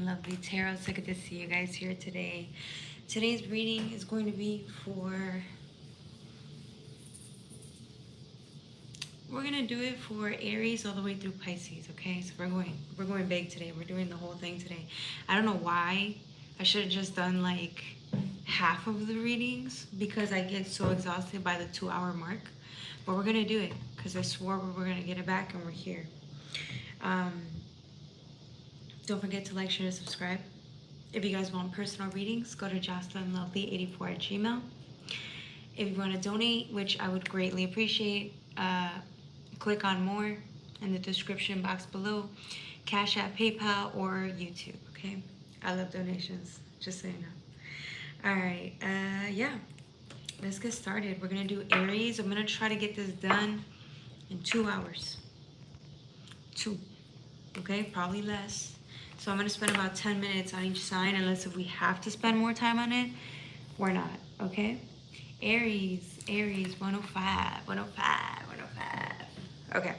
lovely tarot. So good to see you guys here today. Today's reading is going to be for... We're going to do it for Aries all the way through Pisces, okay? So we're going big today. We're doing the whole thing today. I don't know why. I should have just done like half of the readings because I get so exhausted by the 2-hour mark. But we're going to do it because I swore we were going to get it back and we're here. Don't forget to like, share, and subscribe. If you guys want personal readings, go to jocelynlovely84@gmail.com. If you want to donate, which I would greatly appreciate, click on more in the description box below. Cash App, PayPal, or YouTube, okay? I love donations, just so you know. All right, yeah. Let's get started. We're going to do Aries. I'm going to try to get this done in 2 hours. 2, okay? Probably less. So I'm going to spend about 10 minutes on each sign, unless if we have to spend more time on it, we're not, okay? Aries, 105, 105, 105. Okay.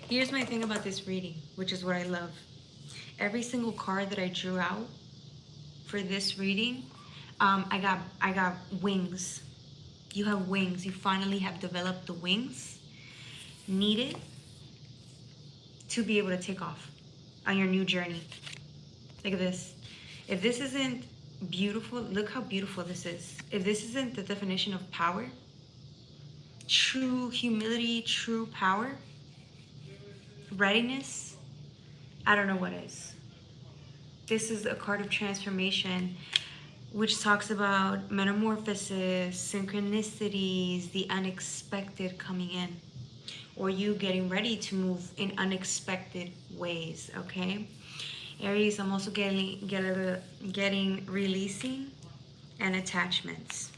Here's my thing about this reading, which is what I love. Every single card that I drew out for this reading, I got wings. You have wings. You finally have developed the wings needed to be able to take off on your new journey. Look at this. If this isn't beautiful, look how beautiful this is. If this isn't the definition of power, true humility, true power, readiness, I don't know what is. This is a card of transformation, which talks about metamorphosis, synchronicities, the unexpected coming in, or you getting ready to move in unexpected ways, okay? Aries, I'm also getting releasing and attachments.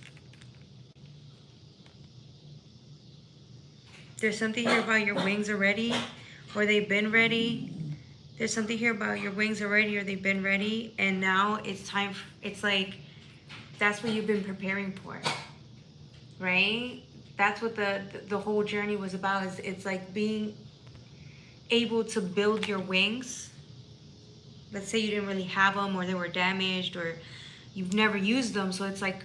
There's something here about your wings are ready, or they've been ready. There's something here about your wings are ready, or they've been ready, and now it's time. It's like that's what you've been preparing for, right? That's what the whole journey was about. Is it's like being able to build your wings. Let's say you didn't really have them, or they were damaged, or you've never used them. So it's like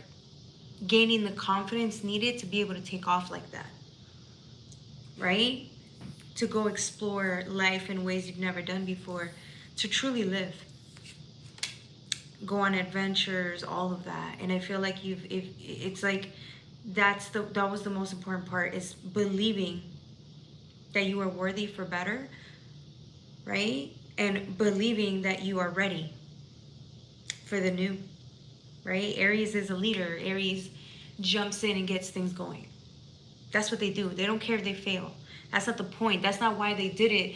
gaining the confidence needed to be able to take off like that, right? To go explore life in ways you've never done before, to truly live, go on adventures, all of that. And I feel like it's like that was the most important part, is believing that you are worthy for better, right? And believing that you are ready for the new, right? Aries is a leader. Aries jumps in and gets things going. That's what they do. They don't care if they fail. That's not the point. That's not why they did it.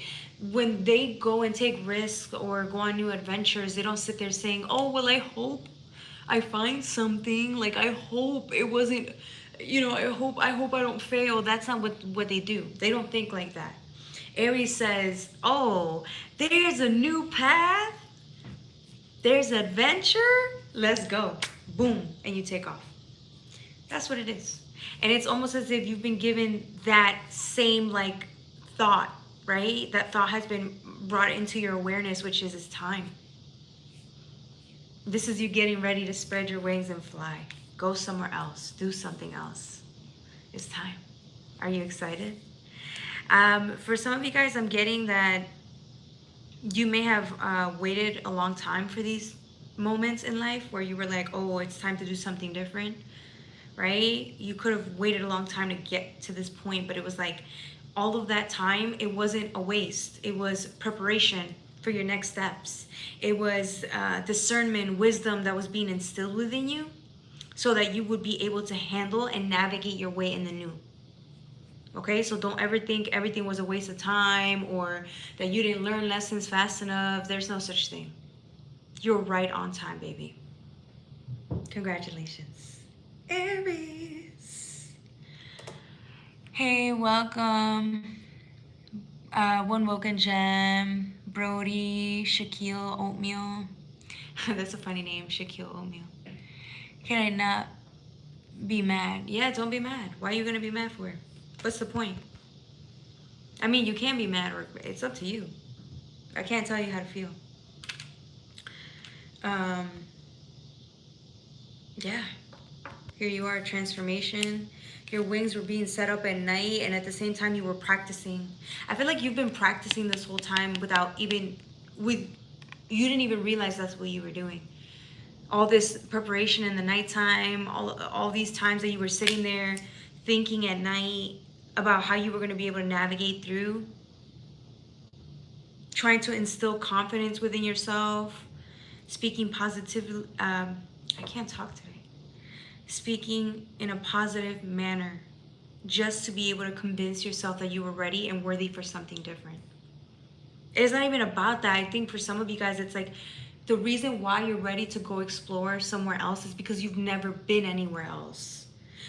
When they go and take risks or go on new adventures, they don't sit there saying, oh, well, I hope I find something. Like, I hope it wasn't, you know, I hope I don't fail. That's not what they do. They don't think like that. Aries says, oh, there's a new path. There's adventure. Let's go. Boom. And you take off. That's what it is. And it's almost as if you've been given that same like thought, right? That thought has been brought into your awareness, which is it's time. This is you getting ready to spread your wings and fly. Go somewhere else. Do something else. It's time. Are you excited? For some of you guys, I'm getting that you may have waited a long time for these moments in life where you were like, oh, it's time to do something different, right? You could have waited a long time to get to this point, but it was like all of that time, it wasn't a waste. It was preparation for your next steps. It was discernment, wisdom that was being instilled within you so that you would be able to handle and navigate your way in the new. Okay, so don't ever think everything was a waste of time or that you didn't learn lessons fast enough. There's no such thing. You're right on time, baby. Congratulations. Aries. Hey, welcome. One Woken Gem, Brody, Shaquille Oatmeal. That's a funny name, Shaquille Oatmeal. Can I not be mad? Yeah, don't be mad. Why are you going to be mad for? What's the point? I mean, you can be mad, or it's up to you. I can't tell you how to feel. Yeah. Here you are, transformation. Your wings were being set up at night, and at the same time you were practicing. I feel like you've been practicing this whole time you didn't even realize that's what you were doing. All this preparation in the nighttime, all these times that you were sitting there thinking at night about how you were going to be able to navigate through, trying to instill confidence within yourself, speaking positively. I can't talk today. Speaking in a positive manner, just to be able to convince yourself that you were ready and worthy for something different. It's not even about that. I think for some of you guys, it's like the reason why you're ready to go explore somewhere else is because you've never been anywhere else.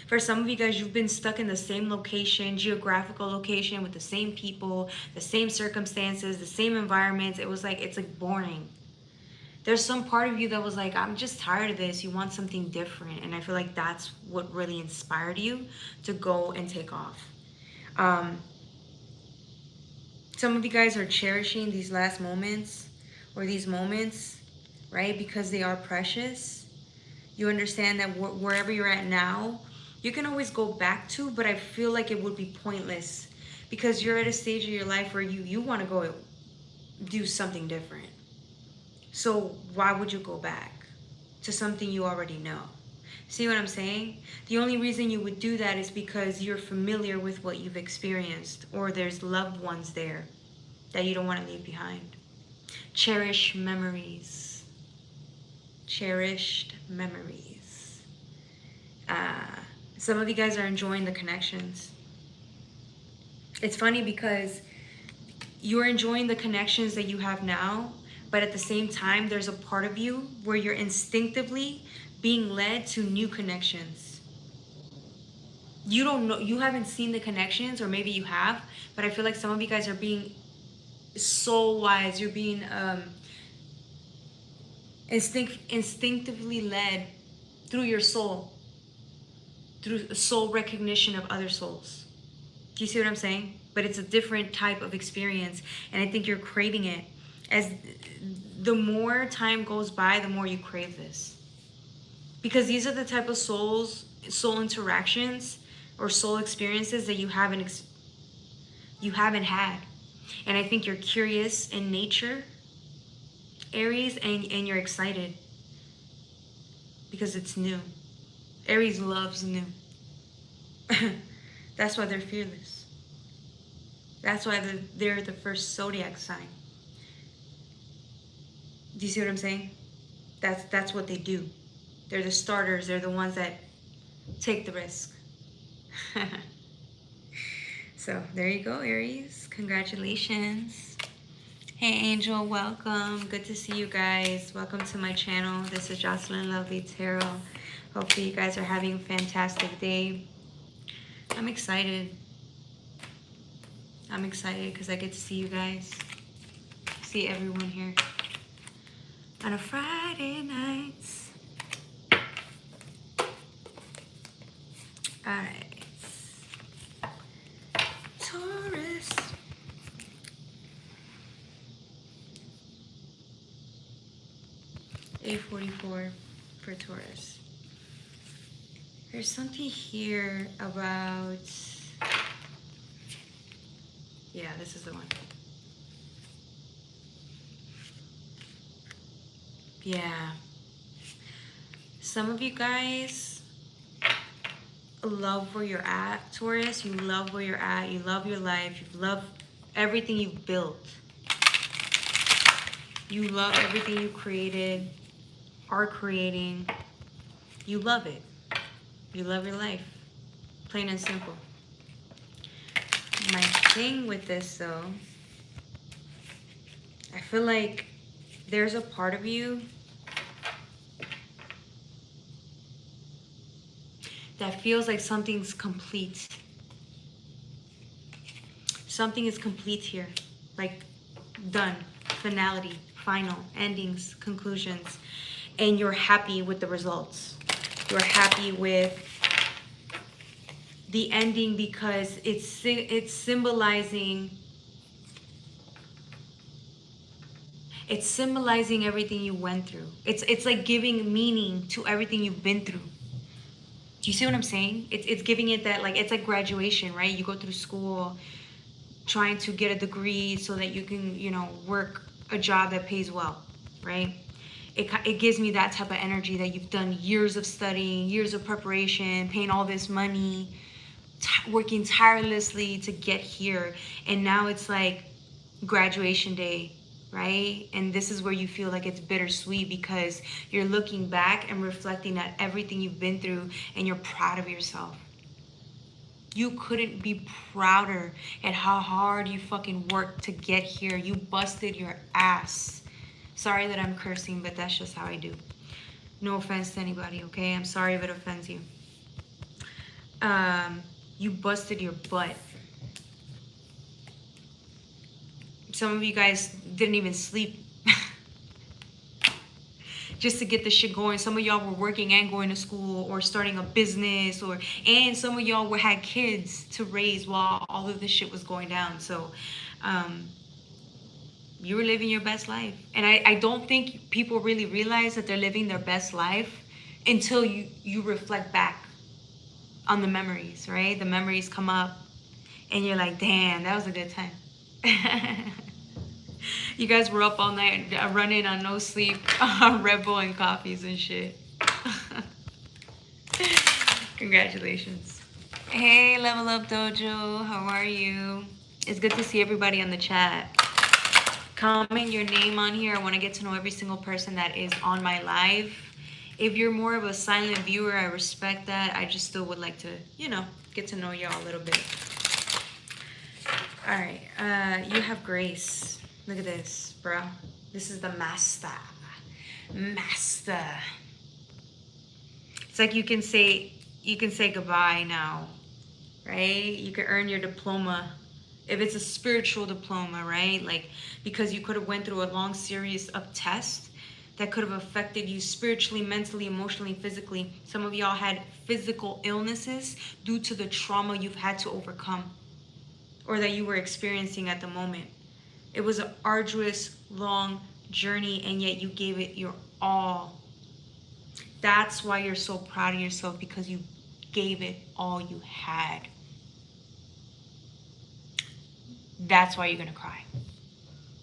For some of you guys, you've been stuck in the same location, geographical location, with the same people, the same circumstances, the same environments. It's like boring. There's some part of you that was like, I'm just tired of this. You want something different. And I feel like that's what really inspired you to go and take off. Some of you guys are cherishing these last moments or these moments, right? Because they are precious. You understand that wherever you're at now, you can always go back to, but I feel like it would be pointless because you're at a stage of your life where you want to go do something different. So why would you go back to something you already know? See what I'm saying? The only reason you would do that is because you're familiar with what you've experienced, or there's loved ones there that you don't want to leave behind. Cherish memories. Cherished memories. Some of you guys are enjoying the connections. It's funny because you're enjoying the connections that you have now, but at the same time, there's a part of you where you're instinctively being led to new connections. You don't know, you haven't seen the connections, or maybe you have, but I feel like some of you guys are being soul-wise, you're being instinctively led through your soul, through soul recognition of other souls. Do you see what I'm saying? But it's a different type of experience, and I think you're craving it. As the more time goes by, the more you crave this. Because these are the type of soul interactions or soul experiences that you haven't had. And I think you're curious in nature, Aries, and you're excited because it's new. Aries loves new. That's why they're fearless. That's why they're the first zodiac sign. Do you see what I'm saying? That's what they do. They're the starters. They're the ones that take the risk. So there you go, Aries. Congratulations. Hey, Angel, welcome. Good to see you guys. Welcome to my channel. This is Jocelyn Lovely Tarot. Hopefully you guys are having a fantastic day. I'm excited. I'm excited because I get to see you guys. See everyone here on a Friday night. Alright. Taurus. A44 for Taurus. There's something here about... Yeah, this is the one. Yeah. Some of you guys love where you're at, Taurus. You love where you're at. You love your life. You love everything you've built. You love everything you created, are creating. You love it. You love your life. Plain and simple. My thing with this, though, I feel like there's a part of you that feels like something's complete. Something is complete here. Like, done. Finality. Final. Endings. Conclusions. And you're happy with the results. You're happy with the ending because it's symbolizing... It's symbolizing everything you went through. It's like giving meaning to everything you've been through. Do you see what I'm saying? It's giving it that, like, it's like graduation, right? You go through school trying to get a degree so that you can, you know, work a job that pays well, right? It gives me that type of energy that you've done years of studying, years of preparation, paying all this money, working tirelessly to get here. And now it's like graduation day, right? And this is where you feel like it's bittersweet because you're looking back and reflecting at everything you've been through and you're proud of yourself. You couldn't be prouder at how hard you fucking worked to get here. You busted your ass. Sorry that I'm cursing, but that's just how I do. No offense to anybody, okay? I'm sorry if it offends you. You busted your butt. Some of you guys didn't even sleep just to get the shit going. Some of y'all were working and going to school or starting a business, and some of y'all had kids to raise while all of this shit was going down. So you were living your best life. And I don't think people really realize that they're living their best life until you reflect back on the memories, right? The memories come up and you're like, damn, that was a good time. You guys were up all night running on no sleep, Red Bull and coffees and shit. Congratulations. Hey, Level Up Dojo, how are you? It's good to see everybody on the chat. Comment your name on here. I want to get to know every single person that is on my live. If you're more of a silent viewer, I respect that. I just still would like to, you know, get to know y'all a little bit. All right, you have grace. Look at this, bro. This is the master. Master. It's like you can say goodbye now, right? You can earn your diploma. If it's a spiritual diploma, right? Like, because you could have went through a long series of tests that could have affected you spiritually, mentally, emotionally, physically. Some of y'all had physical illnesses due to the trauma you've had to overcome or that you were experiencing at the moment. It was an arduous, long journey, and yet you gave it your all. That's why you're so proud of yourself, because you gave it all you had. That's why you're gonna cry.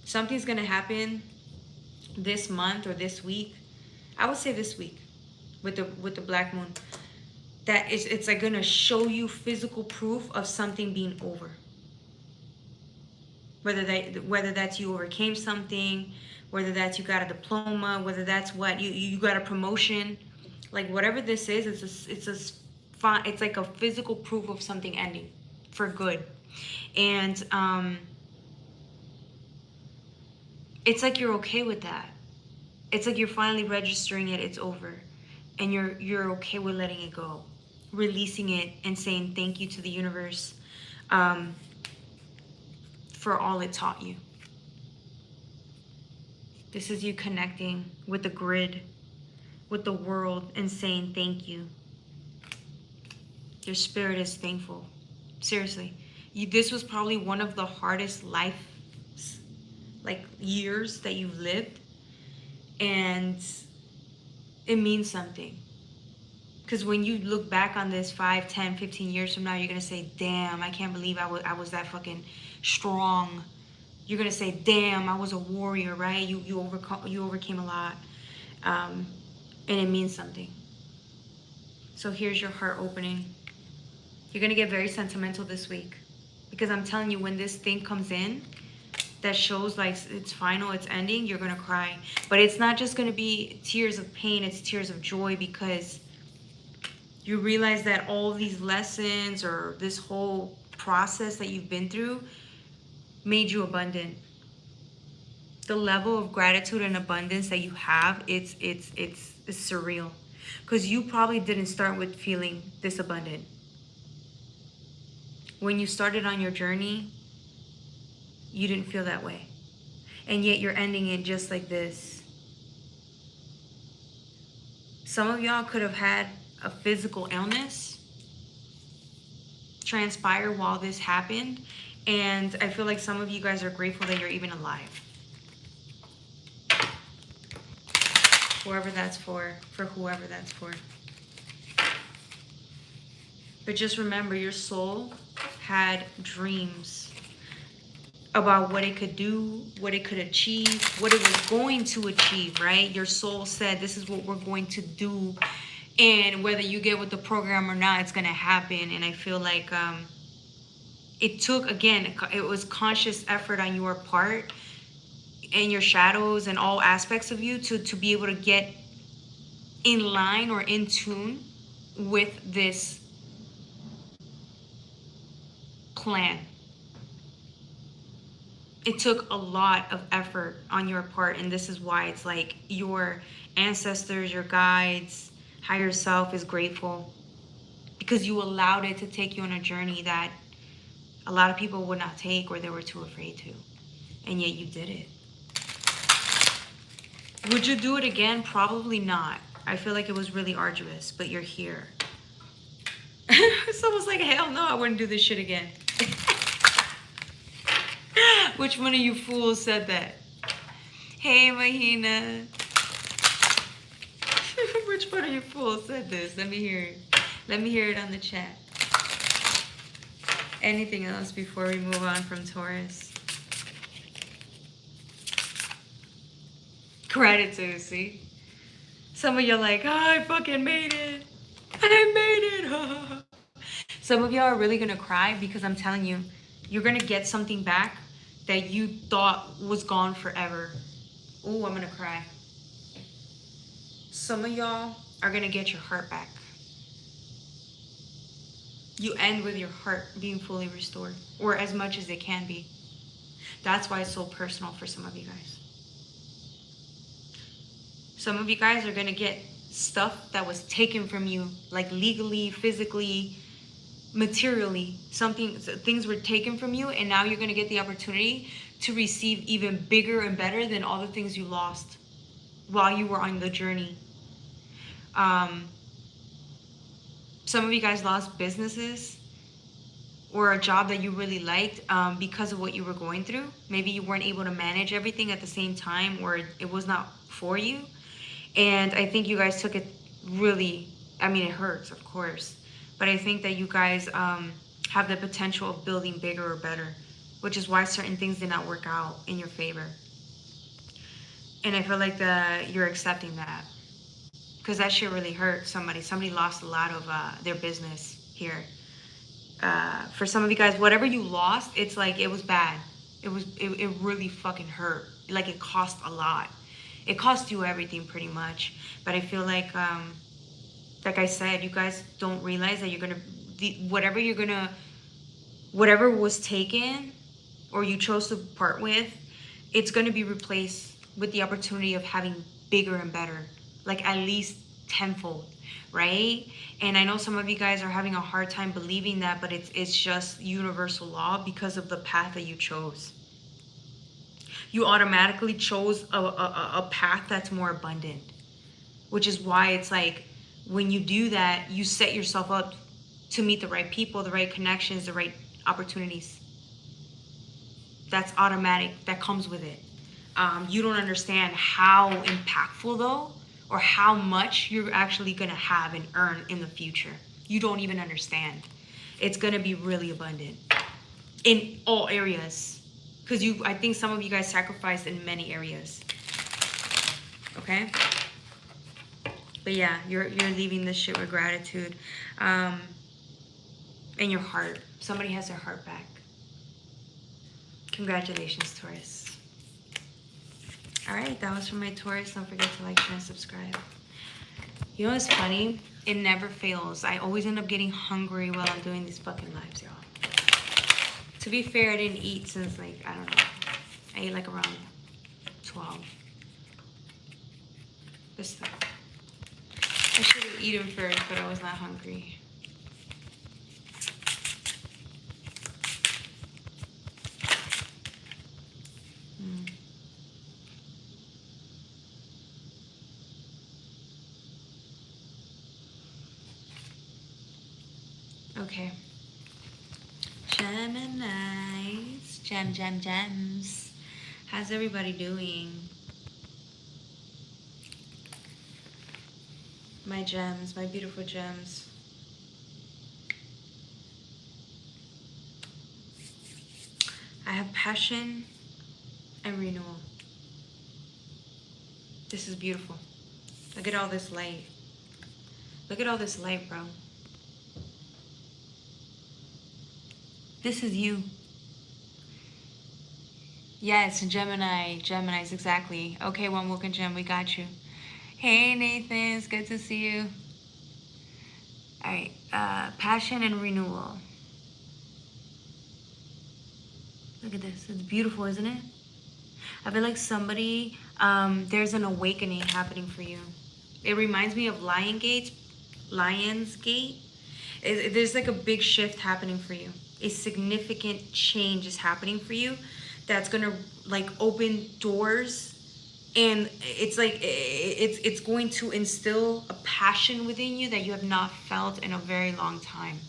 Something's gonna happen this month or this week. I would say this week with the black moon. That it's like gonna show you physical proof of something being over. Whether that's you overcame something, whether that's you got a diploma, whether that's what you got a promotion, like whatever this is, it's like a physical proof of something ending for good. And it's like you're okay with that. It's like you're finally registering it. It's over, and you're okay with letting it go, releasing it, and saying thank you to the universe for all it taught you. This is you connecting with the grid, with the world, and saying thank you. Your spirit is thankful. Seriously. This was probably one of the hardest years that you've lived. And it means something. Because when you look back on this 5, 10, 15 years from now, you're going to say, damn, I can't believe I was that fucking strong. You're going to say, damn, I was a warrior, right? You overcame a lot. And it means something. So here's your heart opening. You're going to get very sentimental this week. Because I'm telling you, when this thing comes in that shows like it's final, it's ending, you're going to cry. But it's not just going to be tears of pain, it's tears of joy, because you realize that all these lessons or this whole process that you've been through made you abundant. The level of gratitude and abundance that you have, it's surreal. Because you probably didn't start with feeling this abundant. When you started on your journey, you didn't feel that way. And yet you're ending it just like this. Some of y'all could have had a physical illness transpire while this happened. And I feel like some of you guys are grateful that you're even alive. whoever that's for whoever that's for. But just remember, your soul had dreams about what it could do, what it could achieve, what it was going to achieve, right? Your soul said, this is what we're going to do. And whether you get with the program or not, it's going to happen. And I feel like it took, again, it was conscious effort on your part and your shadows and all aspects of you to be able to get in line or in tune with this plan. It took a lot of effort on your part, and this is why it's like your ancestors, your guides, higher self is grateful, because you allowed it to take you on a journey that a lot of people would not take, or they were too afraid to, and yet you did it. Would you do it again? Probably not. I feel like it was really arduous, but you're here. Someone's like, hell no, I wouldn't do this shit again. Which one of you fools said that? Hey, Mahina. Which one of you fools said this? Let me hear it. Let me hear it on the chat. Anything else before we move on from Taurus? Gratitude, see? Some of you are like, oh, I fucking made it. I made it. Some of y'all are really going to cry because I'm telling you, you're going to get something back that you thought was gone forever. Oh, I'm going to cry. Some of y'all are going to get your heart back. You end with your heart being fully restored, or as much as it can be. That's why it's so personal for some of you guys. Some of you guys are going to get stuff that was taken from you, like legally, physically, materially. Things were taken from you, and now you're going to get the opportunity to receive even bigger and better than all the things you lost while you were on the journey. Some of you guys lost businesses or a job that you really liked because of what you were going through. Maybe you weren't able to manage everything at the same time, or it was not for you. And I think you guys took it really, I mean, it hurts, of course. But I think that you guys have the potential of building bigger or better, which is why certain things did not work out in your favor. And I feel like you're accepting that, because that shit really hurt somebody. Somebody lost a lot of their business here. For some of you guys, whatever you lost, it's like it was bad. It really fucking hurt. Like it cost a lot. It cost you everything pretty much. But I feel like I said, you guys don't realize that you're gonna whatever was taken or you chose to part with, it's gonna be replaced with the opportunity of having bigger and better, like at least tenfold, right? And I know some of you guys are having a hard time believing that, but it's just universal law because of the path that you chose. You automatically chose a path that's more abundant, which is why it's like when you do that, you set yourself up to meet the right people, the right connections, the right opportunities. That's automatic. That comes with it. You don't understand how impactful though, or how much you're actually going to have and earn in the future. You don't even understand. It's going to be really abundant in all areas. Because I think some of you guys sacrificed in many areas. Okay? But yeah, you're leaving this shit with gratitude. And your heart. Somebody has their heart back. Congratulations, Taurus. Alright, that was from my Taurus. Don't forget to like, share, and subscribe. You know what's funny? It never fails. I always end up getting hungry while I'm doing these fucking lives, y'all. To be fair, I didn't eat since like, I don't know. I ate like around 12. This stuff. I should have eaten first, but I was not hungry. Okay. Geminis. Gems. How's everybody doing? My gems, my beautiful gems. I have passion and renewal. This is beautiful. Look at all this light. Look at all this light, bro. This is you. Yes, Gemini. Geminis, exactly. Okay, One Woken Gem, we got you. Hey, Nathan, it's good to see you. All right, passion and renewal. Look at this. It's beautiful, isn't it? I feel like somebody, there's an awakening happening for you. It reminds me of Lionsgate. There's like a big shift happening for you. A significant change is happening for you that's gonna like open doors, and it's like it's going to instill a passion within you that you have not felt in a very long time.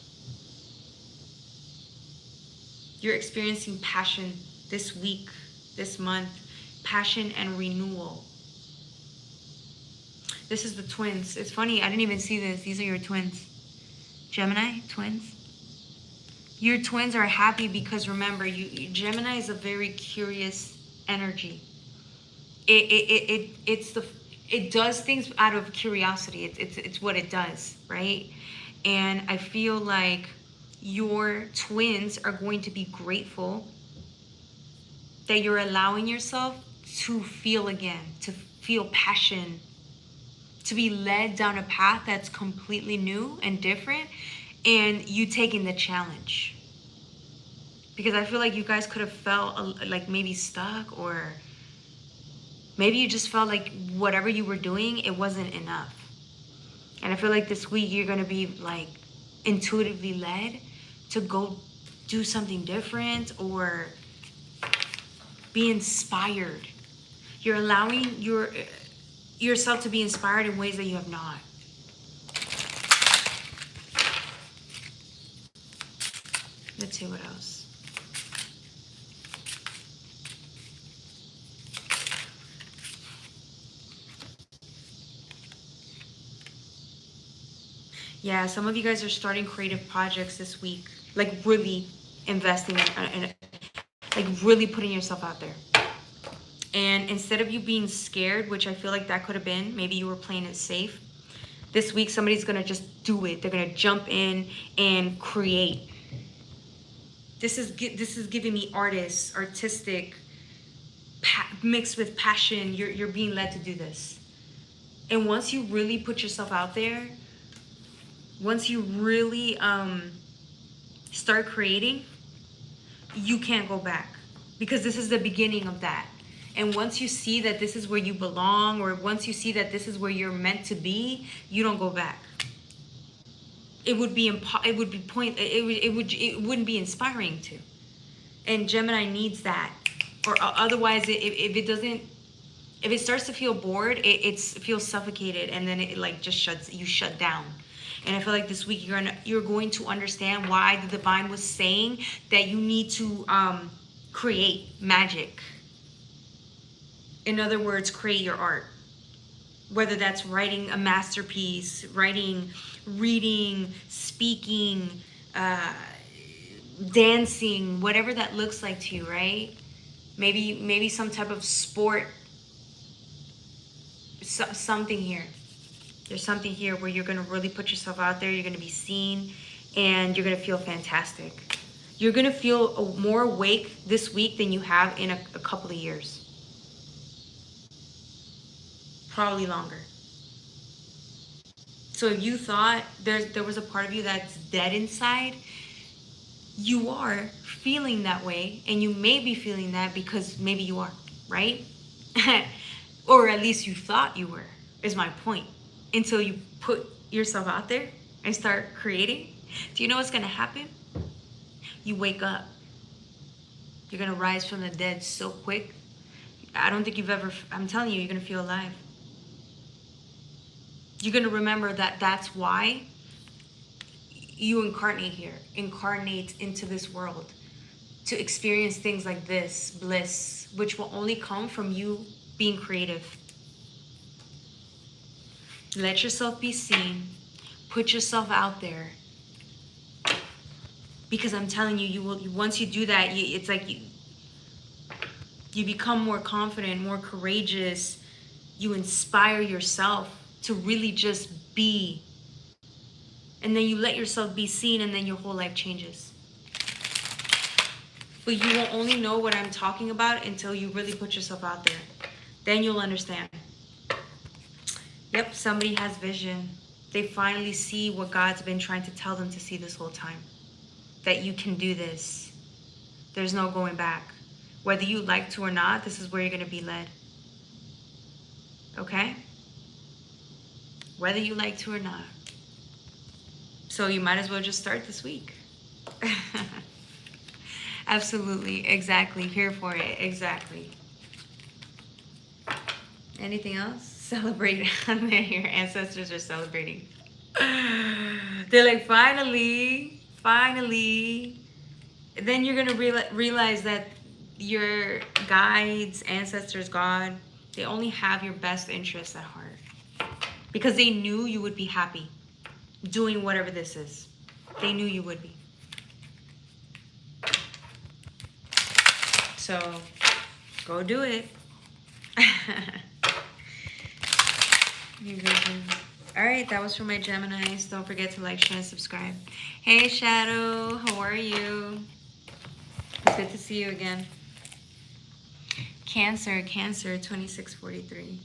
You're experiencing passion this week, this month, passion and renewal. This is the twins. It's funny, I didn't even see this. These are your twins. Gemini, twins. Your twins are happy because remember, Gemini is a very curious energy. It does things out of curiosity. It's what it does, right? And I feel like your twins are going to be grateful that you're allowing yourself to feel again, to feel passion, to be led down a path that's completely new and different, and you taking the challenge. Because I feel like you guys could have felt like maybe stuck, or maybe you just felt like whatever you were doing, it wasn't enough. And I feel like this week you're going to be like intuitively led to go do something different or be inspired. You're allowing yourself to be inspired in ways that you have not. Let's see what else. Yeah, some of you guys are starting creative projects this week, like really investing in like really putting yourself out there. And instead of you being scared, which I feel like that could have been, maybe you were playing it safe, this week somebody's gonna just do it. They're gonna jump in and create. This is giving me artists, artistic, mixed with passion. You're being led to do this. And once you really put yourself out there, once you really start creating, you can't go back, because this is the beginning of that. And once you see that this is where you belong, or once you see that this is where you're meant to be, you don't go back. It wouldn't be inspiring to. And Gemini needs that, or otherwise, if it starts to feel bored, it feels suffocated, and then it like just shut down. And I feel like this week you're going to understand why the divine was saying that you need to create magic. In other words, create your art. Whether that's writing a masterpiece, writing, reading, speaking, dancing, whatever that looks like to you, right? Maybe some type of sport, something here. There's something here where you're going to really put yourself out there. You're going to be seen, and you're going to feel fantastic. You're going to feel more awake this week than you have in a couple of years. Probably longer. So if you thought there was a part of you that's dead inside, you are feeling that way, and you may be feeling that because maybe you are, right? Or at least you thought you were, is my point. Until you put yourself out there and start creating, do you know what's going to happen? You wake up. You're going to rise from the dead so quick. I don't think I'm telling you, you're going to feel alive. You're going to remember that that's why you incarnate into this world, to experience things like this, bliss, which will only come from you being creative. Let yourself be seen. Put yourself out there. Because I'm telling you, you will. Once you do that, it's like you become more confident, more courageous. You inspire yourself to really just be. And then you let yourself be seen, and then your whole life changes. But you will only know what I'm talking about until you really put yourself out there. Then you'll understand. Yep, somebody has vision. They finally see what God's been trying to tell them to see this whole time. That you can do this. There's no going back. Whether you like to or not, this is where you're going to be led. Okay? Whether you like to or not. So you might as well just start this week. Absolutely. Exactly. Here for it. Exactly. Anything else? Celebrate. Your ancestors are celebrating. They're like, finally. Finally. Then you're going to realize that your guides, ancestors, God, they only have your best interests at heart. Because they knew you would be happy doing whatever this is. They knew you would be. So, go do it. All right, that was for my Geminis. Don't forget to like, share, and subscribe. Hey, Shadow, how are you? It's good to see you again. Cancer, 2643.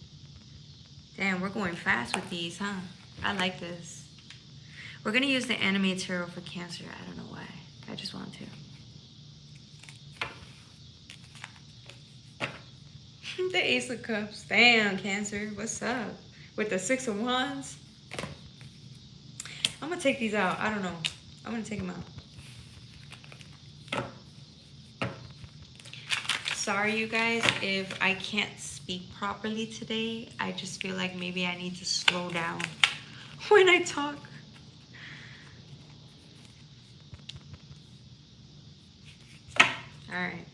Damn, we're going fast with these, huh? I like this. We're going to use the Anime Tarot for Cancer. I don't know why. I just want to. The Ace of Cups. Damn, Cancer. What's up? With the Six of Wands. I'm going to take these out. I don't know. I'm going to take them out. Sorry, you guys, if I can't speak properly today. I just feel like maybe I need to slow down when I talk. All right.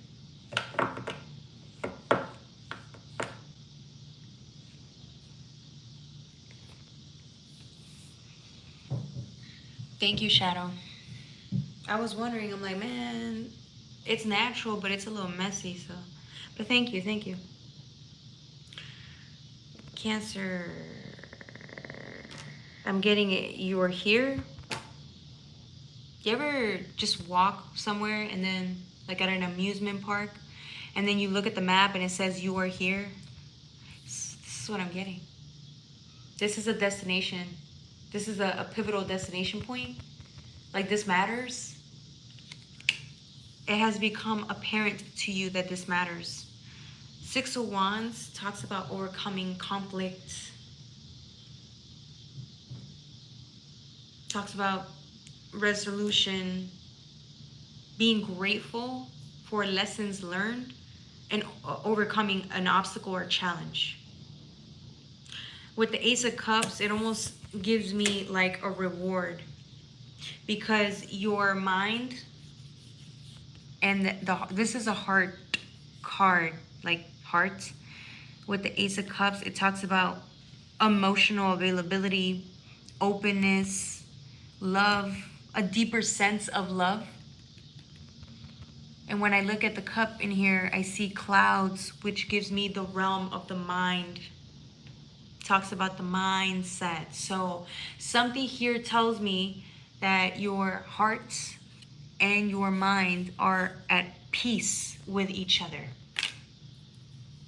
Thank you, Shadow. I was wondering, I'm like, man, it's natural, but it's a little messy, so. But thank you, thank you. Cancer. I'm getting it. You are here. You ever just walk somewhere and then, like at an amusement park, and then you look at the map and it says you are here? This is what I'm getting. This is a destination. This is a pivotal destination point. Like, this matters. It has become apparent to you that this matters. Six of Wands talks about overcoming conflict. Talks about resolution, being grateful for lessons learned, and overcoming an obstacle or challenge. With the Ace of Cups, it almost gives me like a reward, because your mind, and this is a heart card, like hearts. With the Ace of Cups, it talks about emotional availability, openness, love, a deeper sense of love. And when I look at the cup in here, I see clouds, which gives me the realm of the mind. Talks about the mindset. So something here tells me that your heart and your mind are at peace with each other.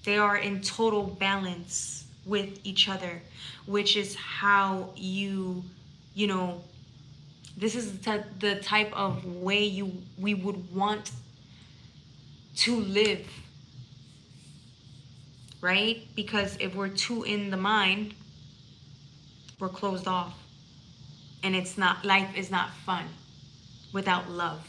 They are in total balance with each other, which is how you know, this is the type of way we would want to live. Right? Because if we're too in the mind, we're closed off. And life is not fun without love.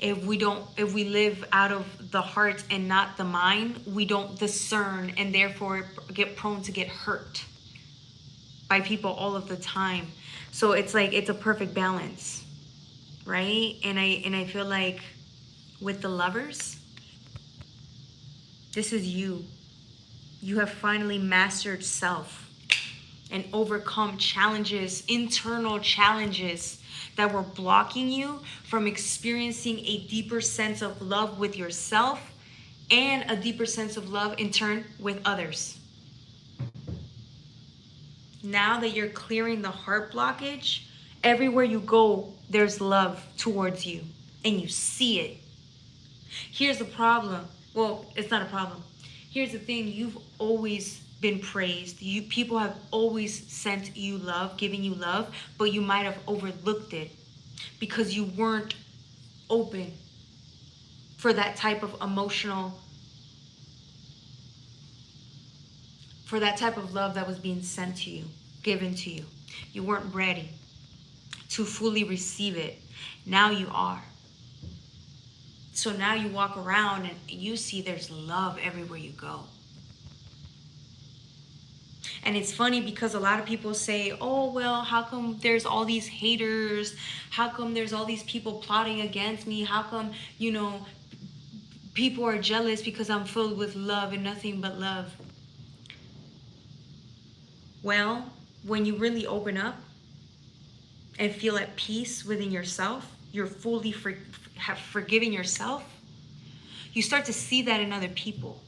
If we live out of the heart and not the mind, we don't discern, and therefore get prone to get hurt by people all of the time. So it's like, it's a perfect balance, right? And I feel like with the Lovers, this is you. You have finally mastered self. and overcome challenges, internal challenges that were blocking you from experiencing a deeper sense of love with yourself and a deeper sense of love in turn with others. Now that you're clearing the heart blockage, everywhere you go, there's love towards you and you see it. Here's the problem. Well, it's not a problem. Here's the thing. You've always been praised. People have always sent you love, giving you love, but you might have overlooked it because you weren't open for that type of emotional, for that type of love that was being sent to you, given to you. You weren't ready to fully receive it. Now you are. So now you walk around and you see there's love everywhere you go. And it's funny because a lot of people say, oh, well, how come there's all these haters? How come there's all these people plotting against me? How come, people are jealous because I'm filled with love and nothing but love? Well, when you really open up and feel at peace within yourself, you're fully have forgiven yourself, you start to see that in other people.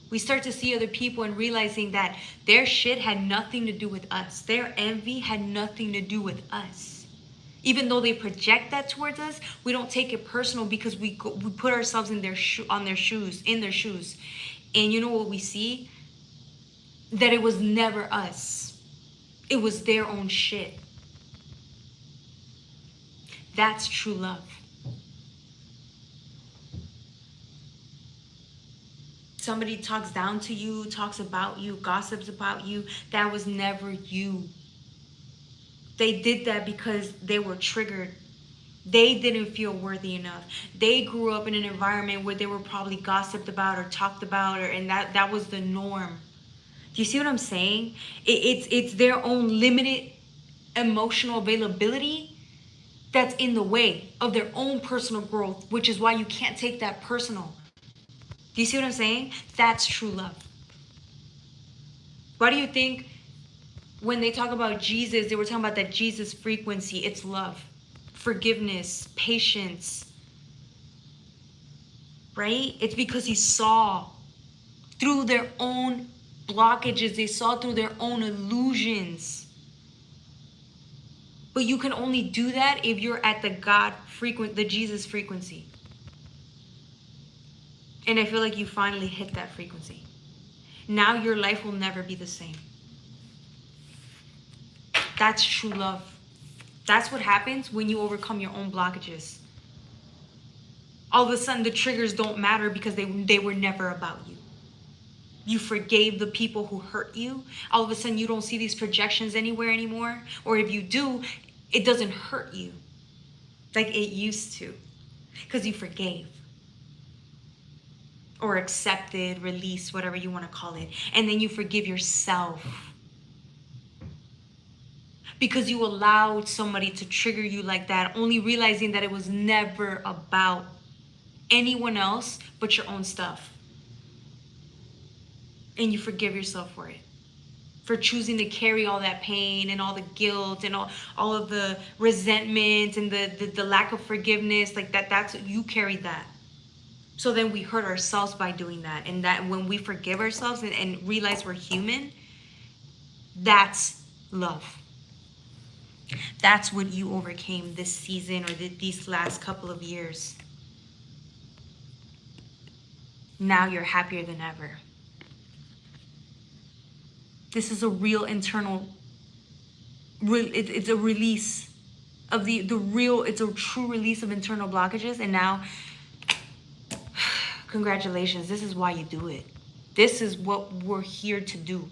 We start to see other people and realizing that their shit had nothing to do with us. Their envy had nothing to do with us. Even though they project that towards us, we don't take it personal because we put ourselves in their shoes. And you know what we see? That it was never us. It was their own shit. That's true love. Somebody talks down to you, talks about you, gossips about you. That was never you. They did that because they were triggered. They didn't feel worthy enough. They grew up in an environment where they were probably gossiped about or talked about, and that was the norm. Do you see what I'm saying? It's their own limited emotional availability that's in the way of their own personal growth, which is why you can't take that personal. Do you see what I'm saying? That's true love. Why do you think when they talk about Jesus, they were talking about that Jesus frequency? It's love, forgiveness, patience, right? It's because he saw through their own blockages. They saw through their own illusions. But you can only do that if you're at the Jesus frequency. And I feel like you finally hit that frequency. Now your life will never be the same. That's true love. That's what happens when you overcome your own blockages. All of a sudden the triggers don't matter because they were never about you. You forgave the people who hurt you. All of a sudden you don't see these projections anywhere anymore. Or if you do, it doesn't hurt you like it used to because you forgave. Or accepted, released, whatever you want to call it. And then you forgive yourself. Because you allowed somebody to trigger you like that, only realizing that it was never about anyone else but your own stuff. And you forgive yourself for it. For choosing to carry all that pain and all the guilt and all of the resentment and the lack of forgiveness. Like that's you carried that. So then we hurt ourselves by doing that. And that when we forgive ourselves and realize we're human, that's love. That's what you overcame this season or these last couple of years. Now you're happier than ever. This is a real internal, it's a release of it's a true release of internal blockages. And now, congratulations, this is why you do it. This is what we're here to do.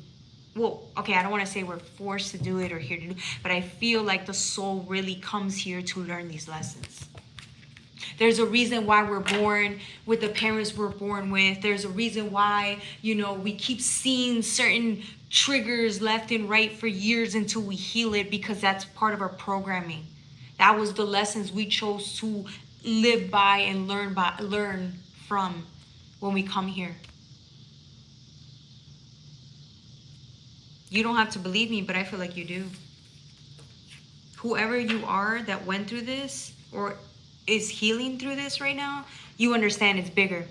Well, okay, I don't want to say we're forced to do it or here to do, but I feel like the soul really comes here to learn these lessons. There's a reason why we're born with the parents we're born with. There's a reason why, we keep seeing certain triggers left and right for years until we heal it, because that's part of our programming. That was the lessons we chose to live by and learn from when we come here. You don't have to believe me, but I feel like you do. Whoever you are that went through this or is healing through this right now, you understand it's bigger.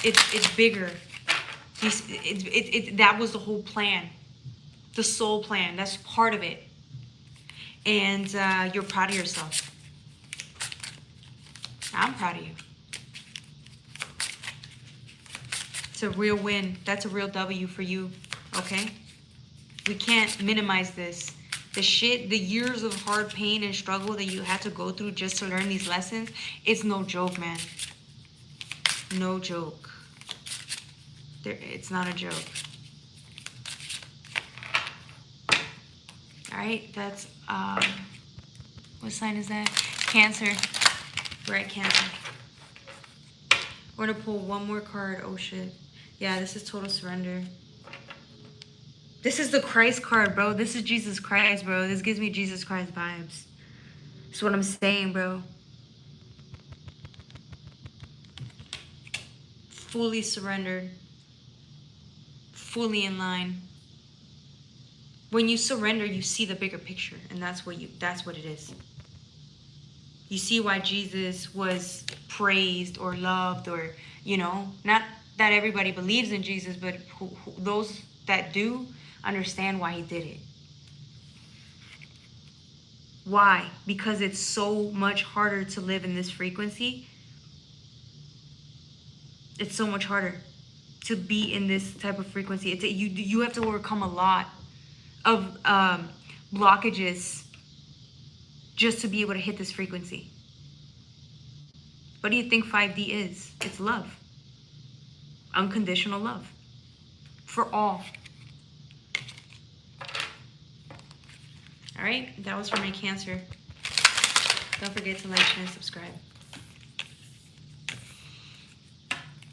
It's bigger. That was the whole plan. The soul plan. That's part of it. And you're proud of yourself. I'm proud of you. It's a real win. That's a real W for you. Okay? We can't minimize this. The years of hard pain and struggle that you had to go through just to learn these lessons, it's no joke, man. No joke. It's not a joke. Alright, that's, what sign is that? Cancer. We're at Cancer. We're gonna pull one more card. Oh shit. Yeah, this is total surrender. This is the Christ card, bro. This is Jesus Christ, bro. This gives me Jesus Christ vibes. That's what I'm saying, bro. Fully surrendered. Fully in line. When you surrender, you see the bigger picture, and that's what it is. You see why Jesus was praised or loved, or, you know, not that everybody believes in Jesus, but those that do understand why he did it. Why? Because it's so much harder to live in this frequency. It's so much harder to be in this type of frequency. You have to overcome a lot of blockages just to be able to hit this frequency. What do you think 5D is? It's love. Unconditional love. For all. Alright, that was for my Cancer. Don't forget to like, share, and subscribe.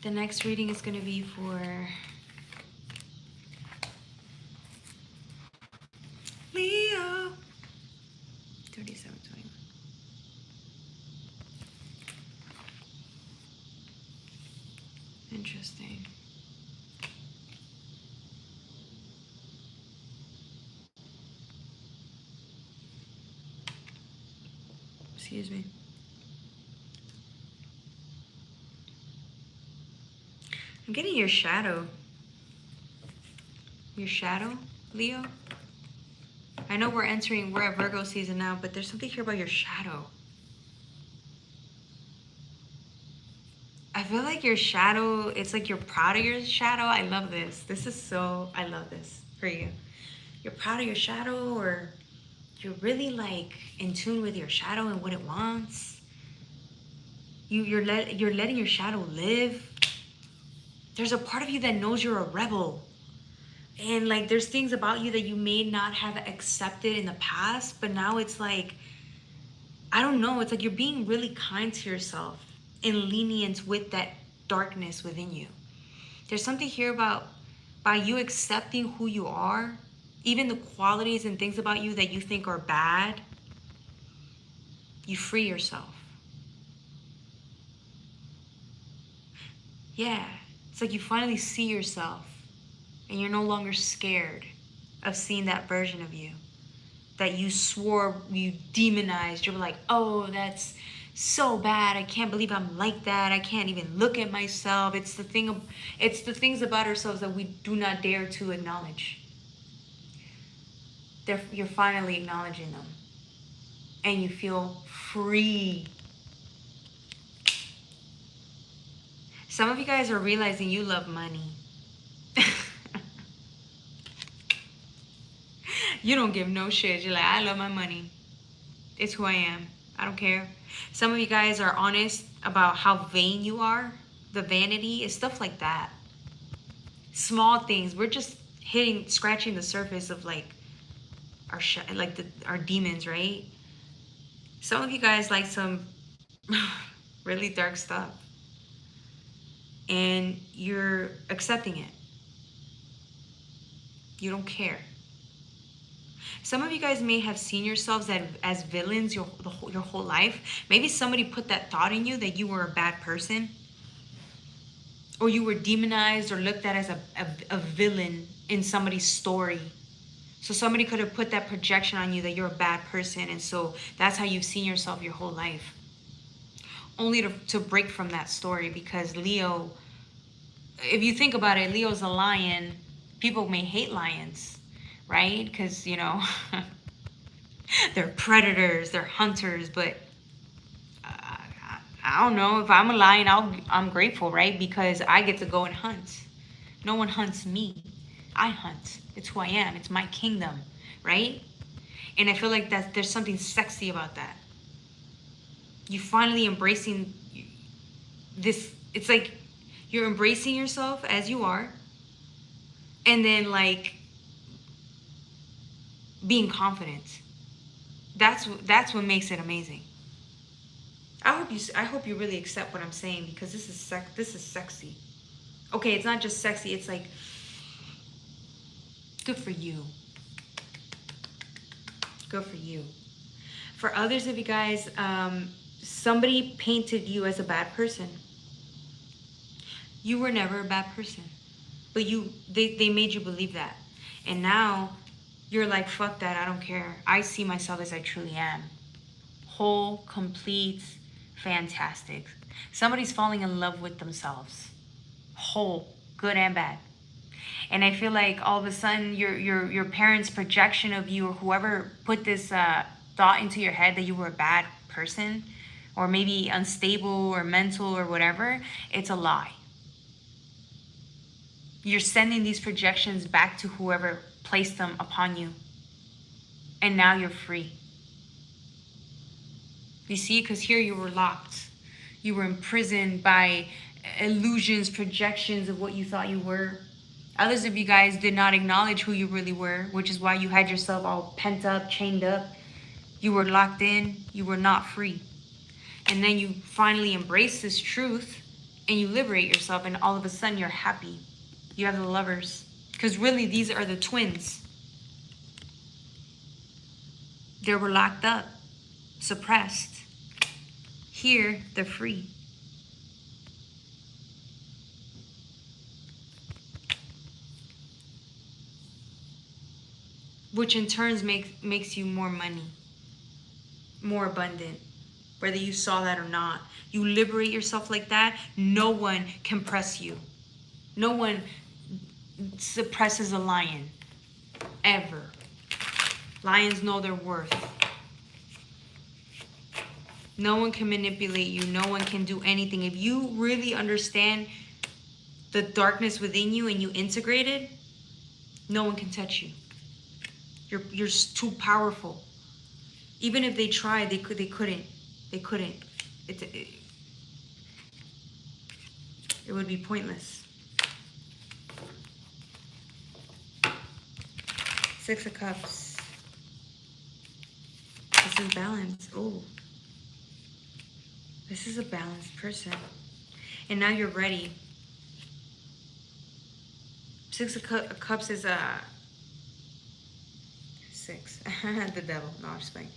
The next reading is going to be for Leo. 3721. Interesting. Excuse me. I'm getting your shadow. Your shadow, Leo? I know we're at Virgo season now, but there's something here about your shadow. I feel like your shadow, it's like you're proud of your shadow. I love this. I love this for you. You're proud of your shadow, or you're really like in tune with your shadow and what it wants. You're letting your shadow live. There's a part of you that knows you're a rebel. And like there's things about you that you may not have accepted in the past, but now it's like, I don't know, it's like you're being really kind to yourself and lenient with that darkness within you. There's something here about by you accepting who you are, even the qualities and things about you that you think are bad, you free yourself. Yeah, it's like you finally see yourself and you're no longer scared of seeing that version of you that you swore you demonized. You're like, oh, that's so bad. I can't believe I'm like that. I can't even look at myself. It's the things about ourselves that we do not dare to acknowledge. You're finally acknowledging them. And you feel free. Some of you guys are realizing you love money. You don't give no shit. You're like, I love my money. It's who I am. I don't care. Some of you guys are honest about how vain you are. The vanity is stuff like that. Small things. We're just scratching the surface of like our demons, right? Some of you guys like some really dark stuff. And you're accepting it. You don't care. Some of you guys may have seen yourselves as villains your whole life. Maybe somebody put that thought in you that you were a bad person. Or you were demonized or looked at as a villain in somebody's story. So somebody could have put that projection on you that you're a bad person, and so that's how you've seen yourself your whole life. Only to break from that story, because Leo, if you think about it, Leo's a lion. People may hate lions, right? Because, you know, they're predators, they're hunters, but I don't know. If I'm a lion, I'm grateful, right? Because I get to go and hunt. No one hunts me. I hunt. It's who I am. It's my kingdom, right? And I feel like there's something sexy about that. You finally embracing this. It's like you're embracing yourself as you are, and then like being confident. That's what makes it amazing. I hope you really accept what I'm saying, because this is sexy. Okay, it's not just sexy, it's like good for you. Good for you. For others of you guys, somebody painted you as a bad person. You were never a bad person, but they made you believe that. And now you're like, fuck that, I don't care. I see myself as I truly am. Whole, complete, fantastic. Somebody's falling in love with themselves. Whole, good and bad. And I feel like all of a sudden your parents' projection of you, or whoever put this thought into your head that you were a bad person, or maybe unstable or mental or whatever, it's a lie. You're sending these projections back to whoever placed them upon you. And now you're free. You see, because here you were locked. You were imprisoned by illusions, projections of what you thought you were. Others of you guys did not acknowledge who you really were, which is why you had yourself all pent up, chained up. You were locked in. You were not free. And then you finally embrace this truth and you liberate yourself, and all of a sudden you're happy. You have the Lovers. Because really, these are the twins. They were locked up, suppressed. Here, they're free. Which in turn makes you more money, more abundant, whether you saw that or not. You liberate yourself like that, no one can press you. No one suppresses a lion, ever. Lions know their worth. No one can manipulate you. No one can do anything. If you really understand the darkness within you and you integrate it, no one can touch you. You're too powerful. Even if they tried, they couldn't. They couldn't. It would be pointless. Six of Cups. This is balance. Oh. This is a balanced person. And now you're ready. Six of Cups is a... Six. The devil. No, I'm just playing.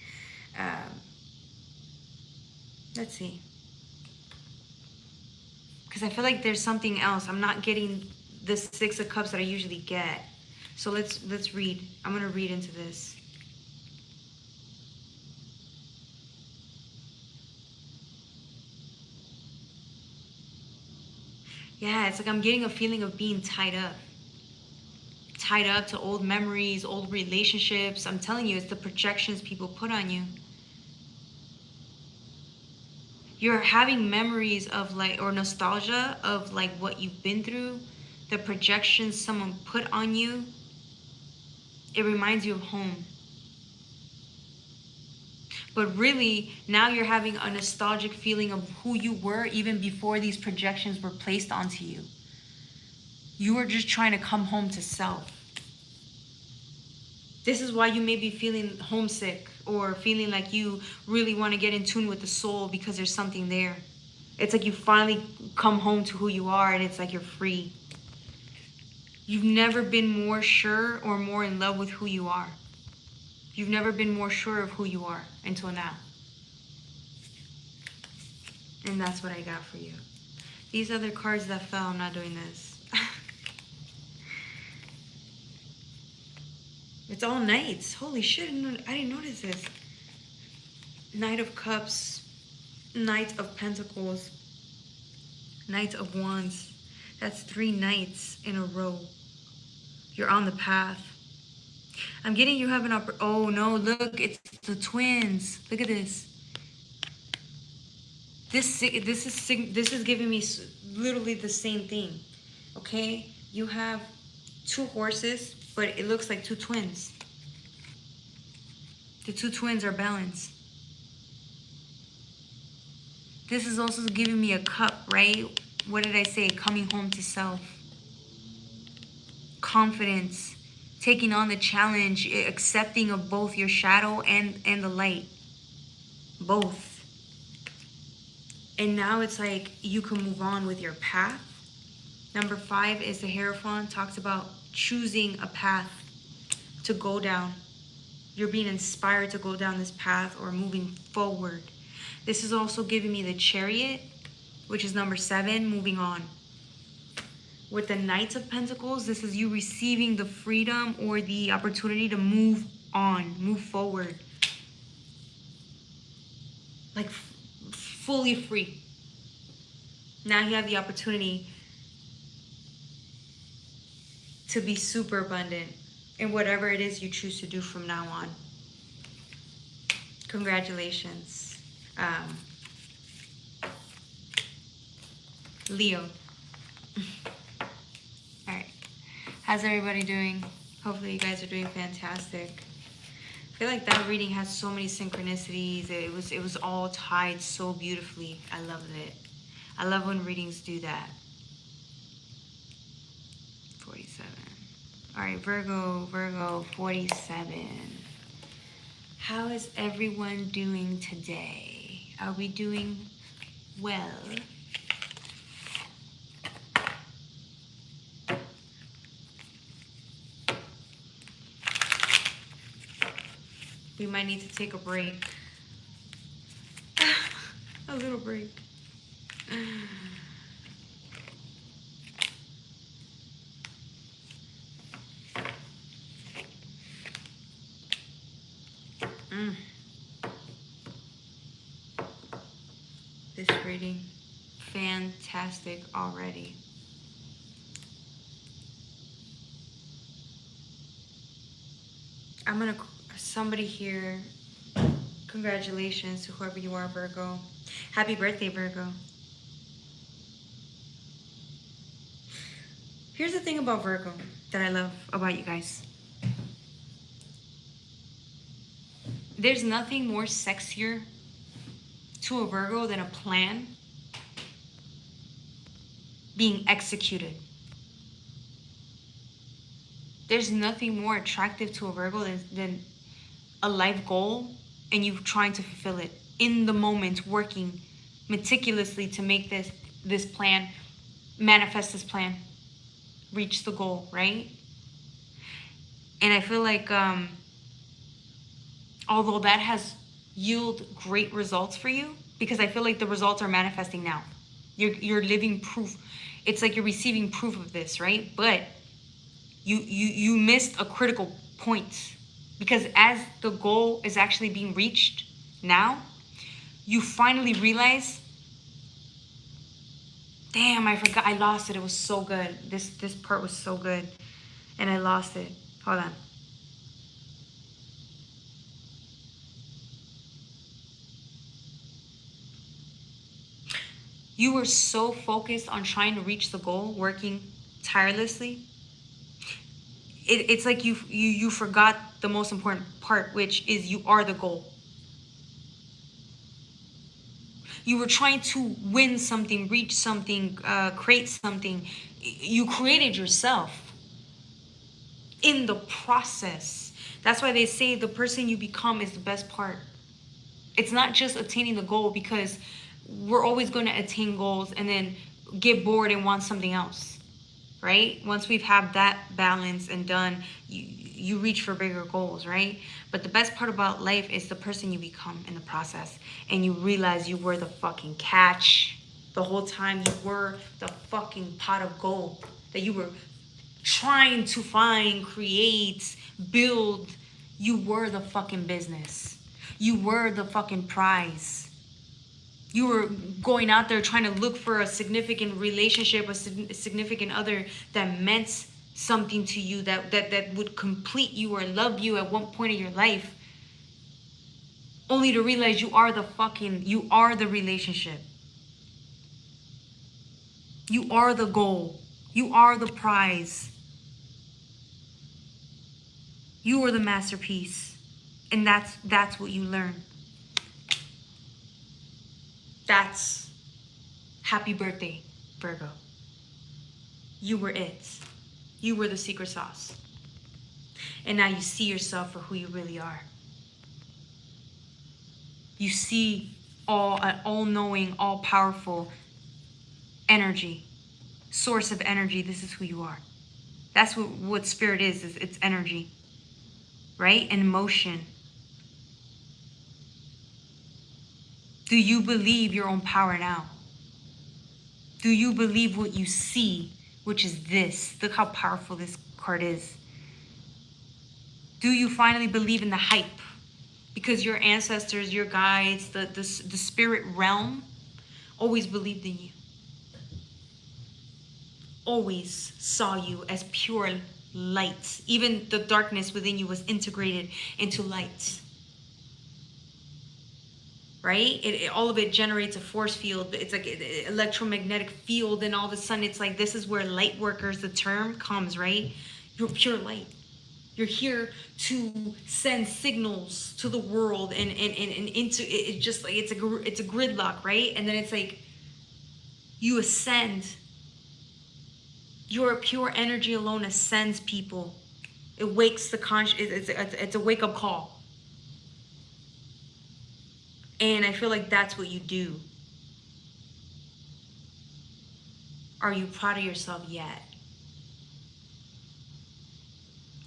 Let's see. Because I feel like there's something else. I'm not getting the Six of Cups that I usually get. So let's read. I'm going to read into this. Yeah, it's like I'm getting a feeling of being tied up. Tied up to old memories, old relationships. I'm telling you, it's the projections people put on you. You're having memories of like, or nostalgia of like what you've been through. The projections someone put on you. It reminds you of home. But really, now you're having a nostalgic feeling of who you were even before these projections were placed onto you. You were just trying to come home to self. This is why you may be feeling homesick or feeling like you really want to get in tune with the soul, because there's something there. It's like you finally come home to who you are, and it's like you're free. You've never been more sure or more in love with who you are. You've never been more sure of who you are until now. And that's what I got for you. These other cards that fell, I'm not doing this. It's all knights. Holy shit, I didn't notice this. Knight of Cups, Knight of Pentacles, Knight of Wands. That's 3 knights in a row. You're on the path. I'm getting you have an oh no, look, it's the twins. Look at this. This is giving me literally the same thing. Okay? You have 2 horses, but it looks like 2 twins. The 2 twins are balanced. This is also giving me a cup, right? What did I say? Coming home to self. Confidence. Taking on the challenge. Accepting of both your shadow and the light. Both. And now it's like you can move on with your path. Number 5 is the Hierophant. Talks about choosing a path to go down. You're being inspired to go down this path or moving forward. This is also giving me the Chariot, which is number 7, moving on. With the Knights of Pentacles, this is you receiving the freedom or the opportunity to move on, move forward. Like fully free. Now you have the opportunity to be super abundant in whatever it is you choose to do from now on. Congratulations. Leo. All right. How's everybody doing? Hopefully you guys are doing fantastic. I feel like that reading has so many synchronicities. It was all tied so beautifully. I loved it. I love when readings do that. 47. All right, Virgo 47. How is everyone doing today? Are we doing well? We might need to take a break. A little break. This reading, fantastic already. I'm gonna, somebody here, congratulations to whoever you are, Virgo. Happy birthday, Virgo. Here's the thing about Virgo that I love about you guys. There's nothing more sexier to a Virgo than a plan being executed. There's nothing more attractive to a Virgo than a life goal and you trying to fulfill it in the moment, working meticulously to make this plan, manifest this plan, reach the goal, right? And I feel like although that has yielded great results for you, because I feel like the results are manifesting now. You're living proof. It's like you're receiving proof of this, right? But you missed a critical point, because as the goal is actually being reached now, you finally realize, damn, I forgot, I lost it. It was so good. This part was so good, and I lost it. Hold on. You were so focused on trying to reach the goal, working tirelessly. It's like you forgot the most important part, which is you are the goal. You were trying to win something, reach something, create something. You created yourself in the process. That's why they say the person you become is the best part. It's not just attaining the goal, because we're always going to attain goals and then get bored and want something else, right? Once we've had that balance and done, you reach for bigger goals, right? But the best part about life is the person you become in the process, and you realize you were the fucking catch the whole time. You were the fucking pot of gold that you were trying to find, create, build. You were the fucking business. You were the fucking prize. You were going out there trying to look for a significant relationship, a significant other that meant something to you, that would complete you or love you at one point of your life. Only to realize you are the relationship. You are the goal. You are the prize. You are the masterpiece. And that's what you learn. That's happy birthday, Virgo. You were it. You were the secret sauce. And now you see yourself for who you really are. You see an all-knowing, all-powerful energy, source of energy. This is who you are. That's what spirit is it's energy, right? And emotion. Do you believe your own power now? Do you believe what you see, which is this? Look how powerful this card is. Do you finally believe in the hype? Because your ancestors, your guides, the spirit realm always believed in you. Always saw you as pure light. Even the darkness within you was integrated into light. Right? All of it generates a force field. It's like an electromagnetic field, and all of a sudden it's like, this is where light workers, the term comes, right? You're pure light. You're here to send signals to the world and into it. Just like it's a gridlock, right? And then it's like you ascend. Your pure energy alone ascends people. It wakes the it's a wake up call. And I feel like that's what you do. Are you proud of yourself yet?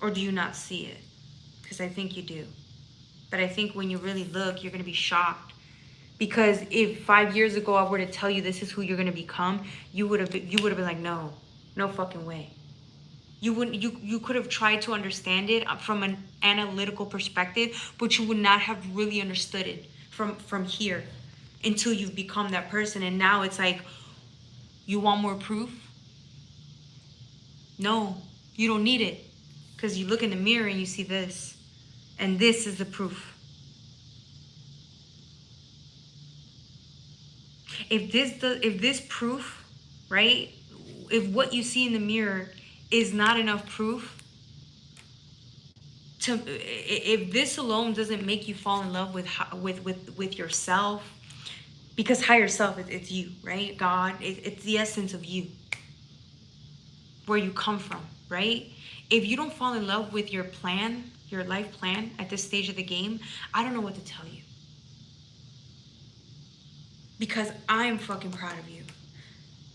Or do you not see it? Because I think you do. But I think when you really look, you're going to be shocked. Because if 5 years ago I were to tell you this is who you're going to become, you would have been like, no fucking way. You could have tried to understand it from an analytical perspective, but you would not have really understood it from here until you've become that person. And now it's like, you want more proof? No, you don't need it. Because you look in the mirror and you see this. And this is the proof. If this proof, right? If what you see in the mirror is not enough proof, if this alone doesn't make you fall in love with yourself, because higher self, it's you, right? God, it's the essence of you, where you come from, right? If you don't fall in love with your plan, your life plan at this stage of the game, I don't know what to tell you. Because I'm fucking proud of you.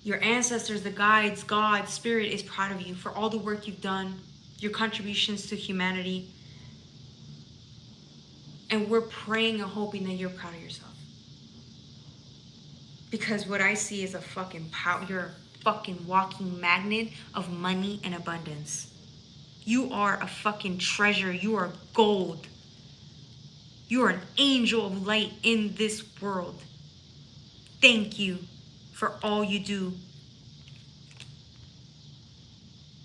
Your ancestors, the guides, God, spirit is proud of you for all the work you've done, your contributions to humanity. And we're praying and hoping that you're proud of yourself. Because what I see is a fucking power. You're a fucking walking magnet of money and abundance. You are a fucking treasure. You are gold. You are an angel of light in this world. Thank you for all you do.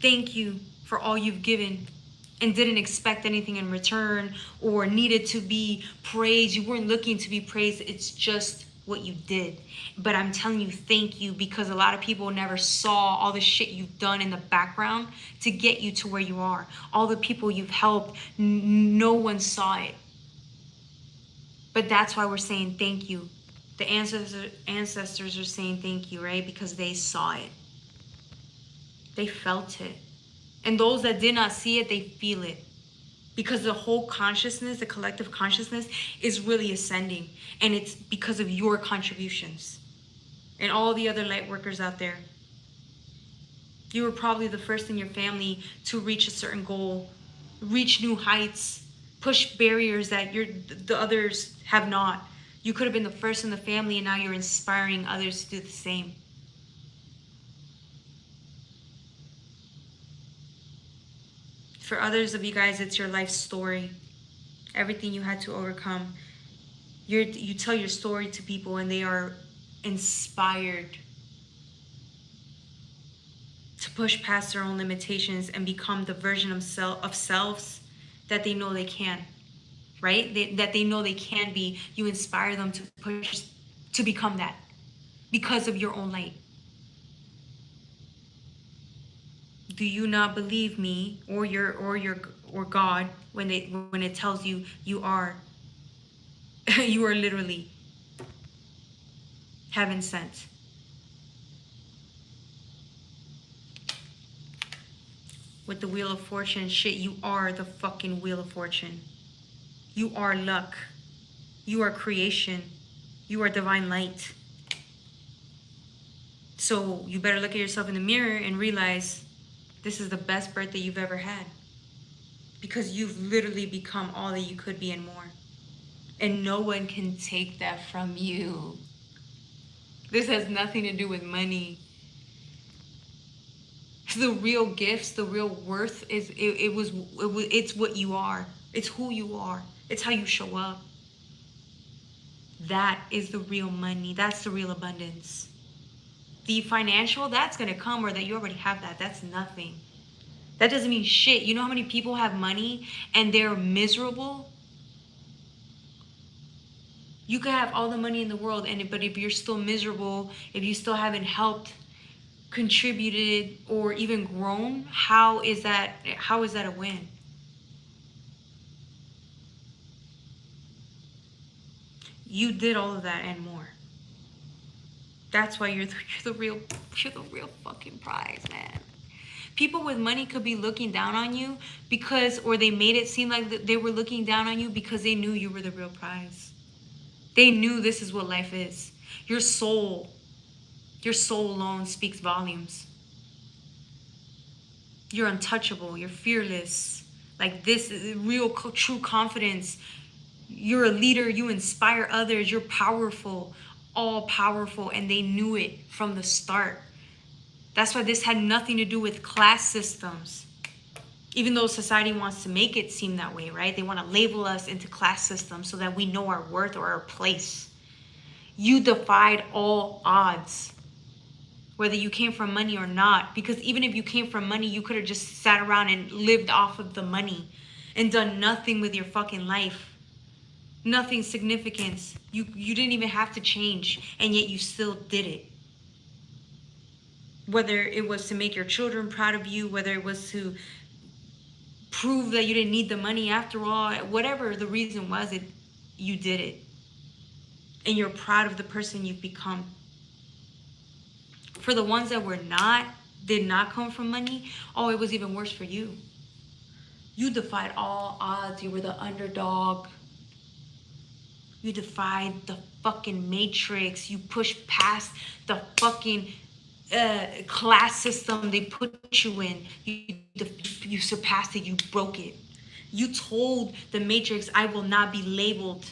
Thank you for all you've given and didn't expect anything in return or needed to be praised. You weren't looking to be praised. It's just what you did. But I'm telling you, thank you, because a lot of people never saw all the shit you've done in the background to get you to where you are. All the people you've helped, no one saw it. But that's why we're saying thank you. The ancestors are saying thank you, right? Because they saw it. They felt it. And those that did not see it, they feel it. Because the whole consciousness, the collective consciousness, is really ascending. And it's because of your contributions. And all the other light workers out there. You were probably the first in your family to reach a certain goal. Reach new heights. Push barriers that the others have not. You could have been the first in the family, and now you're inspiring others to do the same. For others of you guys, it's your life story. Everything you had to overcome. You tell your story to people and they are inspired to push past their own limitations and become the version of selves that they know they can, right? That they know they can be. You inspire them to push, to become that because of your own light. Do you not believe me or God when it tells you you are you are literally heaven sent? With the Wheel of Fortune shit, you are the fucking Wheel of Fortune. You are luck. You are creation. You are divine light. So you better look at yourself in the mirror and realize this is the best birthday you've ever had. Because you've literally become all that you could be and more. And no one can take that from you. This has nothing to do with money. The real gifts, the real worth is it's what you are. It's who you are. It's how you show up. That is the real money. That's the real abundance. The financial, that's gonna come, or that you already have that. That's nothing. That doesn't mean shit. You know how many people have money and they're miserable? You could have all the money in the world, but if you're still miserable, if you still haven't helped, contributed, or even grown, how is that a win? You did all of that and more. That's why you're the real fucking prize, man. People with money could be looking down on you or they made it seem like they were looking down on you because they knew you were the real prize. They knew this is what life is. Your soul alone speaks volumes. You're untouchable. You're fearless. Like, this is real, true confidence. You're a leader. You inspire others. You're powerful, all powerful. And they knew it from the start. That's why this had nothing to do with class systems. Even though society wants to make it seem that way, right? They want to label us into class systems so that we know our worth or our place. You defied all odds, whether you came from money or not. Because even if you came from money, you could have just sat around and lived off of the money and done nothing with your fucking life. Nothing significant. You didn't even have to change, and yet you still did it. Whether it was to make your children proud of you, whether it was to prove that you didn't need the money after all, whatever the reason was, you did it. And you're proud of the person you've become. For the ones that did not come from money, it was even worse for you. You defied all odds. You were the underdog. You defied the fucking matrix. You pushed past the fucking class system they put you in. You surpassed it. You broke it. You told the matrix, I will not be labeled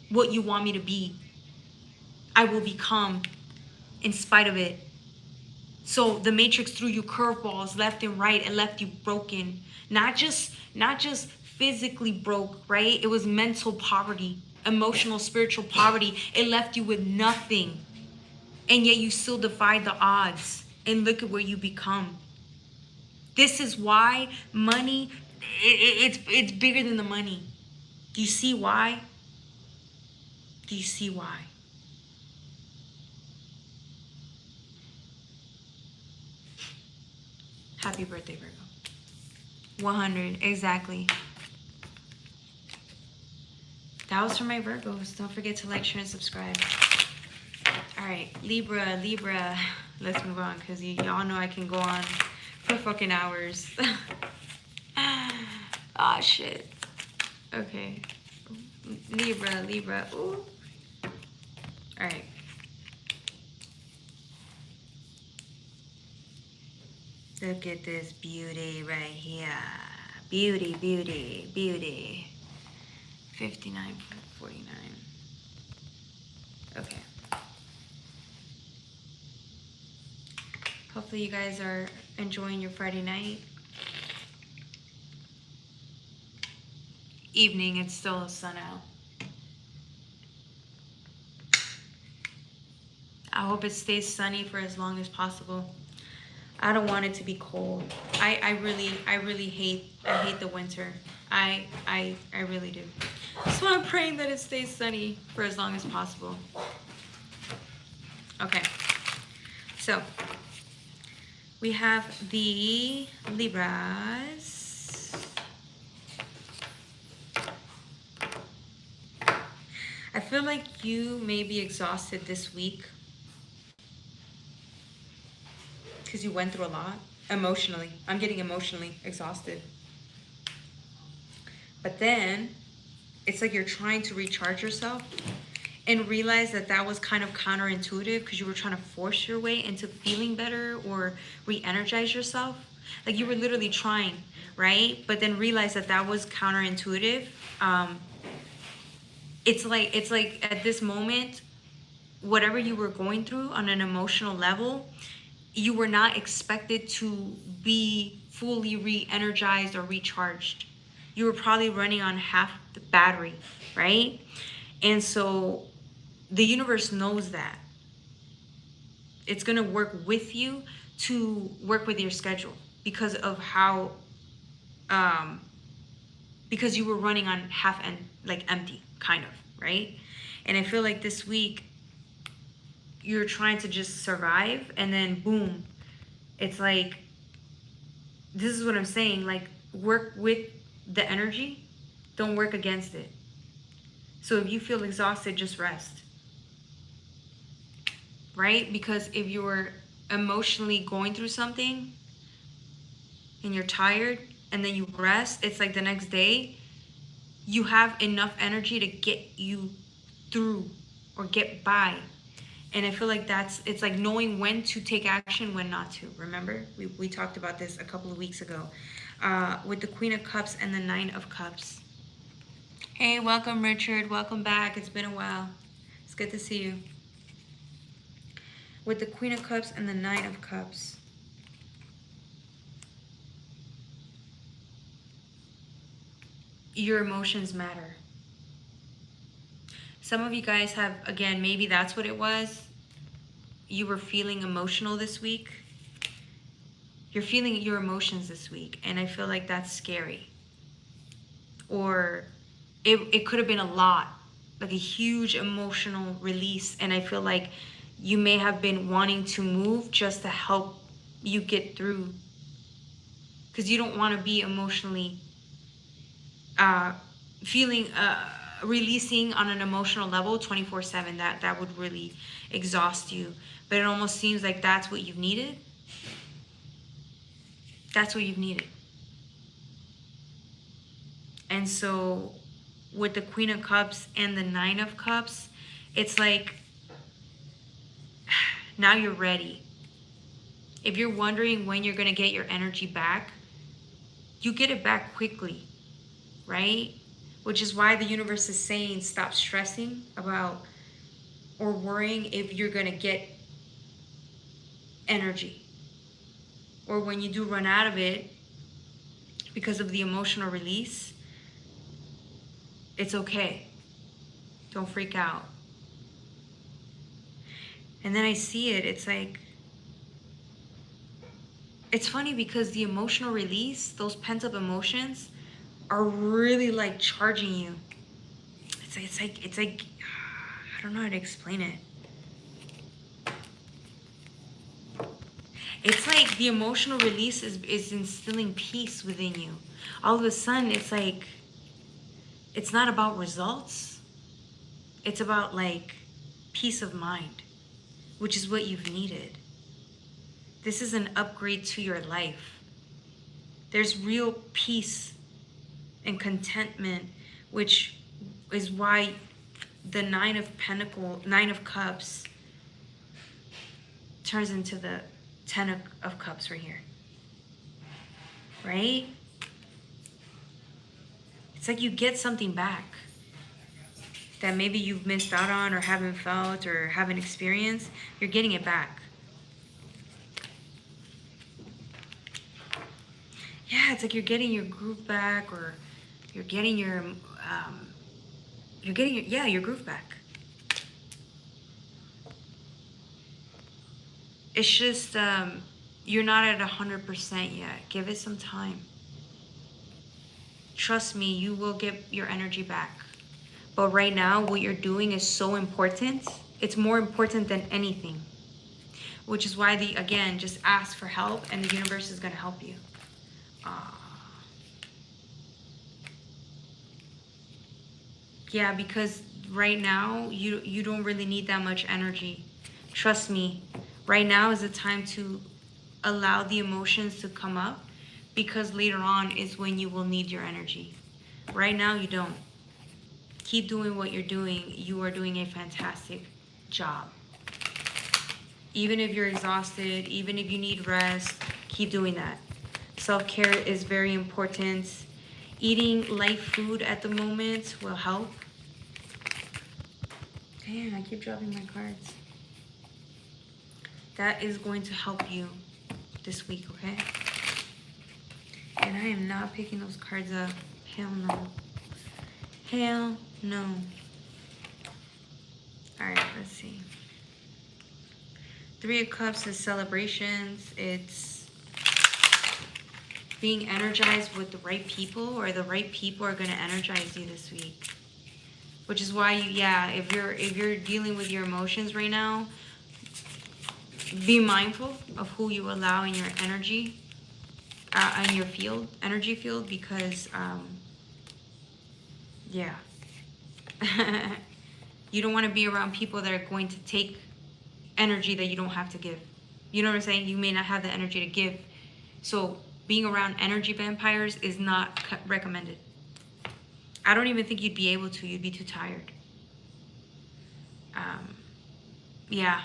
what you want me to be. I will become in spite of it. So the matrix threw you curveballs left and right and left you broken. Not just physically broke, right? It was mental poverty, emotional, spiritual poverty. It left you with nothing. And yet you still defied the odds. And look at where you become. This is why money, it's bigger than the money. Do you see why? Do you see why? Happy birthday, Virgo. 100, exactly. That was for my Virgos. Don't forget to like, share, and subscribe. All right, Libra. Let's move on, because y'all know I can go on for fucking hours. Ah, shit. Okay. Libra. Ooh. All right. Look at this beauty right here. Beauty. 59.49. Okay. Hopefully you guys are enjoying your Friday night. evening, it's still sun out. I hope it stays sunny for as long as possible. I don't want it to be cold. I really hate the winter. I really do. So I'm praying that it stays sunny for as long as possible. Okay. So we have the Libras. I feel like you may be exhausted this week because you went through a lot emotionally. I'm getting emotionally exhausted. But then it's like you're trying to recharge yourself and realize that that was kind of counterintuitive because you were trying to force your way into feeling better or re-energize yourself. Like you were literally trying, right? But then realize that that was counterintuitive. It's like at this moment, whatever you were going through on an emotional level, you were not expected to be fully re-energized or recharged. You were probably running on half the battery, right? And so the universe knows that. It's going to work with you to work with your schedule because of how, because you were running on half and like empty, kind of, right? And I feel like this week, you're trying to just survive and then boom, it's like, this is what I'm saying, like work with the energy, don't work against it. So if you feel exhausted, just rest, right? Because if you're emotionally going through something and you're tired and then you rest, it's like the next day you have enough energy to get you through or get by. And I feel like it's like knowing when to take action, when not to. Remember, we talked about this a couple of weeks ago with the Queen of Cups and the Nine of Cups. Hey, welcome, Richard. Welcome back. It's been a while. It's good to see you. With the Queen of Cups and the Nine of Cups. Your emotions matter. Some of you guys have, again, maybe that's what it was. You were feeling emotional this week. You're feeling your emotions this week. And I feel like that's scary. Or it could have been a lot. Like a huge emotional release. And I feel like you may have been wanting to move just to help you get through. Because you don't want to be emotionally feeling... releasing on an emotional level 24/7, that would really exhaust you. But it almost seems like that's what you've needed. That's what you've needed. And so with the Queen of Cups and the Nine of Cups, it's like now you're ready. If you're wondering when you're going to get your energy back, you get it back quickly, right? Which is why the universe is saying stop stressing about or worrying if you're going to get energy. Or when you do run out of it because of the emotional release, it's okay. Don't freak out. And then I see it, it's like, it's funny because the emotional release, those pent-up emotions, are really like charging you. It's like I don't know how to explain it. It's like the emotional release is instilling peace within you. All of a sudden, it's like, it's not about results. It's about like peace of mind, which is what you've needed. This is an upgrade to your life. There's real peace and contentment, which is why the Nine of Cups turns into the Ten of Cups right here. Right? It's like you get something back that maybe you've missed out on or haven't felt or haven't experienced. You're getting it back. Yeah, it's like you're getting your groove back, or You're getting your your groove back. It's just you're not at 100% yet. Give it some time. Trust me, you will get your energy back. But right now, what you're doing is so important. It's more important than anything. Which is why, again, just ask for help and the universe is going to help you. Yeah, because right now, you don't really need that much energy. Trust me, right now is the time to allow the emotions to come up, because later on is when you will need your energy. Right now, you don't. Keep doing what you're doing. You are doing a fantastic job. Even if you're exhausted, even if you need rest, keep doing that. Self-care is very important. Eating light food at the moment will help. Damn, I keep dropping my cards. That is going to help you this week, okay? And I am not picking those cards up. Hell no. Hell no. Alright, let's see. 3 of Cups is celebrations. It's being energized with the right people, or the right people are going to energize you this week. Which is why if you're dealing with your emotions right now, be mindful of who you allow in your energy, in your energy field, because you don't want to be around people that are going to take energy that you don't have to give. You know what I'm saying? You may not have the energy to give. So being around energy vampires is not recommended. I don't even think you'd be able to. You'd be too tired.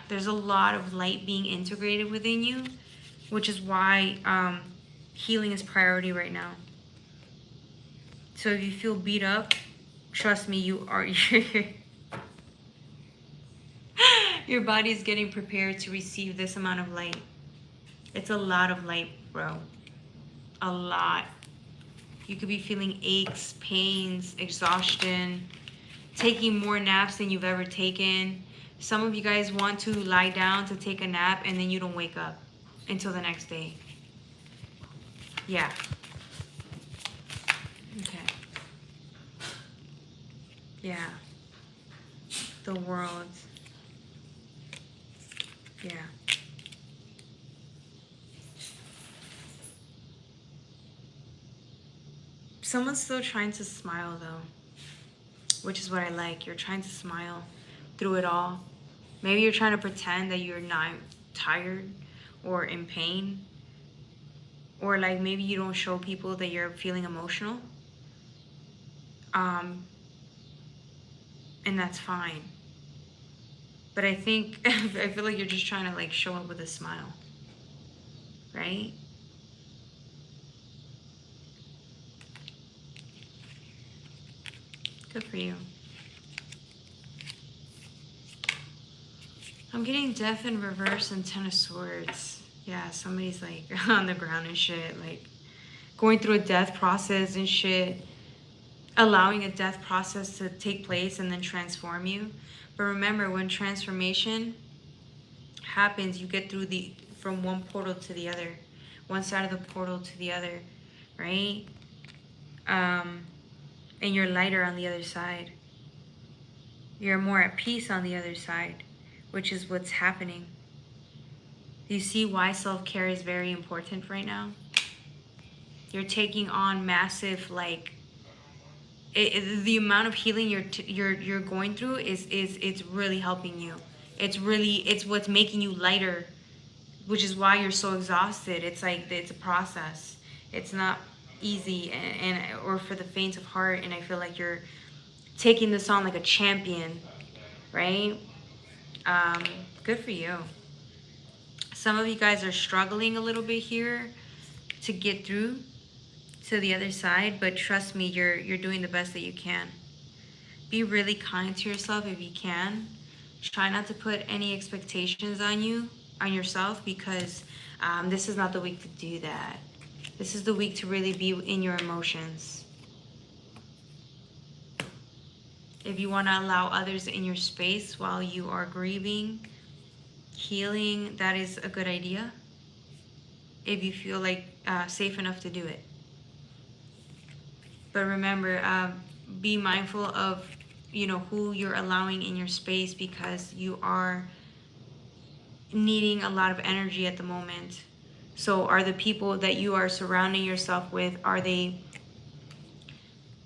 There's a lot of light being integrated within you, which is why healing is priority right now. So if you feel beat up, trust me, you are. Your body's getting prepared to receive this amount of light. It's a lot of light, bro. A lot. You could be feeling aches, pains, exhaustion, taking more naps than you've ever taken. Some of you guys want to lie down to take a nap and then you don't wake up until the next day. Yeah. Okay. Yeah. The world. Yeah. Someone's still trying to smile though, which is what I like. You're trying to smile through it all. Maybe you're trying to pretend that you're not tired or in pain, or like maybe you don't show people that you're feeling emotional. And that's fine. But I think, I feel like you're just trying to like show up with a smile, right? Good for you. I'm getting Death in reverse and 10 of Swords. Yeah, somebody's like on the ground and shit, like going through a death process and shit, allowing a death process to take place and then transform you. But remember, when transformation happens, you get through from one portal to the other, one side of the portal to the other, right? And you're lighter on the other side. You're more at peace on the other side, which is what's happening. You see why self-care is very important right now? You're taking on massive, like, the amount of healing you're going through it's really helping you. It's what's making you lighter, which is why you're so exhausted. It's like, it's a process. It's not easy or for the faint of heart, and I feel like you're taking this on like a champion, right? Good for you. Some of you guys are struggling a little bit here to get through to the other side, but trust me, you're doing the best that you can. Be really kind to yourself if you can. Try not to put any expectations on yourself, because this is not the week to do that. This is the week to really be in your emotions. If you want to allow others in your space while you are grieving, healing, that is a good idea. If you feel like safe enough to do it. But remember, be mindful of, you know, who you're allowing in your space, because you are needing a lot of energy at the moment. So are the people that you are surrounding yourself with, are they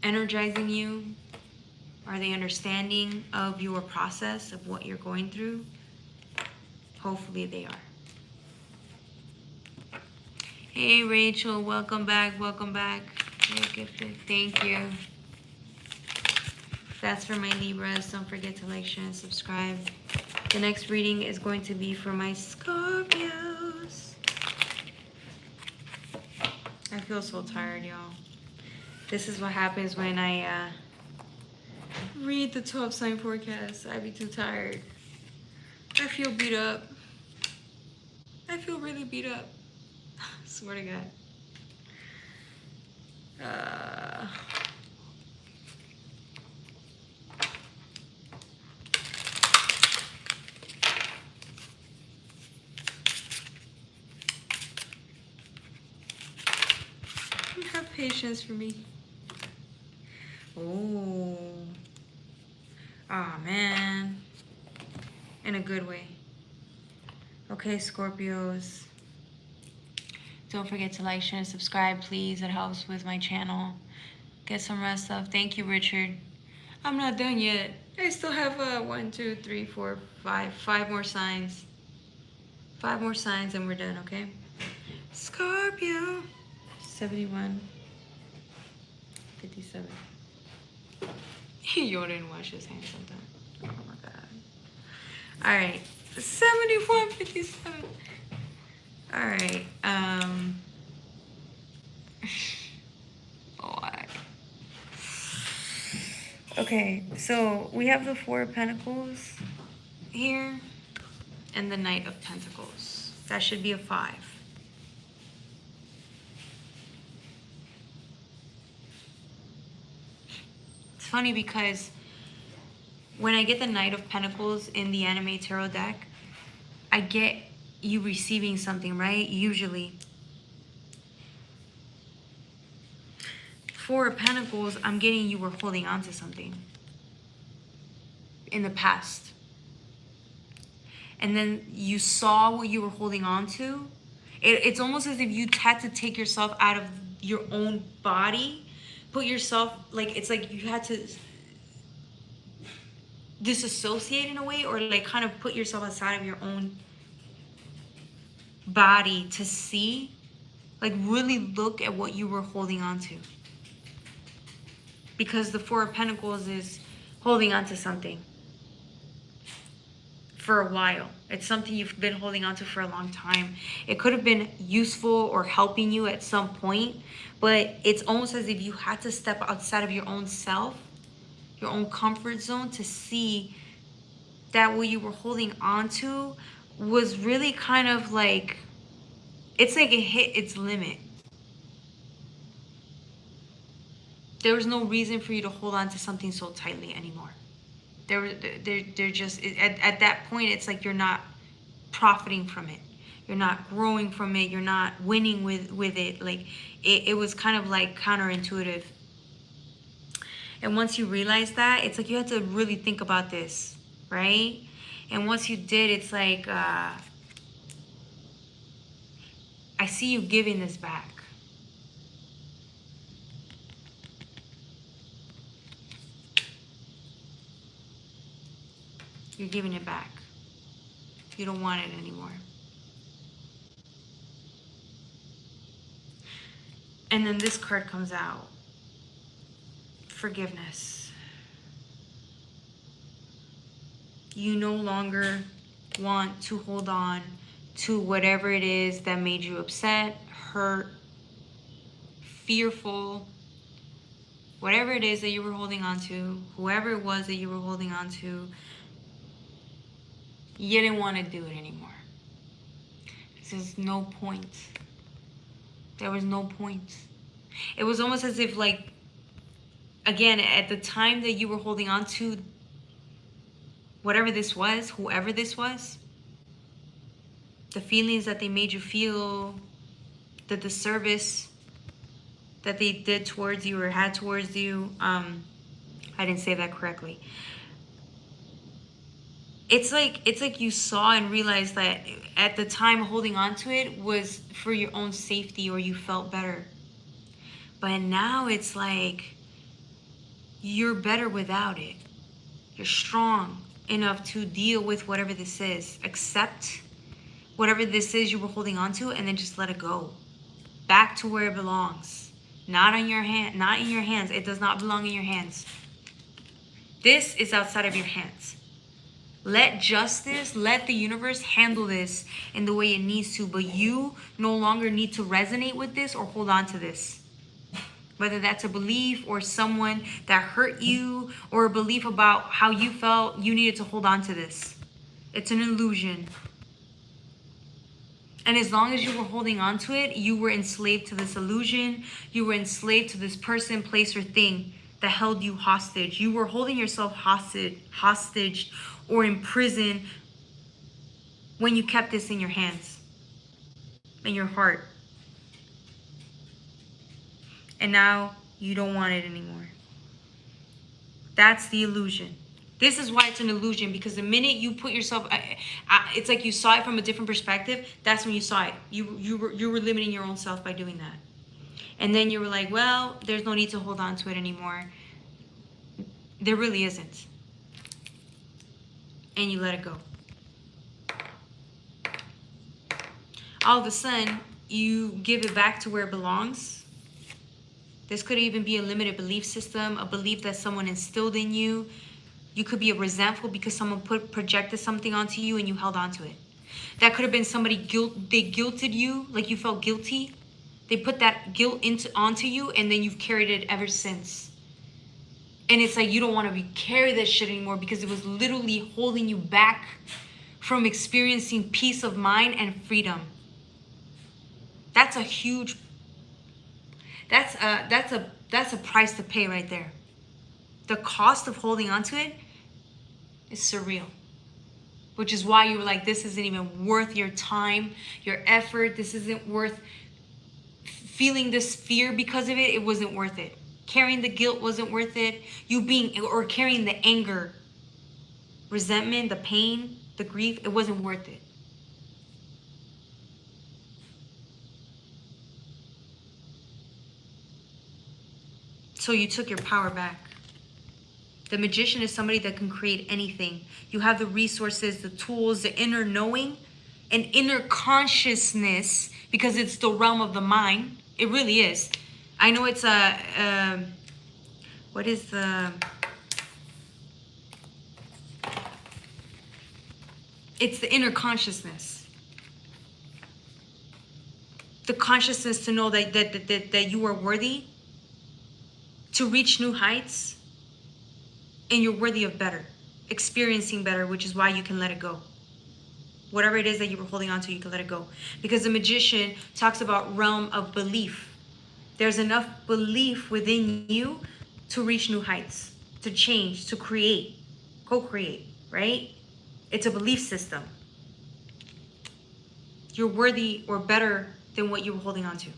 energizing you? Are they understanding of your process, of what you're going through? Hopefully they are. Hey Rachel, welcome back, welcome back. You're gifted. Thank you. That's for my Libras. Don't forget to like, share, and subscribe. The next reading is going to be for my Scorpios. I feel so tired, y'all. This is what happens when I read the 12 sign forecast. I be too tired. I feel beat up. I feel really beat up. Swear to God. Have patience for me. Oh. Ah, man. In a good way. Okay, Scorpios. Don't forget to like, share, and subscribe, please. It helps with my channel. Get some rest up. Thank you, Richard. I'm not done yet. I still have 1, 2, 3, 4, 5 more signs. 5 more signs and we're done, okay? Scorpio. 71. 57. Yo didn't wash his hands sometime. Oh my God. All right. 71, 57. All right. Why? Okay, so we have the Four of Pentacles here and the Knight of Pentacles. That should be a 5. It's funny because when I get the Knight of Pentacles in the anime tarot deck, I get you receiving something, right? Usually. Four of Pentacles, I'm getting you were holding on to something in the past. And then you saw what you were holding on to. It's almost as if you had to take yourself out of your own body. Put yourself, like, it's like you had to disassociate in a way, or like kind of put yourself outside of your own body to see, like really look at what you were holding on to. Because the Four of Pentacles is holding on to something for a while. It's something you've been holding on to for a long time. It could have been useful or helping you at some point, but it's almost as if you had to step outside of your own self, your own comfort zone, to see that what you were holding on to was really kind of like, it's like it hit its limit. There was no reason for you to hold on to something so tightly anymore. They're just, at that point, it's like you're not profiting from it. You're not growing from it. You're not winning with it. Like, it was kind of like counterintuitive. And once you realize that, it's like you have to really think about this, right? And once you did, it's like, I see you giving this back. You're giving it back. You don't want it anymore. And then this card comes out. Forgiveness. You no longer want to hold on to whatever it is that made you upset, hurt, fearful, whatever it is that you were holding on to, whoever it was that you were holding on to. You didn't want to do it anymore. There's no point. There was no point. It was almost as if, like, again, at the time that you were holding on to whatever this was, whoever this was, the feelings that they made you feel, the disservice that they did towards you or had towards you, I didn't say that correctly. It's like you saw and realized that at the time holding on to it was for your own safety, or you felt better. But now it's like you're better without it. You're strong enough to deal with whatever this is. Accept whatever this is you were holding on to, and then just let it go. Back to where it belongs. Not on your hand, not in your hands. It does not belong in your hands. This is outside of your hands. Let justice, let the universe handle this in the way it needs to, but you no longer need to resonate with this or hold on to this. Whether that's a belief or someone that hurt you, or a belief about how you felt, you needed to hold on to this. It's an illusion. And as long as you were holding on to it, you were enslaved to this illusion. You were enslaved to this person, place, or thing that held you hostage. You were holding yourself hostage or in prison when you kept this in your hands, in your heart. And now you don't want it anymore. That's the illusion. This is why it's an illusion, because the minute you put yourself, it's like you saw it from a different perspective. That's when you saw it. You were limiting your own self by doing that. And then you were like, well, there's no need to hold on to it anymore. There really isn't. And you let it go. All of a sudden, you give it back to where it belongs. This could even be a limited belief system, a belief that someone instilled in you. You could be resentful because someone projected something onto you and you held on to it. That could have been somebody they guilted you, like you felt guilty. They put that guilt onto you, and then you've carried it ever since. And it's like you don't want to carry that shit anymore, because it was literally holding you back from experiencing peace of mind and freedom. That's a huge, that's a price to pay right there. The cost of holding on to it is surreal. Which is why you were like, this isn't even worth your time, your effort. This isn't worth feeling this fear because of it. It wasn't worth it. Carrying the guilt wasn't worth it. Or carrying the anger, resentment, the pain, the grief, it wasn't worth it. So you took your power back. The magician is somebody that can create anything. You have the resources, the tools, the inner knowing, and inner consciousness, because it's the realm of the mind. It really is. I know it's what is the... It's the inner consciousness. The consciousness to know that you are worthy to reach new heights. And you're worthy of better, experiencing better, which is why you can let it go. Whatever it is that you were holding on to, you can let it go. Because the magician talks about realm of belief. There's enough belief within you to reach new heights, to change, to create, co-create, right? It's a belief system. You're worthy or better than what you were holding on to.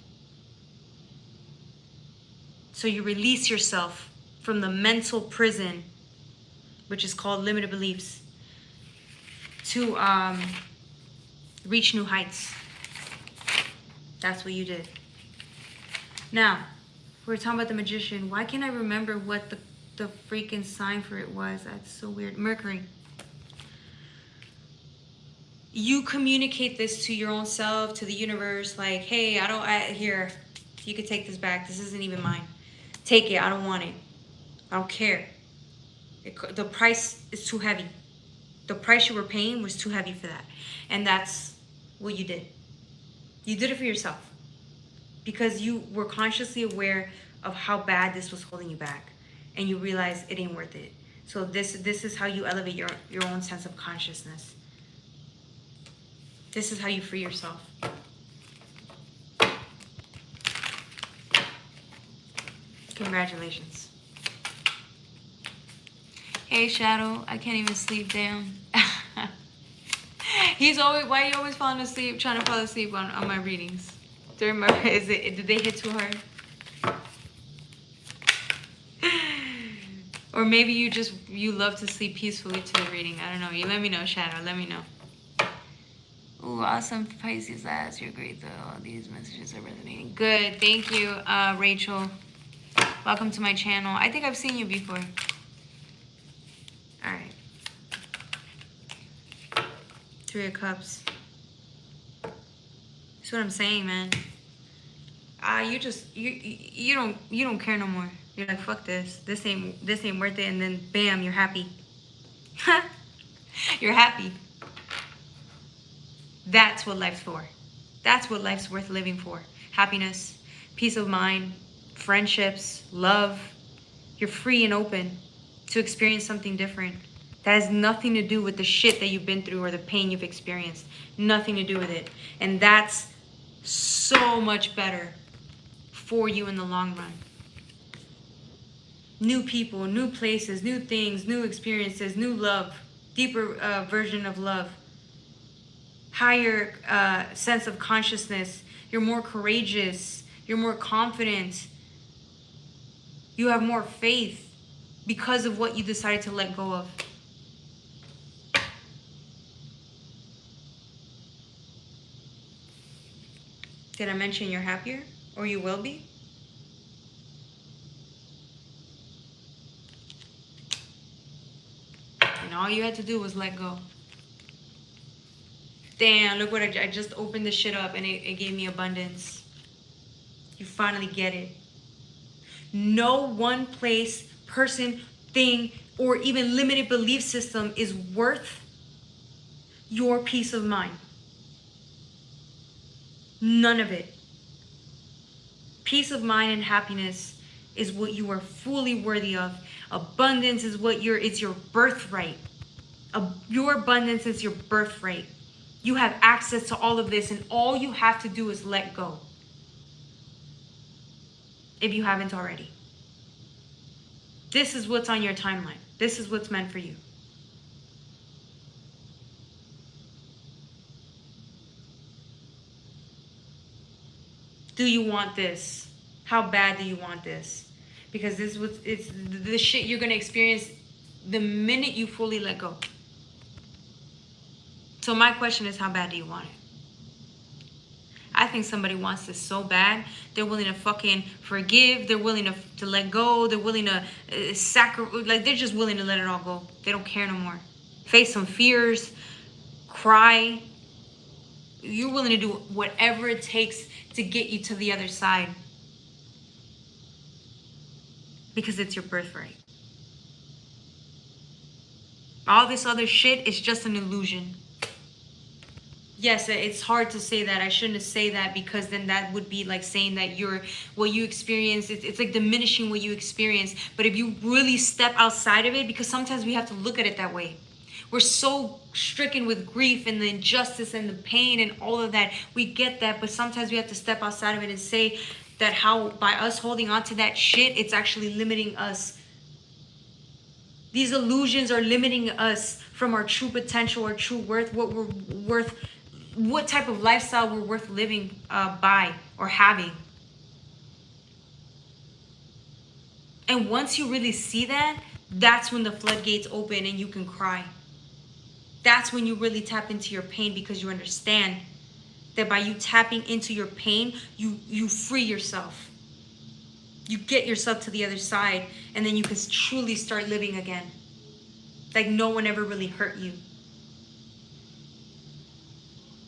So you release yourself from the mental prison, which is called limited beliefs, to reach new heights. That's what you did. Now, we're talking about the magician. Why can't I remember what the freaking sign for it was? That's so weird. Mercury. You communicate this to your own self, to the universe, like, hey, here, you could take this back. This isn't even mine. Take it. I don't want it. I don't care. The price is too heavy. The price you were paying was too heavy for that. And that's what you did. You did it for yourself. Because you were consciously aware of how bad this was holding you back. And you realized it ain't worth it. So this is how you elevate your own sense of consciousness. This is how you free yourself. Congratulations. Hey, Shadow. I can't even sleep, damn. He's always, why are you always falling asleep, trying to fall asleep on my readings? During my, did they hit too hard? Or maybe you love to sleep peacefully to the reading. I don't know. You let me know, Shadow. Let me know. Ooh, awesome. Pisces ass. You're great, though. All these messages are resonating. Good. Thank you, Rachel. Welcome to my channel. I think I've seen you before. All right. 3 of Cups. That's what I'm saying, man. You don't care no more. You're like, fuck this. This ain't worth it. And then bam, you're happy. You're happy. That's what life's for. That's what life's worth living for. Happiness, peace of mind, friendships, love. You're free and open to experience something different. That has nothing to do with the shit that you've been through or the pain you've experienced. Nothing to do with it. And that's so much better for you in the long run. New people, new places, new things, new experiences, new love, deeper version of love, higher sense of consciousness. You're more courageous. You're more confident. You have more faith because of what you decided to let go of. Did I mention you're happier? Or you will be? And all you had to do was let go. Damn, look what I just opened this shit up and it gave me abundance. You finally get it. No one place, person, thing, or even limited belief system is worth your peace of mind. None of it. Peace of mind and happiness is what you are fully worthy of. Abundance is it's your birthright. Your abundance is your birthright. You have access to all of this, and all you have to do is let go. If you haven't already. This is what's on your timeline. This is what's meant for you. Do you want this? How bad do you want this? Because this was it's the shit you're gonna experience the minute you fully let go. So my question is, how bad do you want it? I think somebody wants this so bad, they're willing to fucking forgive, they're willing to let go, they're willing to sacrifice, like they're just willing to let it all go. They don't care no more. Face some fears, cry. You're willing to do whatever it takes to get you to the other side. Because it's your birthright. All this other shit is just an illusion. Yes, it's hard to say that. I shouldn't say that, because then that would be like saying that what you experience, it's like diminishing what you experience. But if you really step outside of it, because sometimes we have to look at it that way. We're so stricken with grief and the injustice and the pain and all of that. We get that, but sometimes we have to step outside of it and say that how by us holding on to that shit, it's actually limiting us. These illusions are limiting us from our true potential, our true worth, what we're worth, what type of lifestyle we're worth living by or having. And once you really see that, that's when the floodgates open and you can cry. That's when you really tap into your pain, because you understand that by you tapping into your pain, you free yourself. You get yourself to the other side, and then you can truly start living again. Like no one ever really hurt you.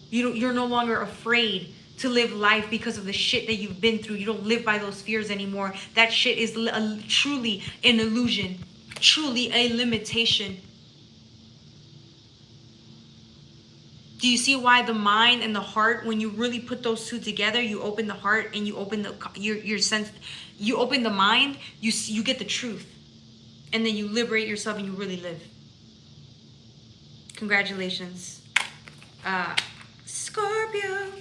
You're no longer afraid to live life because of the shit that you've been through. You don't live by those fears anymore. That shit is truly an illusion, truly a limitation. Do you see why the mind and the heart, when you really put those two together, you open the heart and you open your sense, you open the mind, you get the truth, and then you liberate yourself and you really live. Congratulations, Scorpio.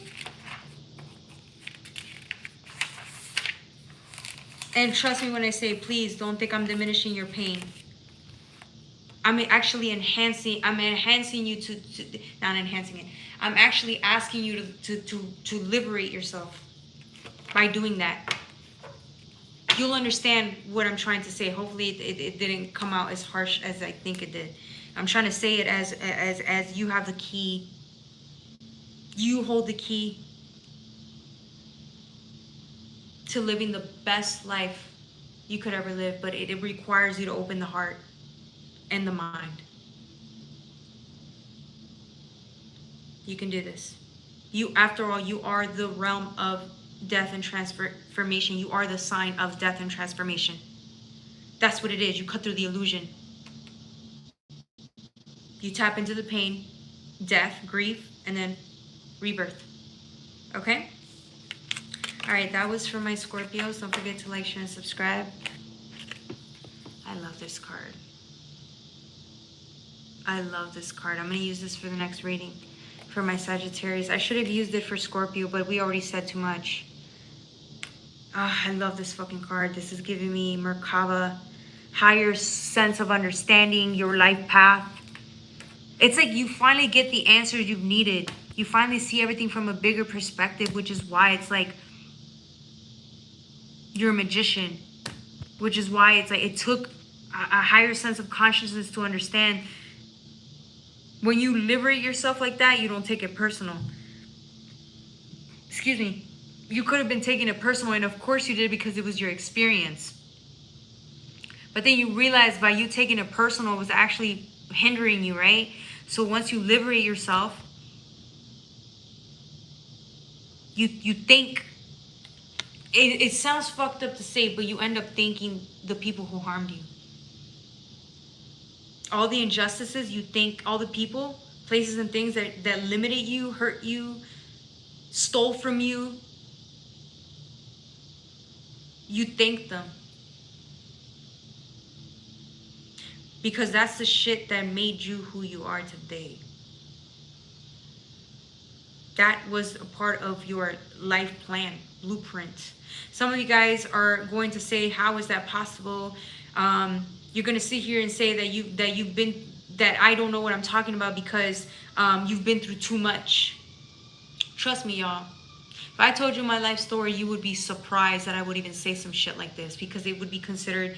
And trust me when I say, please don't think I'm diminishing your pain. I'm actually enhancing. I'm enhancing you to not enhancing it. I'm actually asking you to liberate yourself by doing that. You'll understand what I'm trying to say. Hopefully it didn't come out as harsh as I think it did. I'm trying to say it as you have the key. You hold the key to living the best life you could ever live, but it requires you to open the heart and the mind. You can do this. You, after all, you are the realm of death and transformation. You are the sign of death and transformation. That's what it is. You cut through the illusion. You tap into the pain, death, grief, and then rebirth. Okay? All right, that was for my Scorpios. Don't forget to like, share, and subscribe. I love this card. I love this card. I'm going to use this for the next reading for my Sagittarius. I should have used it for Scorpio, but we already said too much. I love this fucking card. This is giving me Merkaba, higher sense of understanding, your life path. It's like you finally get the answers you've needed. You finally see everything from a bigger perspective, which is why it's like you're a magician. Which is why it's like it took a higher sense of consciousness to understand. When you liberate yourself like that, you don't take it personal. Excuse me. You could have been taking it personal, and of course you did because it was your experience. But then you realize by you taking it personal, it was actually hindering you, right? So once you liberate yourself, you think, it sounds fucked up to say, but you end up thanking the people who harmed you. All the injustices, you think all the people, places and things that limited you, hurt you, stole from you, you thank them. Because that's the shit that made you who you are today. That was a part of your life plan, blueprint. Some of you guys are going to say, how is that possible? You're going to sit here and say that I don't know what I'm talking about because you've been through too much. Trust me, y'all. If I told you my life story, you would be surprised that I would even say some shit like this, because it would be considered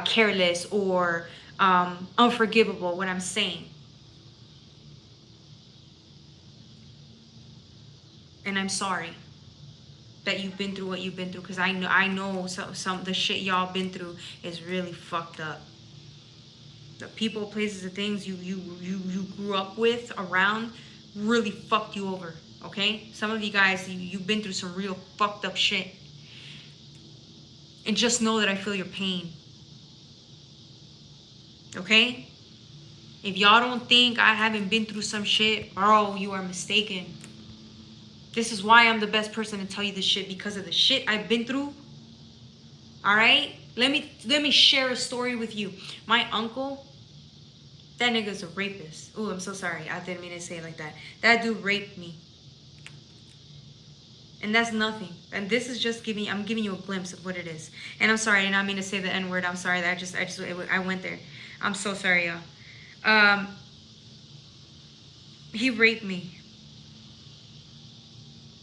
careless or unforgivable what I'm saying. And I'm sorry that you've been through what you've been through, because I know some the shit y'all been through is really fucked up. The people, places, and things you grew up with, around, really fucked you over. Okay? Some of you guys, you've been through some real fucked up shit. And just know that I feel your pain. Okay? If y'all don't think I haven't been through some shit, bro, you are mistaken. This is why I'm the best person to tell you this shit, because of the shit I've been through. All right? Let me share a story with you. My uncle, that nigga's a rapist. Oh, I'm so sorry. I didn't mean to say it like that. That dude raped me. And that's nothing. And this is just I'm giving you a glimpse of what it is. And I'm sorry, I did not mean to say the N-word. I'm sorry that I went there. I'm so sorry, y'all. He raped me.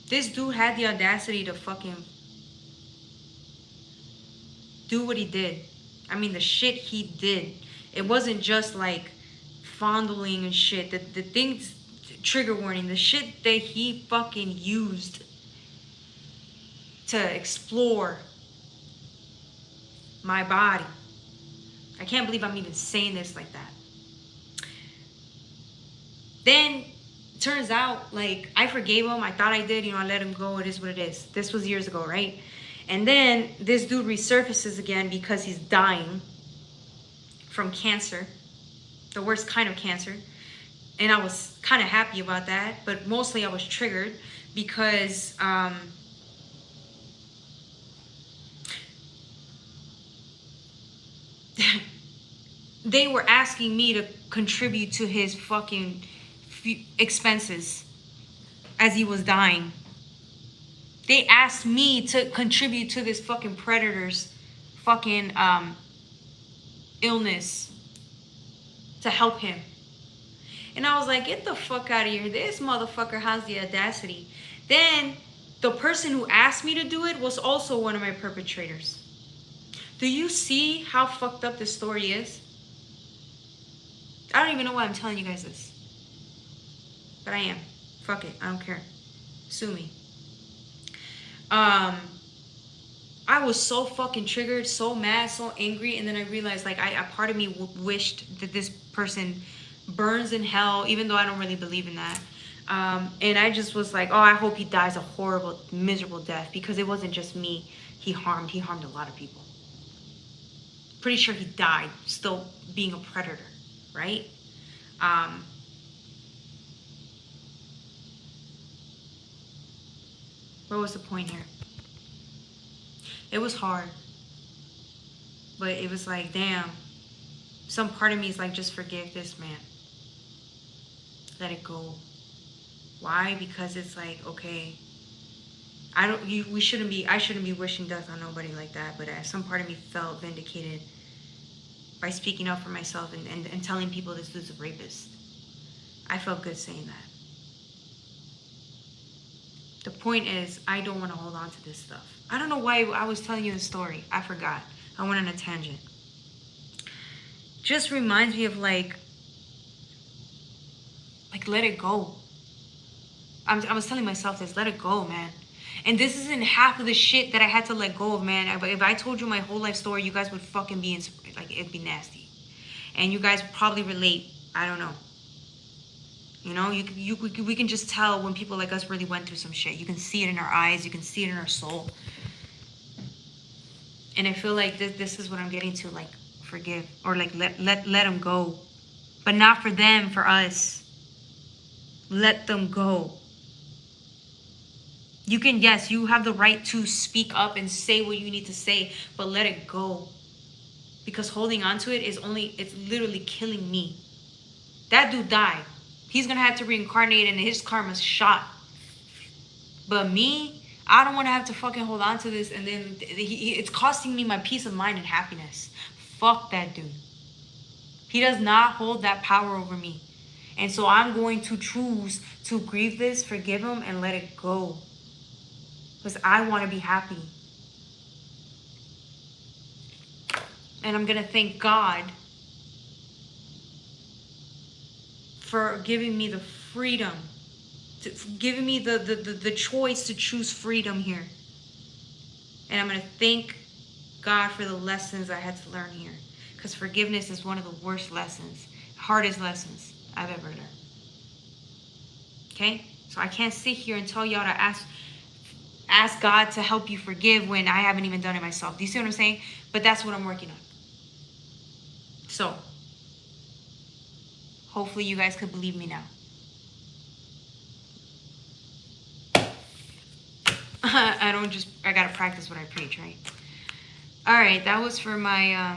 This dude had the audacity to fucking do what he did. I mean, the shit he did. It wasn't just like fondling and shit. The things, trigger warning, the shit that he fucking used to explore my body. I can't believe I'm even saying this like that. Then turns out, like, I forgave him. I thought I did. You know, I let him go. It is what it is. This was years ago, right? And then this dude resurfaces again because he's dying from cancer. The worst kind of cancer. And I was kind of happy about that. But mostly I was triggered because they were asking me to contribute to his fucking expenses as he was dying. They asked me to contribute to this fucking predator's fucking illness. to help him. And I was like, get the fuck out of here. This motherfucker has the audacity. Then the person who asked me to do it was also one of my perpetrators. Do you see how fucked up this story is? I don't even know why I'm telling you guys this. But I am. Fuck it. I don't care. Sue me. I was so fucking triggered, so mad, so angry, and then I realized, like, a part of me wished that this person burns in hell, even though I don't really believe in that. And I just was like, oh, I hope he dies a horrible, miserable death, because it wasn't just me he harmed a lot of people. Pretty sure he died still being a predator, right? What was the point here? It was hard, but it was like, damn, some part of me is like, just forgive this man. Let it go. Why? Because it's like, okay, I shouldn't be wishing death on nobody like that, but some part of me felt vindicated by speaking up for myself and telling people this dude's a rapist. I felt good saying that. The point is, I don't want to hold on to this stuff. I don't know why I was telling you the story. I forgot. I went on a tangent. Just reminds me of like let it go. I was telling myself this, let it go, man. And this isn't half of the shit that I had to let go of, man. If I told you my whole life story, you guys would fucking be like, it'd be nasty. And you guys probably relate. I don't know. You know, we can just tell when people like us really went through some shit. You can see it in our eyes. You can see it in our soul. And I feel like this is what I'm getting to, like, forgive. Or like, let them go. But not for them, for us. Let them go. You can, yes, you have the right to speak up and say what you need to say, but let it go. Because holding on to it it's literally killing me. That dude died. He's gonna have to reincarnate and his karma's shot. But me, I don't want to have to fucking hold on to this, and then it's costing me my peace of mind and happiness. Fuck that dude. He does not hold that power over me. And so I'm going to choose to grieve this, forgive him, and let it go. Because I want to be happy. And I'm going to thank God for giving me the freedom, giving me the choice to choose freedom here. And I'm going to thank God for the lessons I had to learn here. Because forgiveness is one of the worst lessons, hardest lessons I've ever learned. Okay? So I can't sit here and tell y'all to ask God to help you forgive when I haven't even done it myself. Do you see what I'm saying? But that's what I'm working on. So, hopefully you guys could believe me now. I gotta practice what I preach, right? All right, that was for my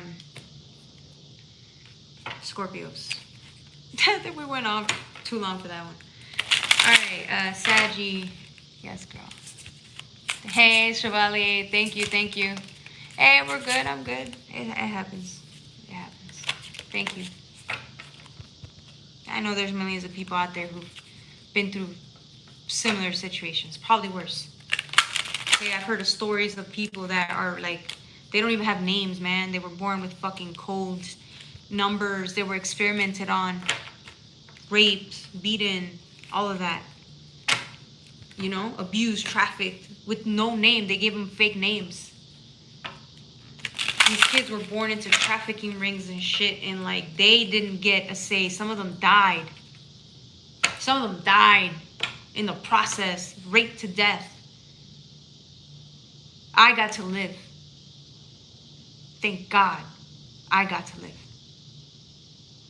Scorpios. I think we went on too long for that one. All right, Saggy. Yes, girl. Hey, Chevalier. Thank you. Hey, we're good. I'm good. It happens. It happens. Thank you. I know there's millions of people out there who've been through similar situations, probably worse. Okay, I've heard of stories of people that are like, they don't even have names, man. They were born with fucking codes, numbers. They were experimented on, raped, beaten, all of that. You know, abused, trafficked, with no name. They gave them fake names. These kids were born into trafficking rings and shit, and like, they didn't get a say. Some of them died. Some of them died in the process, raped to death. I got to live. Thank God I got to live.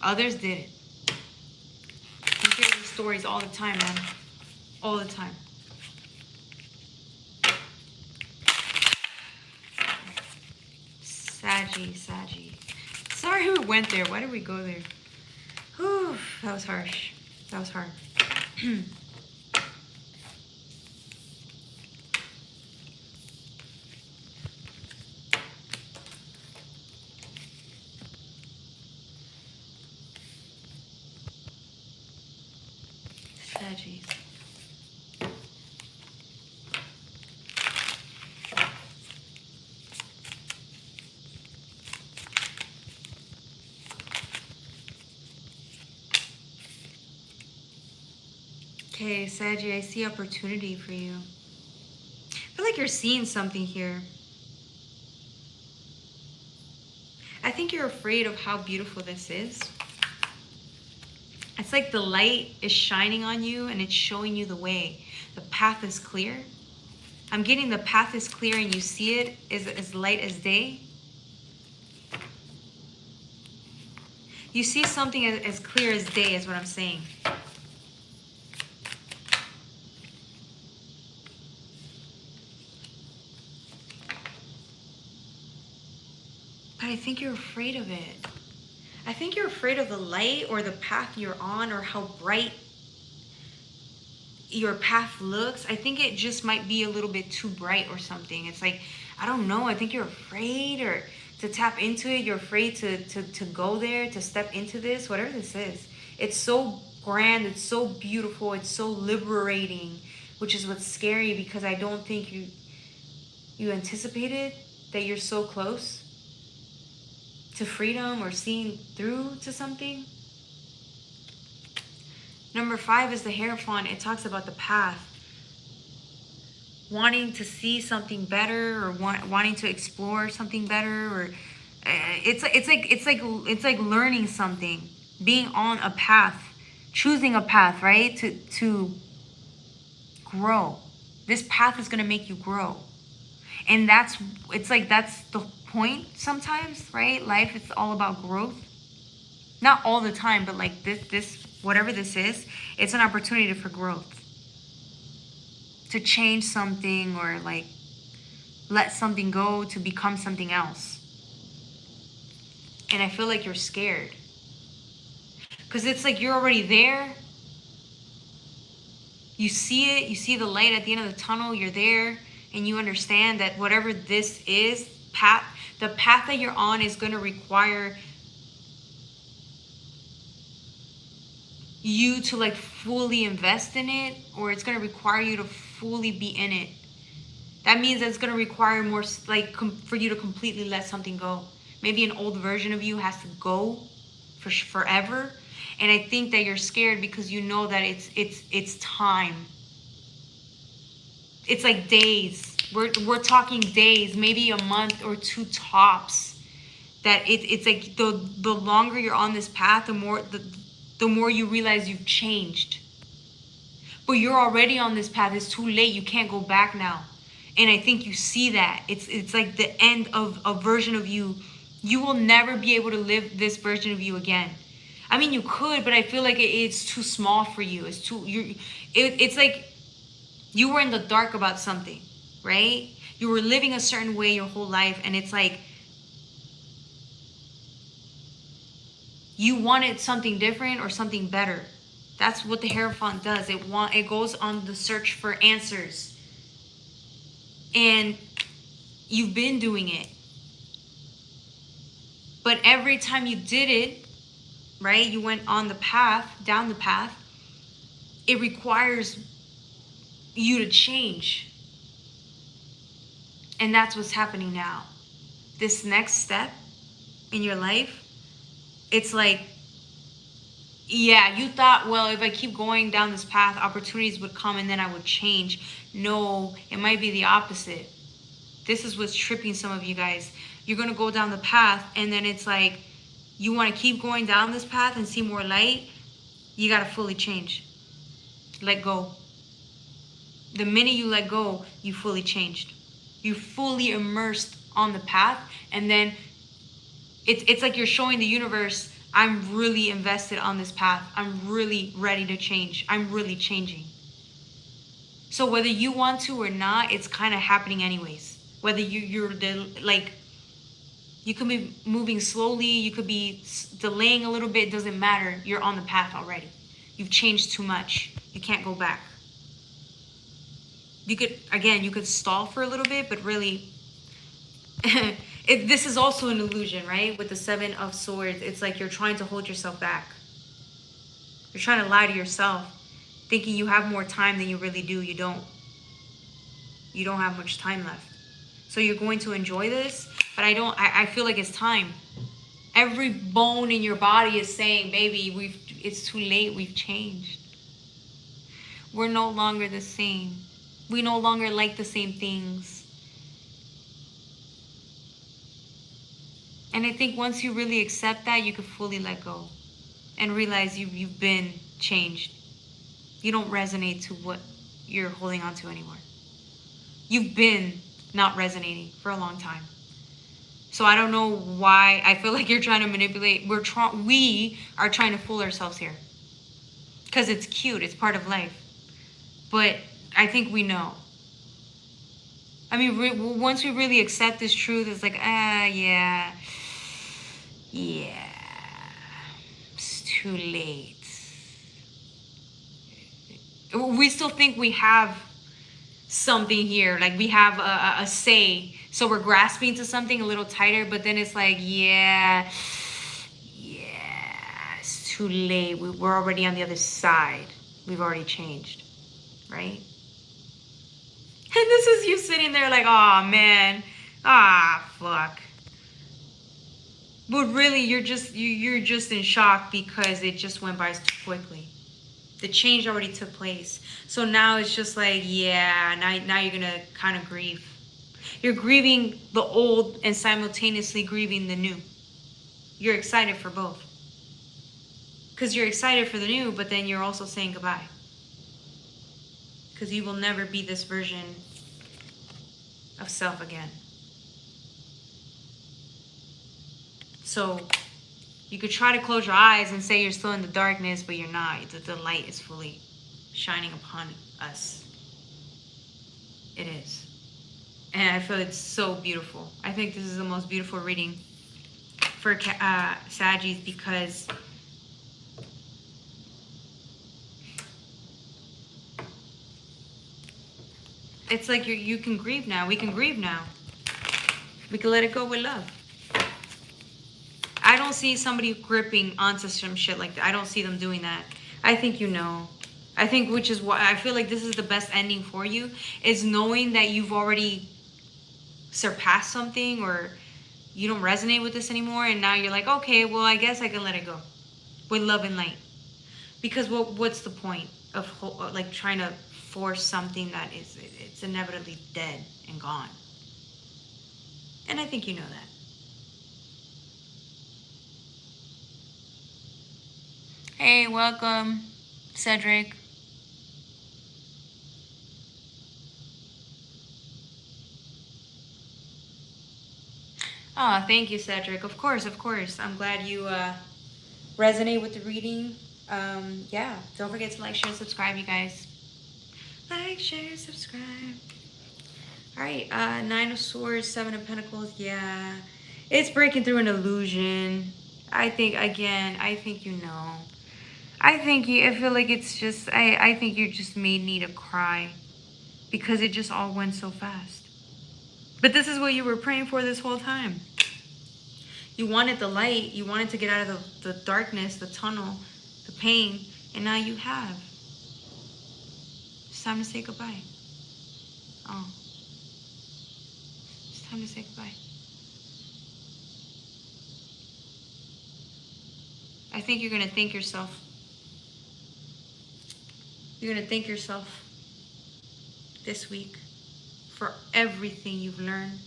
Others didn't. You hear these stories all the time, man. All the time. Saggy. Sorry we went there. Why did we go there? Whew, that was harsh. That was hard. Saggies. Okay, Saggy, I see opportunity for you. I feel like you're seeing something here. I think you're afraid of how beautiful this is. It's like the light is shining on you and it's showing you the way. The path is clear. I'm getting the path is clear and you see it as light as day. You see something as clear as day is what I'm saying. But I think you're afraid of it. I think you're afraid of the light or the path you're on or how bright your path looks. I think it just might be a little bit too bright or something. It's like, I don't know. I think you're afraid or to tap into it. You're afraid to go there, to step into this, whatever this is. It's so grand. It's so beautiful. It's so liberating, which is what's scary because I don't think you anticipated that you're so close to freedom or seeing through to something. Number 5 is the Hierophant. It talks about the path. Wanting to see something better or wanting to explore something better, or it's like learning something, being on a path, choosing a path, right? To grow. This path is going to make you grow. And that's the point sometimes, right? Life is all about growth. Not all the time, but like this whatever this is, it's an opportunity for growth. To change something or like let something go to become something else. And I feel like you're scared. Because it's like you're already there. You see it, you see the light at the end of the tunnel, you're there, and you understand that whatever this is, the path that you're on is going to require you to like fully invest in it, or it's going to require you to fully be in it. That means that it's going to require more like for you to completely let something go. Maybe an old version of you has to go for forever. And I think that you're scared because you know that it's time. It's like days. We're talking days, maybe a month or 2 tops. That it's like the longer you're on this path, the more you realize you've changed. But you're already on this path. It's too late. You can't go back now. And I think you see that. It's like the end of a version of you. You will never be able to live this version of you again. I mean, you could, but I feel like it's too small for you. It's like you were in the dark about something, right? You were living a certain way your whole life, and it's like you wanted something different or something better. That's what the Hierophant does. It goes on the search for answers. And you've been doing it. But every time you did it, right, you went on the path, down the path, it requires you to change. And that's what's happening now. This next step in your life, it's like, yeah, you thought, well, if I keep going down this path, opportunities would come and then I would change. No, it might be the opposite. This is what's tripping some of you guys. You're going to go down the path and then it's like, you want to keep going down this path and see more light. You got to fully change. Let go. The minute you let go, you fully changed. You fully immersed on the path. And then it's like you're showing the universe, I'm really invested on this path. I'm really ready to change. I'm really changing. So whether you want to or not, it's kind of happening anyways. Whether you could be moving slowly, you could be delaying a little bit, it doesn't matter. You're on the path already. You've changed too much. You can't go back. You could stall for a little bit, but really, this is also an illusion, right? With the 7 of Swords, it's like you're trying to hold yourself back. You're trying to lie to yourself. thinking you have more time than you really do. You don't. You don't have much time left. So you're going to enjoy this, but I feel like it's time. Every bone in your body is saying, baby, it's too late, we've changed. We're no longer the same. We no longer like the same things. And I think once you really accept that, you can fully let go and realize you've been changed. You don't resonate to what you're holding on to anymore. You've been not resonating for a long time. So I don't know why. I feel like you're trying to manipulate. We are trying to fool ourselves here. Because it's cute. It's part of life. But I think we know. I mean, once we really accept this truth, it's like, yeah. It's too late. We still think we have something here. Like we have a say. So we're grasping to something a little tighter, but then it's like, yeah, it's too late. We're already on the other side. We've already changed, right? And this is you sitting there like, oh man, fuck. But really, you're just in shock because it just went by too quickly. The change already took place. So now it's just like, yeah, now you're gonna kind of grieve. You're grieving the old and simultaneously grieving the new. You're excited for both. Because you're excited for the new, but then you're also saying goodbye. Because you will never be this version of self again. So you could try to close your eyes and say you're still in the darkness, but you're not. The light is fully shining upon us. It is. And I feel it's so beautiful. I think this is the most beautiful reading for Saggies because it's like you can grieve now. We can grieve now. We can let it go with love. I don't see somebody gripping onto some shit like that. I don't see them doing that. I think you know. I think, which is why I feel like this is the best ending for you, is knowing that you've already surpassed something or you don't resonate with this anymore, and now you're like, okay, well, I guess I can let it go with love and light. Because what's the point of like trying to force something that it's inevitably dead and gone? And I think you know that. Hey, welcome, Cedric. Oh, thank you, Cedric. Of course. I'm glad you resonate with the reading. Yeah, don't forget to like, share, subscribe, you guys. Like, share, subscribe. All right, Nine of Swords, Seven of Pentacles. Yeah, it's breaking through an illusion. I think, again, I think you know. I feel like it's just, I think you just may need a cry because it just all went so fast. But this is what you were praying for this whole time. You wanted the light. You wanted to get out of the darkness, the tunnel, the pain. And now you have. It's time to say goodbye. Oh. It's time to say goodbye. I think you're going to thank yourself. You're going to thank yourself this week for everything you've learned,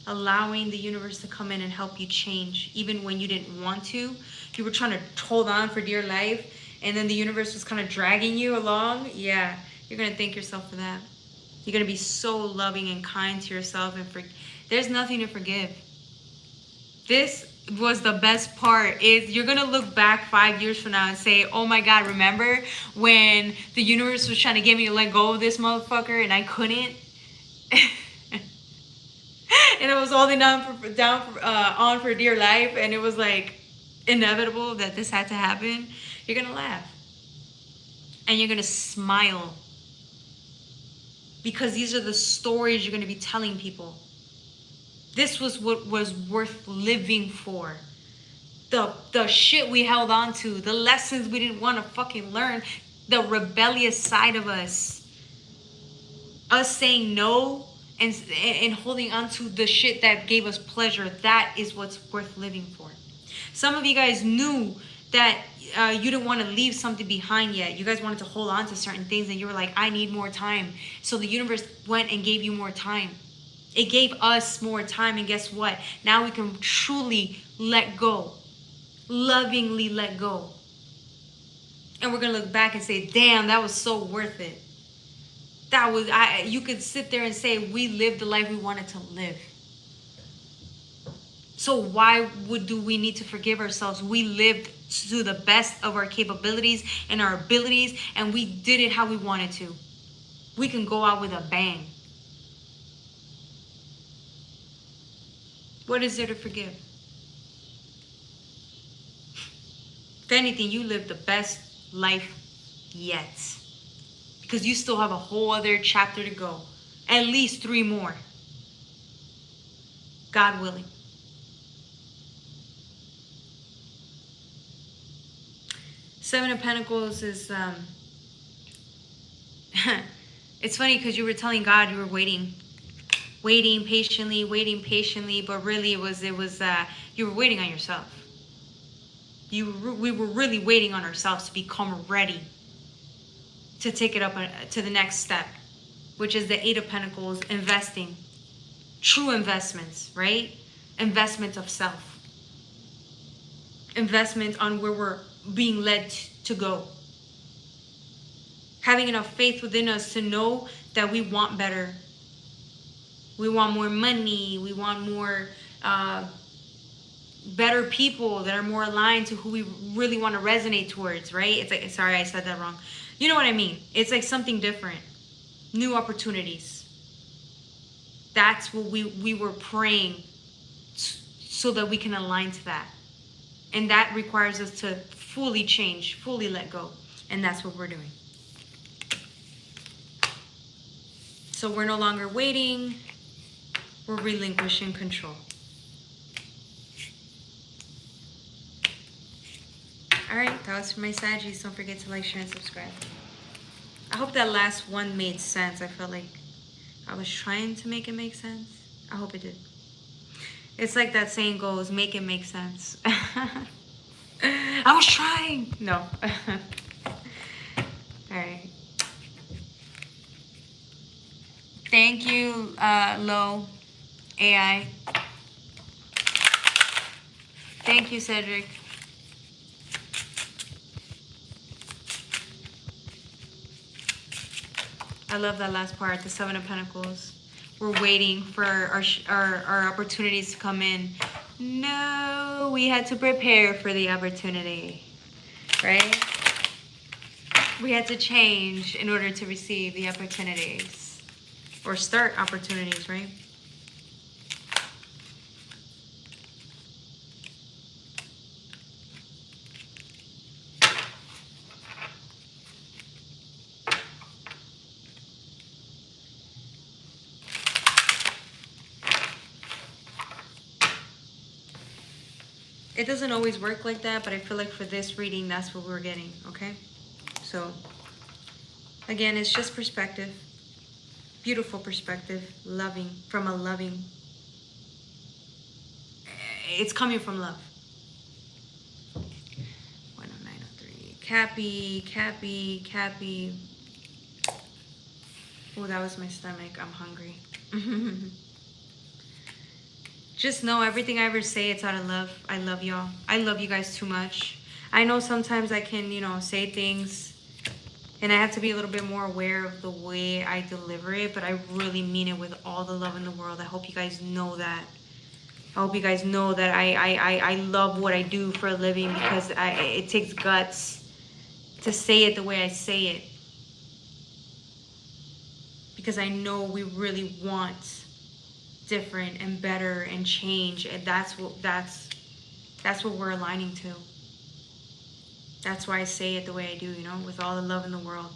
allowing the universe to come in and help you change, even when you didn't want to. You were trying to hold on for dear life, and then the universe was kind of dragging you along. Yeah, you're going to thank yourself for that. You're going to be so loving and kind to yourself, and there's nothing to forgive. This was the best part, is you're going to look back 5 years from now and say, oh my God, remember when the universe was trying to get me to let go of this motherfucker and I couldn't? And I was holding on for dear life, and it was like inevitable that this had to happen. You're gonna laugh and you're gonna smile, because these are the stories you're gonna be telling people. This was what was worth living for. The shit we held on to, the lessons we didn't want to fucking learn, The rebellious side of us saying no and holding on to the shit that gave us pleasure, that is what's worth living for. Some of you guys knew that you didn't want to leave something behind yet. You guys wanted to hold on to certain things, and you were like, I need more time. So the universe went and gave you more time. It gave us more time, and guess what? Now we can truly let go, lovingly let go. And we're going to look back and say, damn, that was so worth it. That was, you could sit there and say, we lived the life we wanted to live. So why do we need to forgive ourselves? We lived to the best of our capabilities and our abilities, and we did it how we wanted to. We can go out with a bang. What is there to forgive? If anything, you lived the best life yet. Because you still have a whole other chapter to go. At least 3 more. God willing. Seven of Pentacles is, it's funny because you were telling God you were waiting patiently, but really it was you were waiting on yourself. We were really waiting on ourselves to become ready to take it up to the next step, which is the Eight of Pentacles, investing. True investments, right? Investment of self. Investment on where we're being led to go. Having enough faith within us to know that we want better. We want more money. We want more better people that are more aligned to who we really want to resonate towards, right? It's like, sorry, I said that wrong. You know what I mean? It's like something different. New opportunities. That's what we were praying so that we can align to that. And that requires us to fully change, fully let go. And that's what we're doing. So we're no longer waiting. We're relinquishing control. Alright, that was for my Saggies. Don't forget to like, share, and subscribe. I hope that last one made sense. I felt like I was trying to make it make sense. I hope it did. It's like that saying goes, make it make sense. I was trying. No. Alright. Thank you, Low AI. Thank you, Cedric. I love that last part, the Seven of Pentacles. We're waiting for our opportunities to come in. No, we had to prepare for the opportunity, right? We had to change in order to receive the opportunities. Or start opportunities, right? It doesn't always work like that, but I feel like for this reading, that's what we're getting, okay? So, again, it's just perspective. Beautiful perspective. Loving, from a loving. It's coming from love. 10903. Cappy. Oh, that was my stomach. I'm hungry. Just know everything I ever say, it's out of love. I love y'all. I love you guys too much. I know sometimes I can, say things and I have to be a little bit more aware of the way I deliver it, but I really mean it with all the love in the world. I hope you guys know that. I hope you guys know that I love what I do for a living because it takes guts to say it the way I say it. Because I know we really want different and better and change, and that's what we're aligning to. That's why I say it the way I do, with all the love in the world.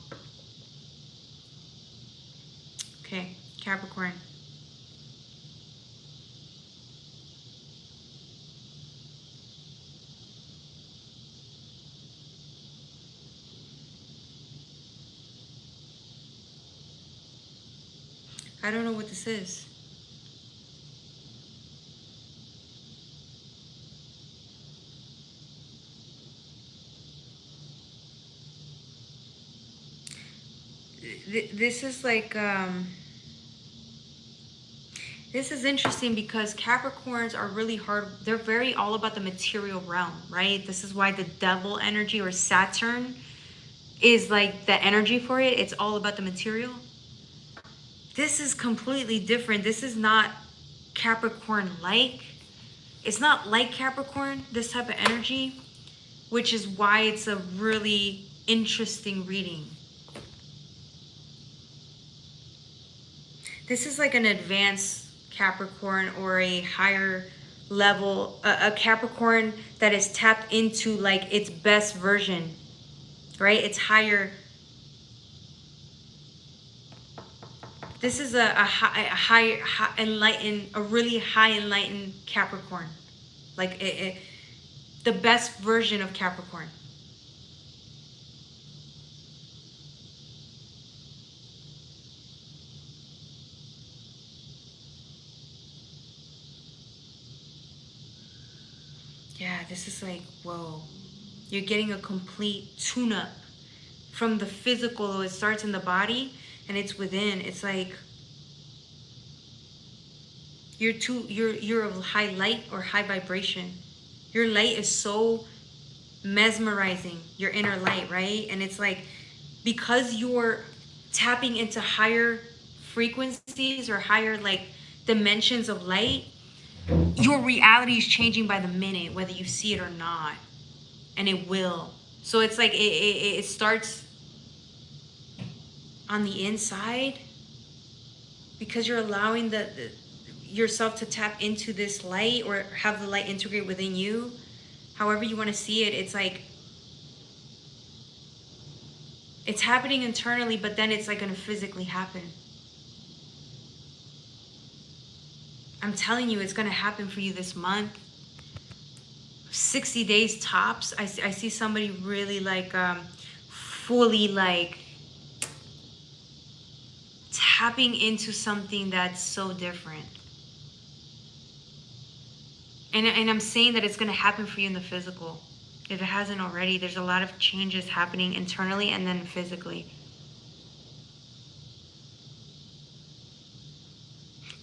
Okay, Capricorn. I don't know what this is. This is like, this is interesting because Capricorns are really hard. They're very all about the material realm, right? This is why the devil energy or Saturn is like the energy for it. It's all about the material. This is completely different. This is not Capricorn-like. It's not like Capricorn, this type of energy, which is why it's a really interesting reading. This is like an advanced Capricorn or a higher level, a Capricorn that is tapped into like its best version, right? It's higher. This is a high enlightened, a really high enlightened Capricorn. Like the best version of Capricorn. Yeah, this is like, whoa. You're getting a complete tune-up from the physical. It starts in the body and it's within. It's like you're of high light or high vibration. Your light is so mesmerizing, your inner light, right? And it's like, because you're tapping into higher frequencies or higher like dimensions of light, your reality is changing by the minute, whether you see it or not. And it will. So it's like it starts on the inside because you're allowing yourself to tap into this light or have the light integrate within you. However you want to see it, it's like it's happening internally, but then it's like going to physically happen. I'm telling you, it's going to happen for you this month. 60 days tops. I see somebody really like fully like tapping into something that's so different. And I'm saying that it's going to happen for you in the physical. If it hasn't already, there's a lot of changes happening internally and then physically.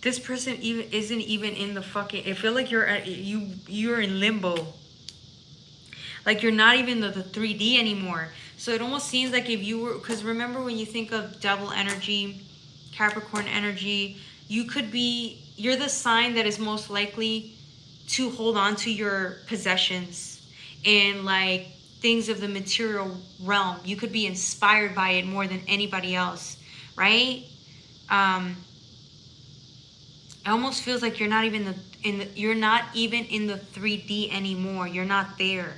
This person isn't even in the fucking... I feel like you're in limbo. Like you're not even the 3D anymore. So it almost seems like if you were... Because remember when you think of devil energy, Capricorn energy, you could be... You're the sign that is most likely to hold on to your possessions and like things of the material realm. You could be inspired by it more than anybody else, right? It almost feels like you're not even you're not even in the 3D anymore. You're not there.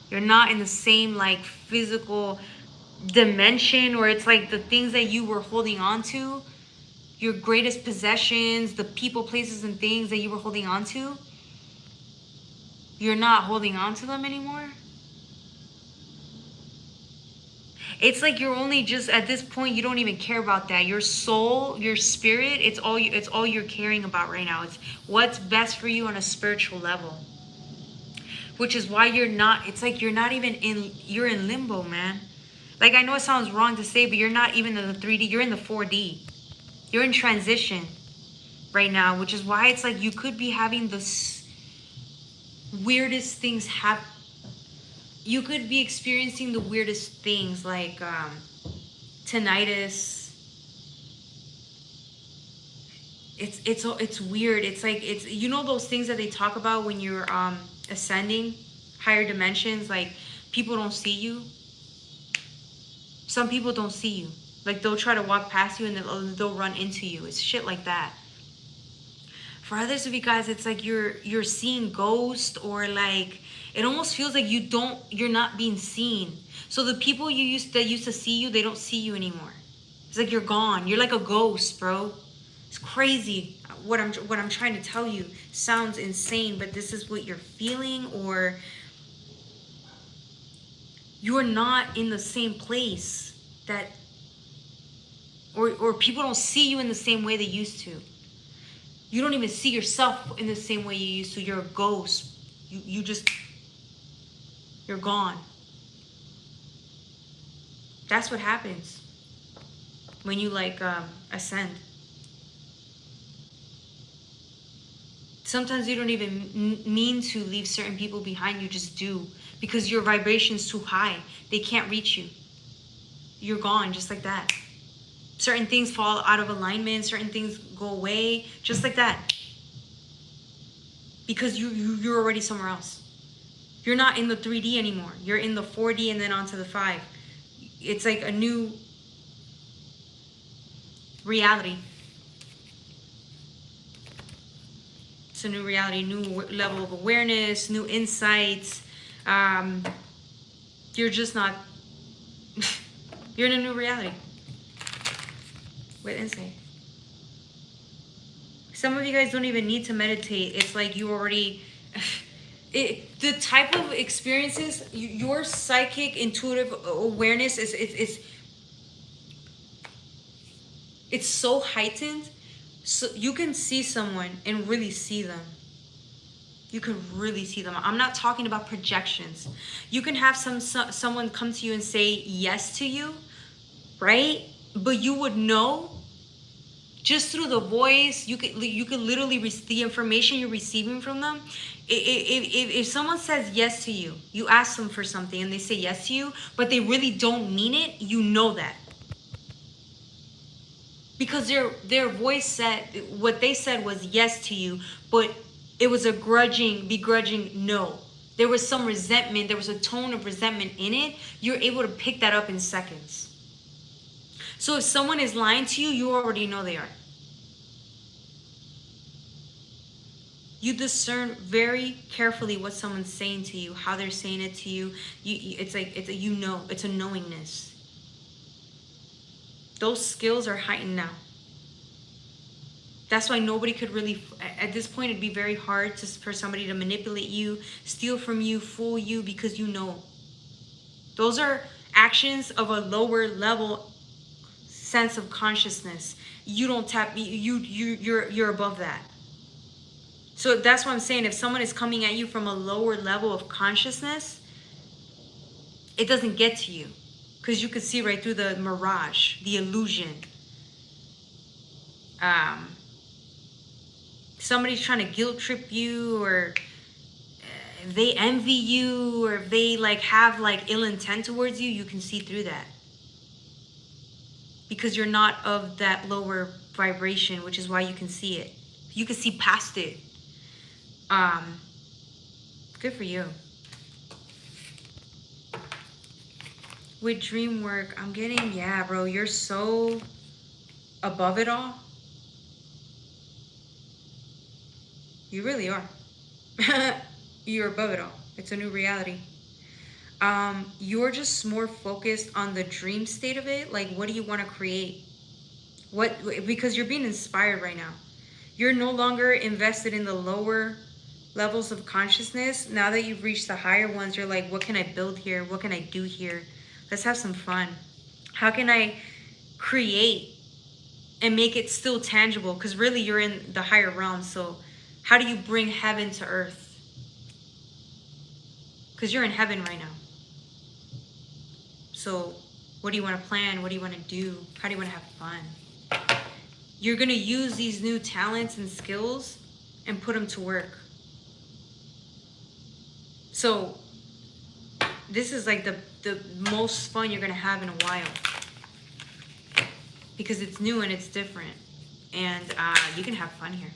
You're not in the same like physical dimension, or it's like the things that you were holding on to, your greatest possessions, the people, places, and things that you were holding on to. You're not holding on to them anymore. It's like you're only just at this point, you don't even care about that. Your soul, your spirit, it's all you're caring about right now. It's what's best for you on a spiritual level. Which is why you're not, it's like you're not even in, you're in limbo, man. Like I know it sounds wrong to say, but you're not even in the 3D, you're in the 4D. You're in transition right now, which is why it's like you could be having the weirdest things happen. You could be experiencing the weirdest things like tinnitus. It's weird. It's like, it's, you know those things that they talk about when you're ascending higher dimensions, like people don't see you. Some people don't see you. Like they'll try to walk past you and they'll run into you. It's shit like that. For others of you guys, it's like you're seeing ghosts, or like it almost feels like you're not being seen. So the people that used to see you, they don't see you anymore. It's like you're gone. You're like a ghost, bro. It's crazy. What I'm trying to tell you sounds insane, but this is what you're feeling, or you're not in the same place that Or people don't see you in the same way they used to. You don't even see yourself in the same way you used to. You're a ghost. You're gone. That's what happens when you like ascend. Sometimes you don't even mean to leave certain people behind. You just do, because your vibration's too high. They can't reach you. You're gone just like that. Certain things fall out of alignment. Certain things go away just like that. Because you're already somewhere else. You're not in the 3D anymore. You're in the 4D and then onto the 5. It's like a new reality. It's a new reality, new level of awareness, new insights. You're just not, you're in a new reality with insight. Some of you guys don't even need to meditate. It's like you already, the type of experiences, your psychic intuitive awareness it's so heightened, so you can see someone and really see them. You can really see them. I'm not talking about projections. You can have someone come to you and say yes to you, right? But you would know just through the voice. You could literally the information you're receiving from them. If someone says yes to you, you ask them for something and they say yes to you, but they really don't mean it, you know that. Because their voice said, what they said was yes to you, but it was a begrudging no. There was some resentment, there was a tone of resentment in it. You're able to pick that up in seconds. So if someone is lying to you, you already know they are. You discern very carefully what someone's saying to you, how they're saying it to you. It's a knowingness. Those skills are heightened now. That's why nobody could really, at this point, it'd be very hard for somebody to manipulate you, steal from you, fool you, because you know. Those are actions of a lower level sense of consciousness. You don't tap, you're above that. So that's what I'm saying. If someone is coming at you from a lower level of consciousness, it doesn't get to you. Because you can see right through the mirage, the illusion. Somebody's trying to guilt trip you, or they envy you, or they like have like ill intent towards you. You can see through that. Because you're not of that lower vibration, which is why you can see it. You can see past it. Good for you. With dream work, I'm getting, yeah, bro, you're so above it all. You really are. You're above it all. It's a new reality. You're just more focused on the dream state of it. Like, what do you want to create? Because you're being inspired right now. You're no longer invested in the lower levels of consciousness. Now that you've reached the higher ones, you're like, what can I build here? What can I do here? Let's have some fun. How can I create and make it still tangible? Because really you're in the higher realm. So how do you bring heaven to earth? Because you're in heaven right now. So what do you want to plan? What do you want to do? How do you want to have fun? You're going to use these new talents and skills and put them to work. So this is like the most fun you're going to have in a while. Because it's new and it's different. And you can have fun here.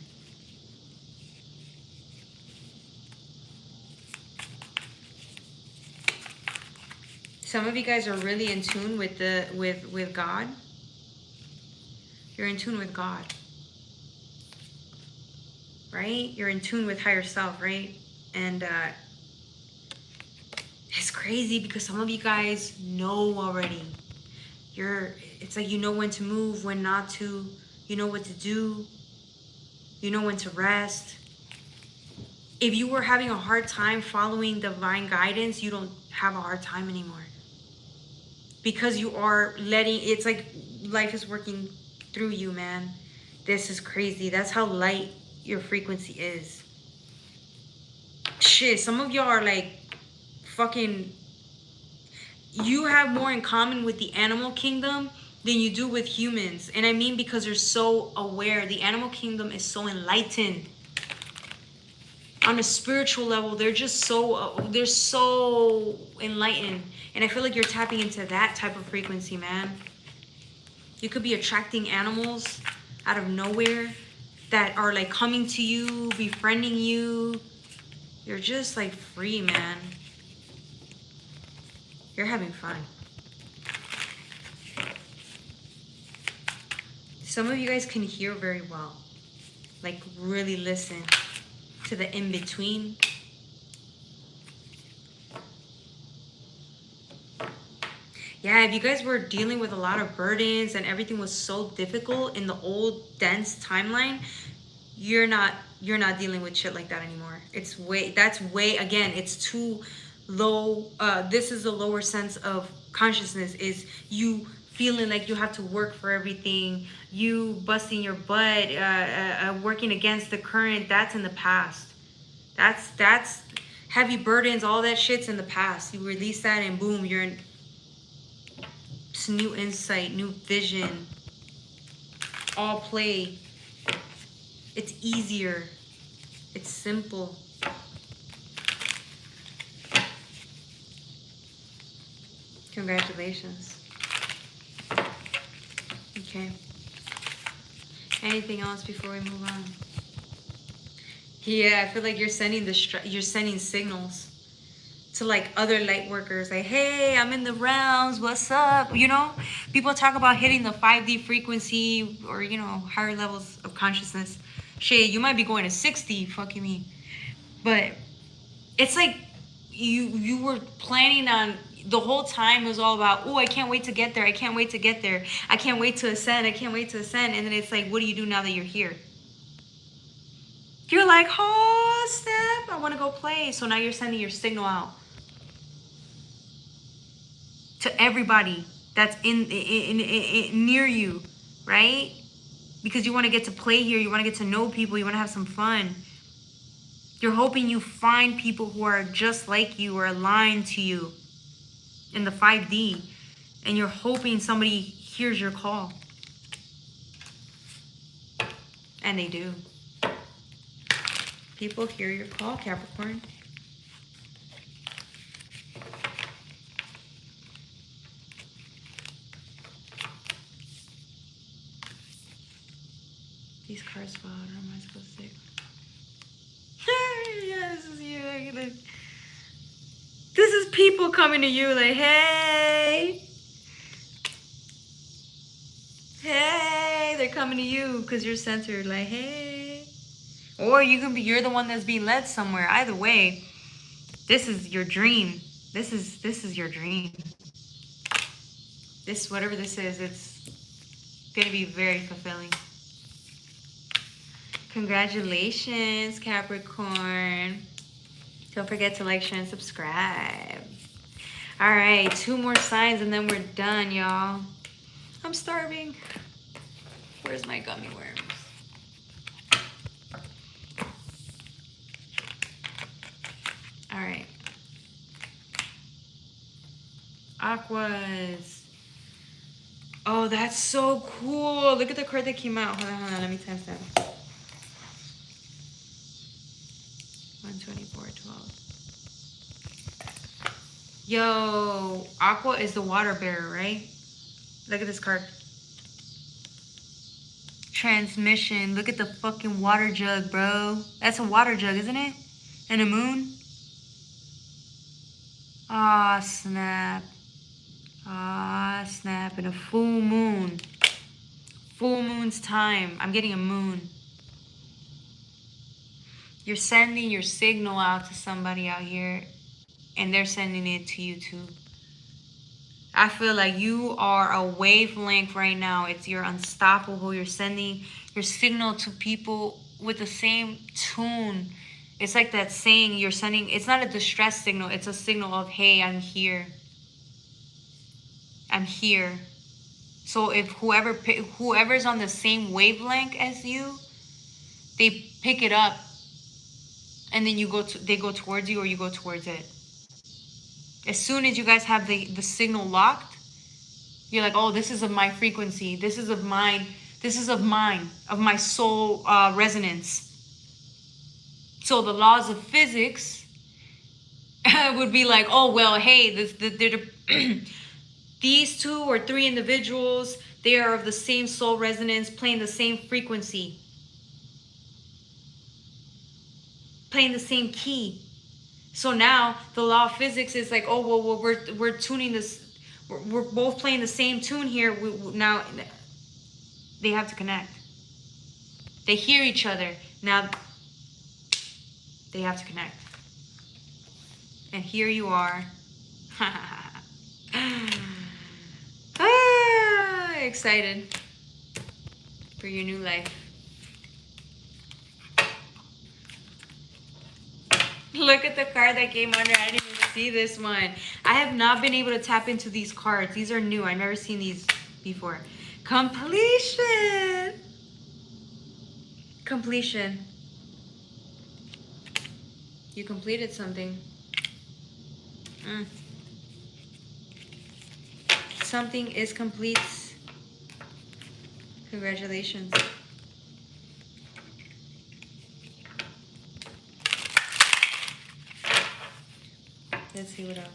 Some of you guys are really in tune with with God. You're in tune with God. Right? You're in tune with higher self, right? And it's crazy because some of you guys know already. It's like you know when to move, when not to. You know what to do. You know when to rest. If you were having a hard time following divine guidance, you don't have a hard time anymore. because you are letting, it's like life is working through you, man. This is crazy. That's how light your frequency is. Shit, some of y'all are like fucking, you have more in common with the animal kingdom than you do with humans. And I mean because they're so aware. The animal kingdom is so enlightened. On a spiritual level, they're just so, they're so enlightened. And I feel like you're tapping into that type of frequency, man. You could be attracting animals out of nowhere that are like coming to you, befriending you. You're just like free, man. You're having fun. Some of you guys can hear very well. Like really listen to the in-between. Yeah, if you guys were dealing with a lot of burdens and everything was so difficult in the old dense timeline, you're not dealing with shit like that anymore. It's way, that's way, again, it's too low. This is the lower sense of consciousness, is you feeling like you have to work for everything, you busting your butt, working against the current. That's in the past. That's heavy burdens, all that shit's in the past. You release that and boom, you're in new insight, new vision, all play. It's easier. It's simple. Congratulations. Okay. Anything else before we move on? Yeah, I feel like you're sending signals to like other light workers, like, hey, I'm in the realms, what's up? You know, people talk about hitting the 5D frequency, or, you know, higher levels of consciousness. Shit, you might be going to 60, fucking me. But it's like you were planning on, the whole time it was all about, oh, I can't wait to get there, I can't wait to get there, I can't wait to ascend, I can't wait to ascend. And then it's like, what do you do now that you're here? You're like, oh snap, I want to go play. So now you're sending your signal out to everybody that's in near you, right? Because you want to get to play here, you want to get to know people, you want to have some fun. You're hoping you find people who are just like you or aligned to you in the 5D, and you're hoping somebody hears your call. And they do. People hear your call, Capricorn. These cards fall out. What am I supposed to say? Yeah, this is you. This is people coming to you like, hey. Hey, they're coming to you because you're centered, like, hey. Or you can be, you're the one that's being led somewhere. Either way, this is your dream. This is your dream. This, whatever this is, it's gonna be very fulfilling. Congratulations, Capricorn. Don't forget to like, share, and subscribe. All right, 2 more signs and then we're done, y'all. I'm starving. Where's my gummy worms? All right. Aquas. Oh, that's so cool. Look at the card that came out. Hold on. Let me test that. 124, 12. Yo, Aqua is the water bearer, right? Look at this card. Transmission. Look at the fucking water jug, bro. That's a water jug, isn't it? And a moon. Ah, snap. Ah, snap. And a full moon. Full moon's time. I'm getting a moon. You're sending your signal out to somebody out here, and they're sending it to you too. I feel like you are a wavelength right now. You're unstoppable. You're sending your signal to people with the same tune. It's like that saying you're sending. It's not a distress signal. It's a signal of, hey, I'm here. I'm here. So if whoever's on the same wavelength as you, they pick it up, and then they go towards you, or you go towards it. As soon as you guys have the signal locked, you're like, oh, this is of my frequency. This is of mine. This is of mine, of my soul resonance. So the laws of physics would be like, oh, well, hey, these 2 or 3 individuals, they are of the same soul resonance, playing the same frequency, playing the same key. So now the law of physics is like, oh, well, we're tuning this. We're both playing the same tune here. Now they have to connect. They hear each other. Now they have to connect. And here you are. Excited for your new life. Look at the card that came under. I didn't even see this one. I have not been able to tap into these cards. These are new. I've never seen these before. Completion. Completion. You completed something. Something is complete. Congratulations. Let's see what else.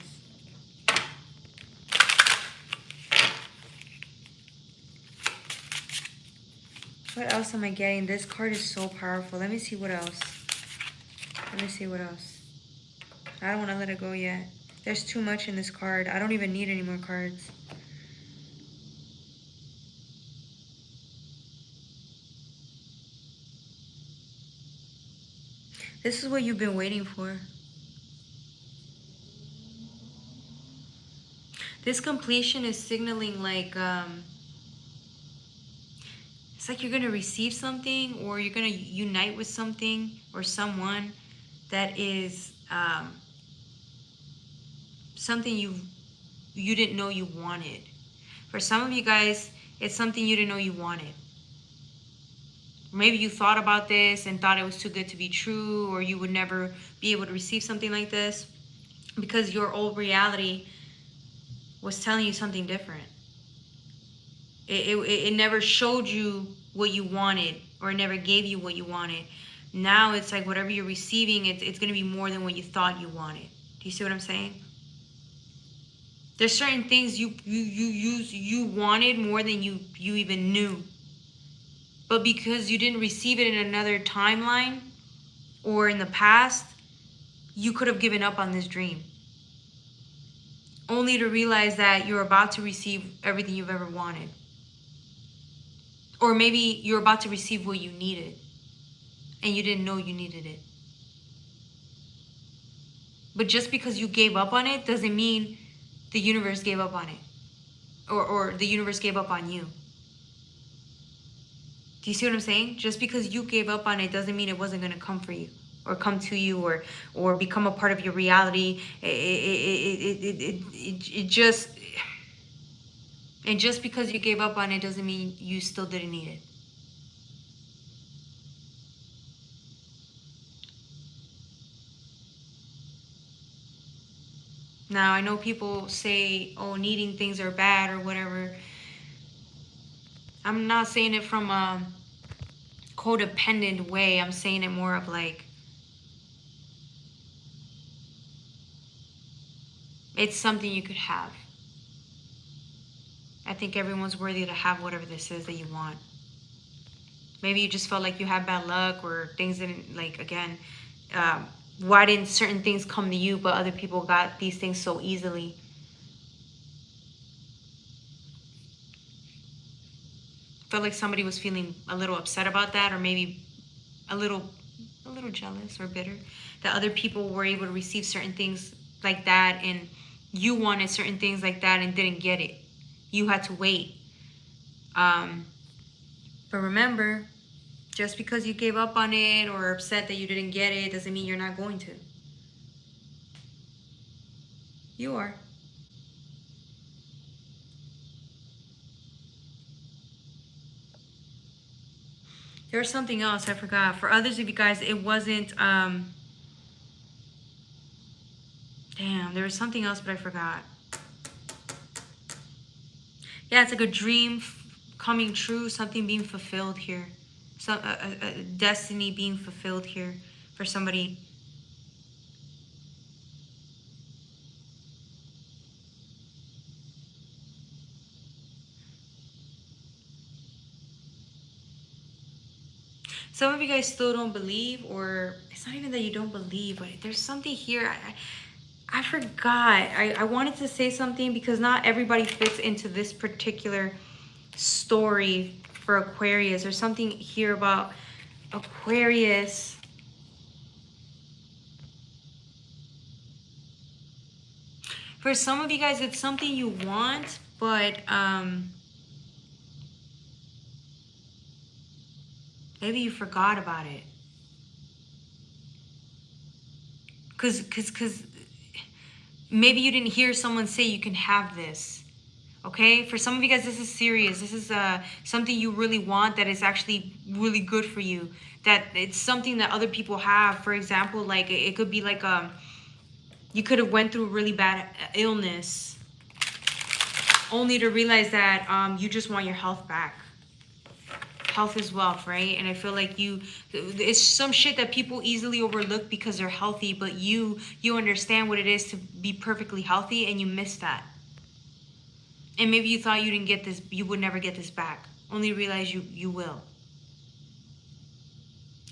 What else am I getting? This card is so powerful. Let me see what else. Let me see what else. I don't want to let it go yet. There's too much in this card. I don't even need any more cards. This is what you've been waiting for. This completion is signaling like, it's like you're going to receive something, or you're going to unite with something or someone that is something you didn't know you wanted. For some of you guys, it's something you didn't know you wanted. Maybe you thought about this and thought it was too good to be true, or you would never be able to receive something like this because your old reality was telling you something different. It never showed you what you wanted, or it never gave you what you wanted. Now it's like whatever you're receiving, it's going to be more than what you thought you wanted. Do you see what I'm saying? There's certain things you wanted more than you even knew. But because you didn't receive it in another timeline or in the past, you could have given up on this dream. Only to realize that you're about to receive everything you've ever wanted. Or maybe you're about to receive what you needed and you didn't know you needed it. But just because you gave up on it doesn't mean the universe gave up on it. Or the universe gave up on you. Do you see what I'm saying? Just because you gave up on it doesn't mean it wasn't going to come for you, or come to you, or become a part of your reality. And just because you gave up on it doesn't mean you still didn't need it. Now, I know people say, oh, needing things are bad or whatever. I'm not saying it from a codependent way. I'm saying it more of like, it's something you could have. I think everyone's worthy to have whatever this is that you want. Maybe you just felt like you had bad luck, or things didn't, like, again, why didn't certain things come to you, but other people got these things so easily? Felt like somebody was feeling a little upset about that, or maybe a little jealous or bitter that other people were able to receive certain things like that, and you wanted certain things like that and didn't get it. You had to wait. But remember, just because you gave up on it or upset that you didn't get it doesn't mean you're not going to. You are. There was something else I forgot. For others of you guys, it wasn't, damn, there was something else, but I forgot. Yeah, it's like a dream coming true, something being fulfilled here. A destiny being fulfilled here for somebody. Some of you guys still don't believe, or it's not even that you don't believe, but there's something here. I forgot. I wanted to say something because not everybody fits into this particular story for Aquarius. There's something here about Aquarius. For some of you guys, it's something you want, but maybe you forgot about it. Because maybe you didn't hear someone say you can have this. Okay? For some of you guys, this is serious. This is something you really want that is actually really good for you. That it's something that other people have. For example, like it could be like you could have went through a really bad illness only to realize that you just want your health back. Health is wealth, right? And I feel like it's some shit that people easily overlook because they're healthy, but you understand what it is to be perfectly healthy, and you miss that. And maybe you thought you didn't get this, you would never get this back, only realize you will.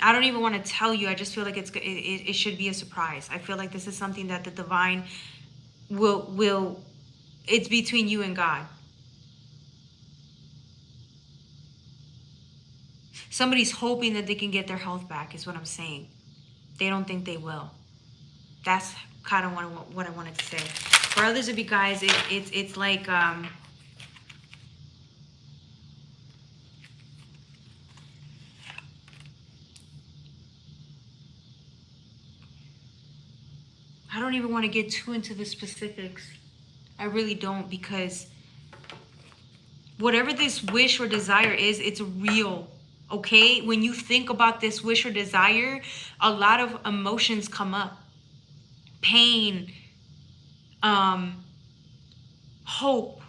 I don't even want to tell you. I just feel like it should be a surprise. I feel like this is something that the divine will it's between you and God. Somebody's hoping that they can get their health back is what I'm saying. They don't think they will. That's kind of what I wanted to say. For others of you guys, it's like I don't even want to get too into the specifics. I really don't, because whatever this wish or desire is, it's real. Okay? When you think about this wish or desire, a lot of emotions come up. Pain, hope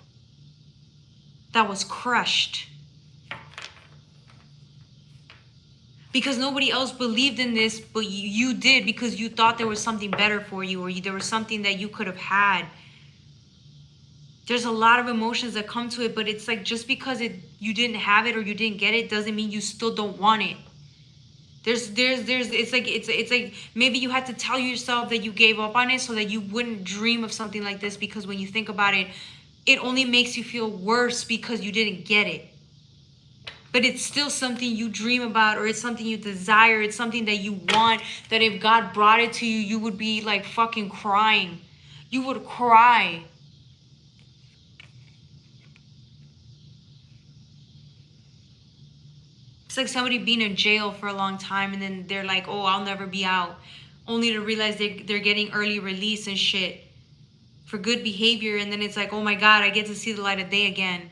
that was crushed. Because nobody else believed in this, but you did, because you thought there was something better for you, or there was something that you could have had. There's a lot of emotions that come to it, but it's like just because you didn't have it or you didn't get it doesn't mean you still don't want it. It's like maybe you had to tell yourself that you gave up on it so that you wouldn't dream of something like this, because when you think about it, it only makes you feel worse because you didn't get it. But it's still something you dream about, or it's something you desire. It's something that you want, that if God brought it to you, you would be like fucking crying. You would cry. It's like somebody being in jail for a long time, and then they're like, oh, I'll never be out. Only to realize they're getting early release and shit for good behavior. And then it's like, oh my God, I get to see the light of day again.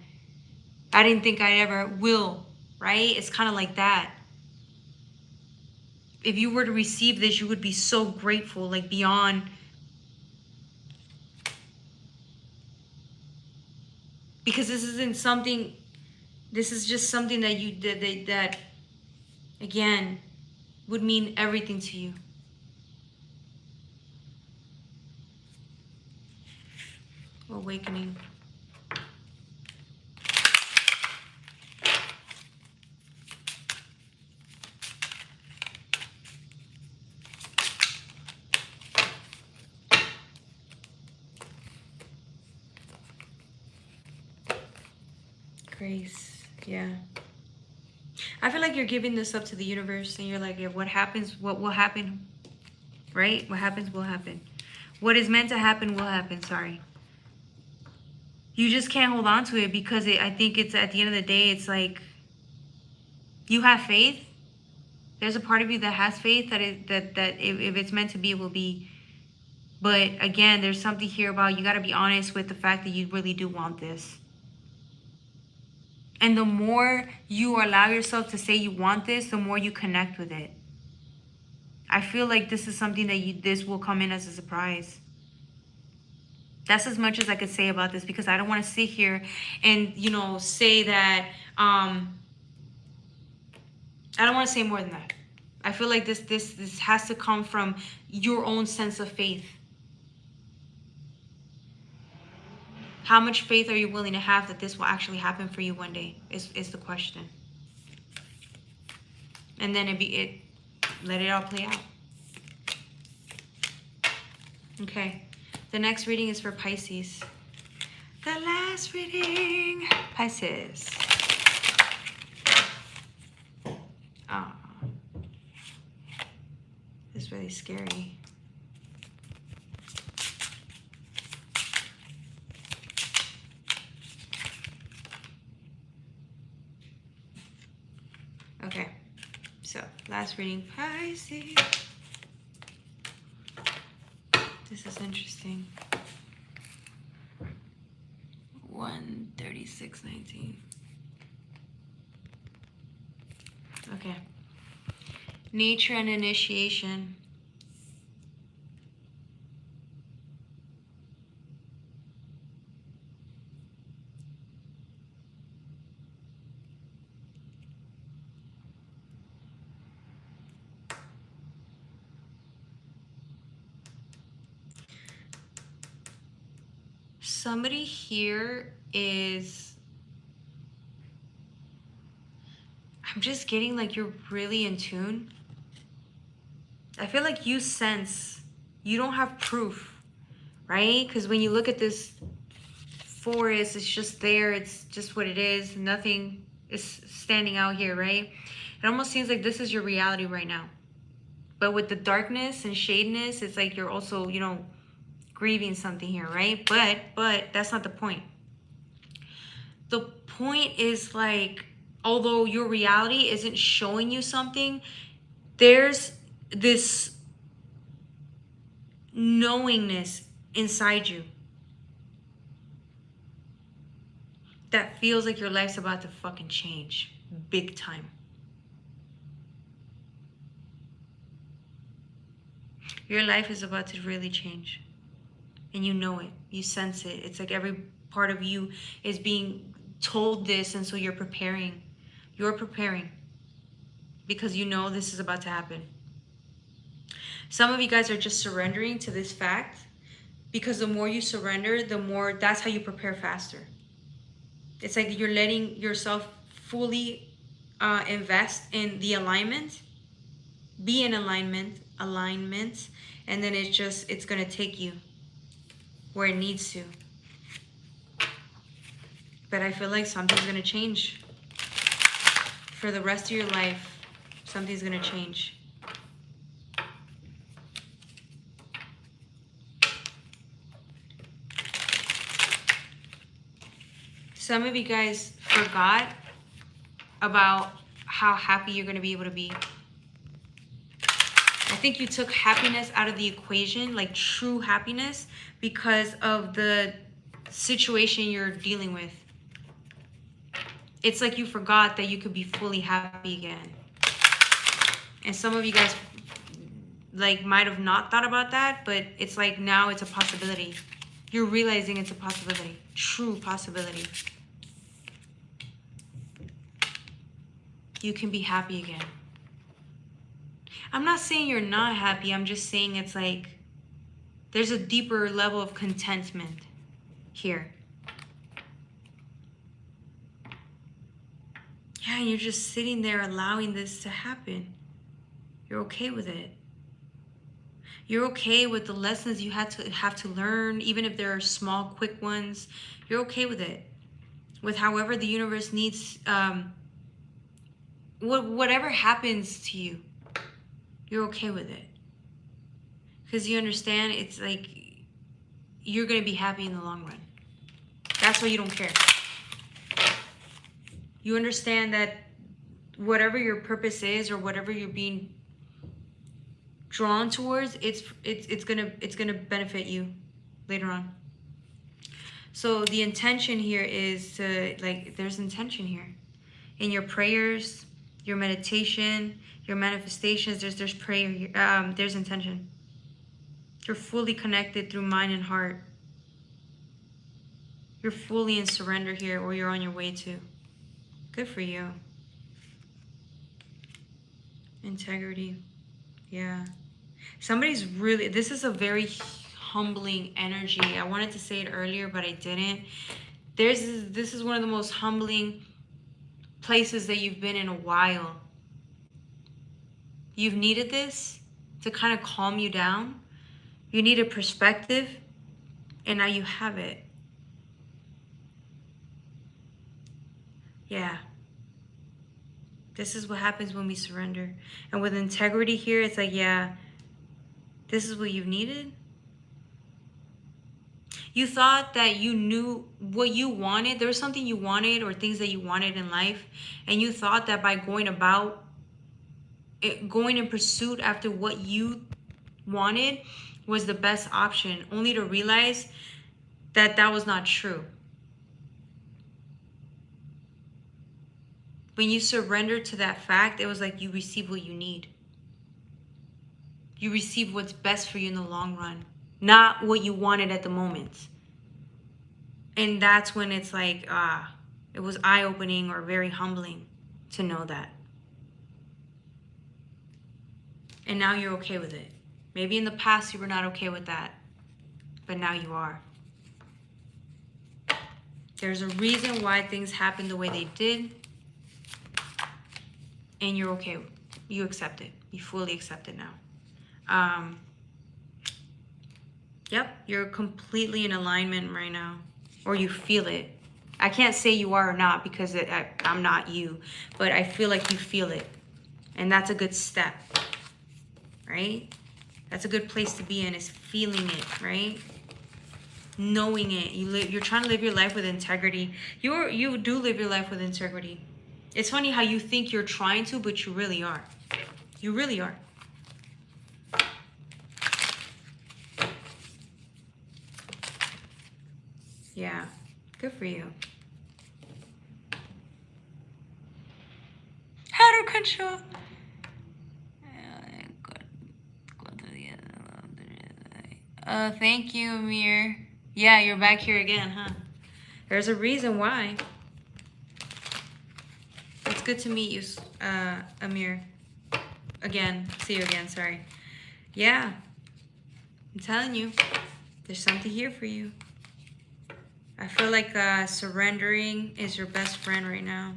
I didn't think I ever will, right? It's kind of like that. If you were to receive this, you would be so grateful, like beyond. Because this isn't something, this is just something that you did that again, would mean everything to you. Awakening. Grace. Yeah. I feel like you're giving this up to the universe, and you're like, if what happens, what will happen, right? What happens will happen. What is meant to happen will happen. Sorry. You just can't hold on to it, because I think it's at the end of the day, it's like you have faith. There's a part of you that has faith that if it's meant to be, it will be. But again, there's something here about you got to be honest with the fact that you really do want this. And the more you allow yourself to say you want this, the more you connect with it. I feel like this is something that this will come in as a surprise. That's as much as I could say about this, because I don't want to sit here and, you know, say that, I don't want to say more than that. I feel like this has to come from your own sense of faith. How much faith are you willing to have that this will actually happen for you one day is the question. And then let it all play out. Okay. The next reading is for Pisces. The last reading, Pisces. Oh, this is really scary. Okay, so last reading, Pisces. This is interesting. 136:19. Okay. Nature and initiation. Somebody here is, I'm just getting like you're really in tune. I feel like you sense, you don't have proof, right? Because when you look at this forest, it's just there. It's just what it is. Nothing is standing out here, right? It almost seems like this is your reality right now. But with the darkness and shadeness, it's like you're also, you know, grieving something here, right? But that's not the point. The point is, like, although your reality isn't showing you something, there's this knowingness inside you that feels like your life's about to fucking change big time. Your life is about to really change. And you know it. You sense it. It's like every part of you is being told this, and so you're preparing. You're preparing because you know this is about to happen. Some of you guys are just surrendering to this fact, because the more you surrender, the more, that's how you prepare faster. It's like you're letting yourself fully invest in the alignment, be in alignment, and then it's going to take you where it needs to. But I feel like something's going to change. For the rest of your life, something's going to change. Some of you guys forgot about how happy you're going to be able to be. I think you took happiness out of the equation, like true happiness, because of the situation you're dealing with. It's like you forgot that you could be fully happy again. And some of you guys like might have not thought about that, but it's like now it's a possibility. You're realizing it's a possibility, true possibility. You can be happy again. I'm not saying you're not happy. I'm just saying it's like there's a deeper level of contentment here. Yeah, you're just sitting there allowing this to happen. You're okay with it. You're okay with the lessons you have to learn, even if they're small, quick ones. You're okay with it. With however the universe needs, whatever happens to you, you're okay with it. Because you understand it's like you're going to be happy in the long run. That's why you don't care. You understand that whatever your purpose is or whatever you're being drawn towards, it's gonna benefit you later on. So the intention here is to, like, there's intention here. In your prayers, your meditation, your manifestations, there's prayer here. There's intention. You're fully connected through mind and heart. You're fully in surrender here, or you're on your way to. Good for you. Integrity. Yeah. Somebody's really, this is a very humbling energy. I wanted to say it earlier, but I didn't. This is one of the most humbling places that you've been in a while. You've needed this to kind of calm you down. You need a perspective, and now you have it. Yeah. This is what happens when we surrender. And with integrity here, it's like, yeah, this is what you've needed. You thought that you knew what you wanted. There was something you wanted, or things that you wanted in life. And you thought that by going about it, going in pursuit after what you wanted was the best option, only to realize that that was not true. When you surrender to that fact, it was like you receive what you need. You receive what's best for you in the long run, not what you wanted at the moment. And that's when it's like, it was eye-opening or very humbling to know that. And now you're okay with it. Maybe in the past you were not okay with that, but now you are. There's a reason why things happened the way they did, and you're okay. You accept it. You fully accept it now. Yep, you're completely in alignment right now, or you feel it. I can't say you are or not because I'm not you, but I feel like you feel it, and that's a good step, right? That's a good place to be in, is feeling it, right? Knowing it. You're trying to live your life with integrity. You do live your life with integrity. It's funny how you think you're trying to, but you really are. You really are. Yeah, good for you. How to control. Thank you, Amir. Yeah, you're back here again, huh? There's a reason why. It's good to meet you, Amir. Again, see you again, sorry. Yeah, I'm telling you, there's something here for you. I feel like surrendering is your best friend right now.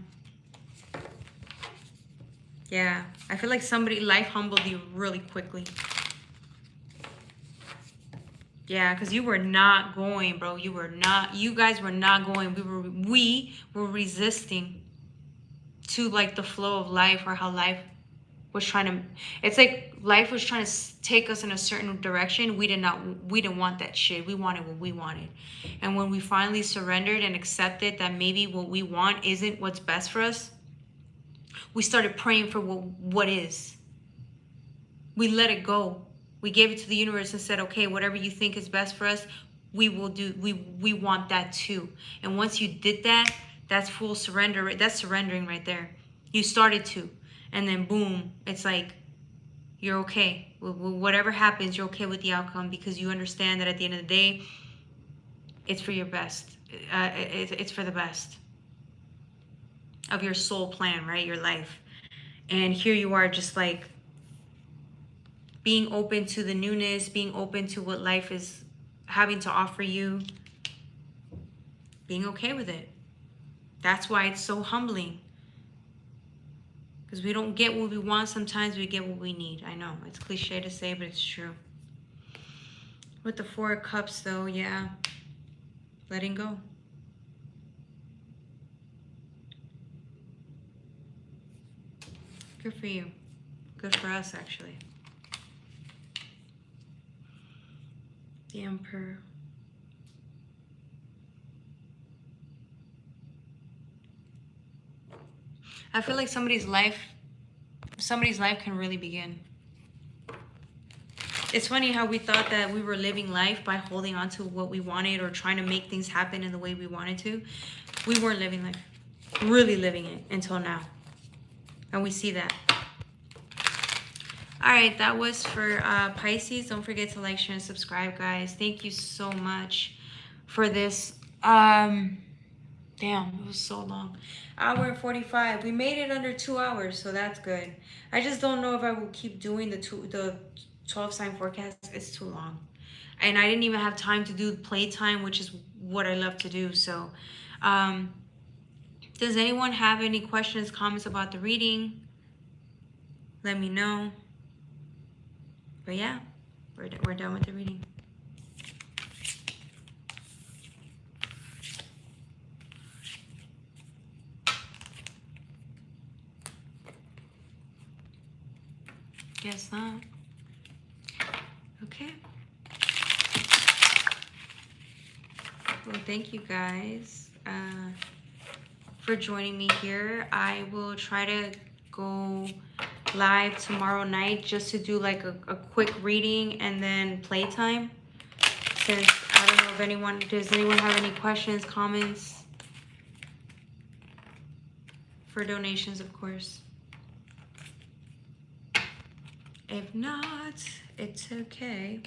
Yeah, I feel like life humbled you really quickly. Yeah, because you were not going, bro. You guys were not going. We were resisting to like the flow of life, or how life was trying to, it's like life was trying to take us in a certain direction. We didn't want that shit. We wanted what we wanted. And when we finally surrendered and accepted that maybe what we want isn't what's best for us, we started praying for what is. We let it go. We gave it to the universe and said, okay, whatever you think is best for us, we will do. We want that too. And once you did that, that's full surrender. That's surrendering right there. You started to. And then boom, it's like you're okay. Whatever happens, you're okay with the outcome, because you understand that at the end of the day, it's for your best. It's for the best of your soul plan, right? Your life. And here you are, just like being open to the newness, being open to what life is having to offer you, being okay with it. That's why it's so humbling. Because we don't get what we want, sometimes we get what we need. I know, it's cliche to say, but it's true. With the Four of Cups though, yeah, letting go. Good for you. Good for us, actually. The Emperor. I feel like somebody's life can really begin. It's funny how we thought that we were living life by holding on to what we wanted or trying to make things happen in the way we wanted to. We weren't living life, really living it until now. And we see that. All right, that was for Pisces. Don't forget to like, share, and subscribe, guys. Thank you so much for this. Damn, it was so long. Hour and 45. We made it under 2 hours, so that's good. I just don't know if I will keep doing the 12 sign forecast. It's too long. And I didn't even have time to do playtime, which is what I love to do. So, does anyone have any questions, comments about the reading? Let me know. But yeah, we're done with the reading. Guess not. Okay. Well, thank you guys for joining me here. I will try to go live tomorrow night just to do like a quick reading and then playtime. Since I don't know if does anyone have any questions, comments? For donations, of course. If not, it's okay.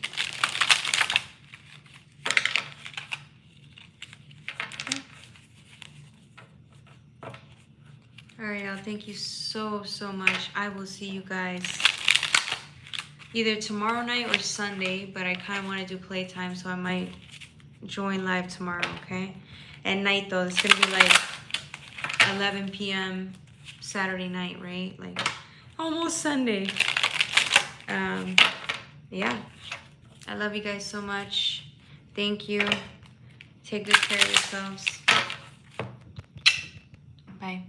All right, y'all. Thank you so much. I will see you guys either tomorrow night or Sunday, but I kind of want to do playtime, so I might join live tomorrow, okay? At night, though, it's going to be like 11 p.m. Saturday night, right? Like, almost Sunday. Yeah. I love you guys so much. Thank you. Take good care of yourselves. Bye.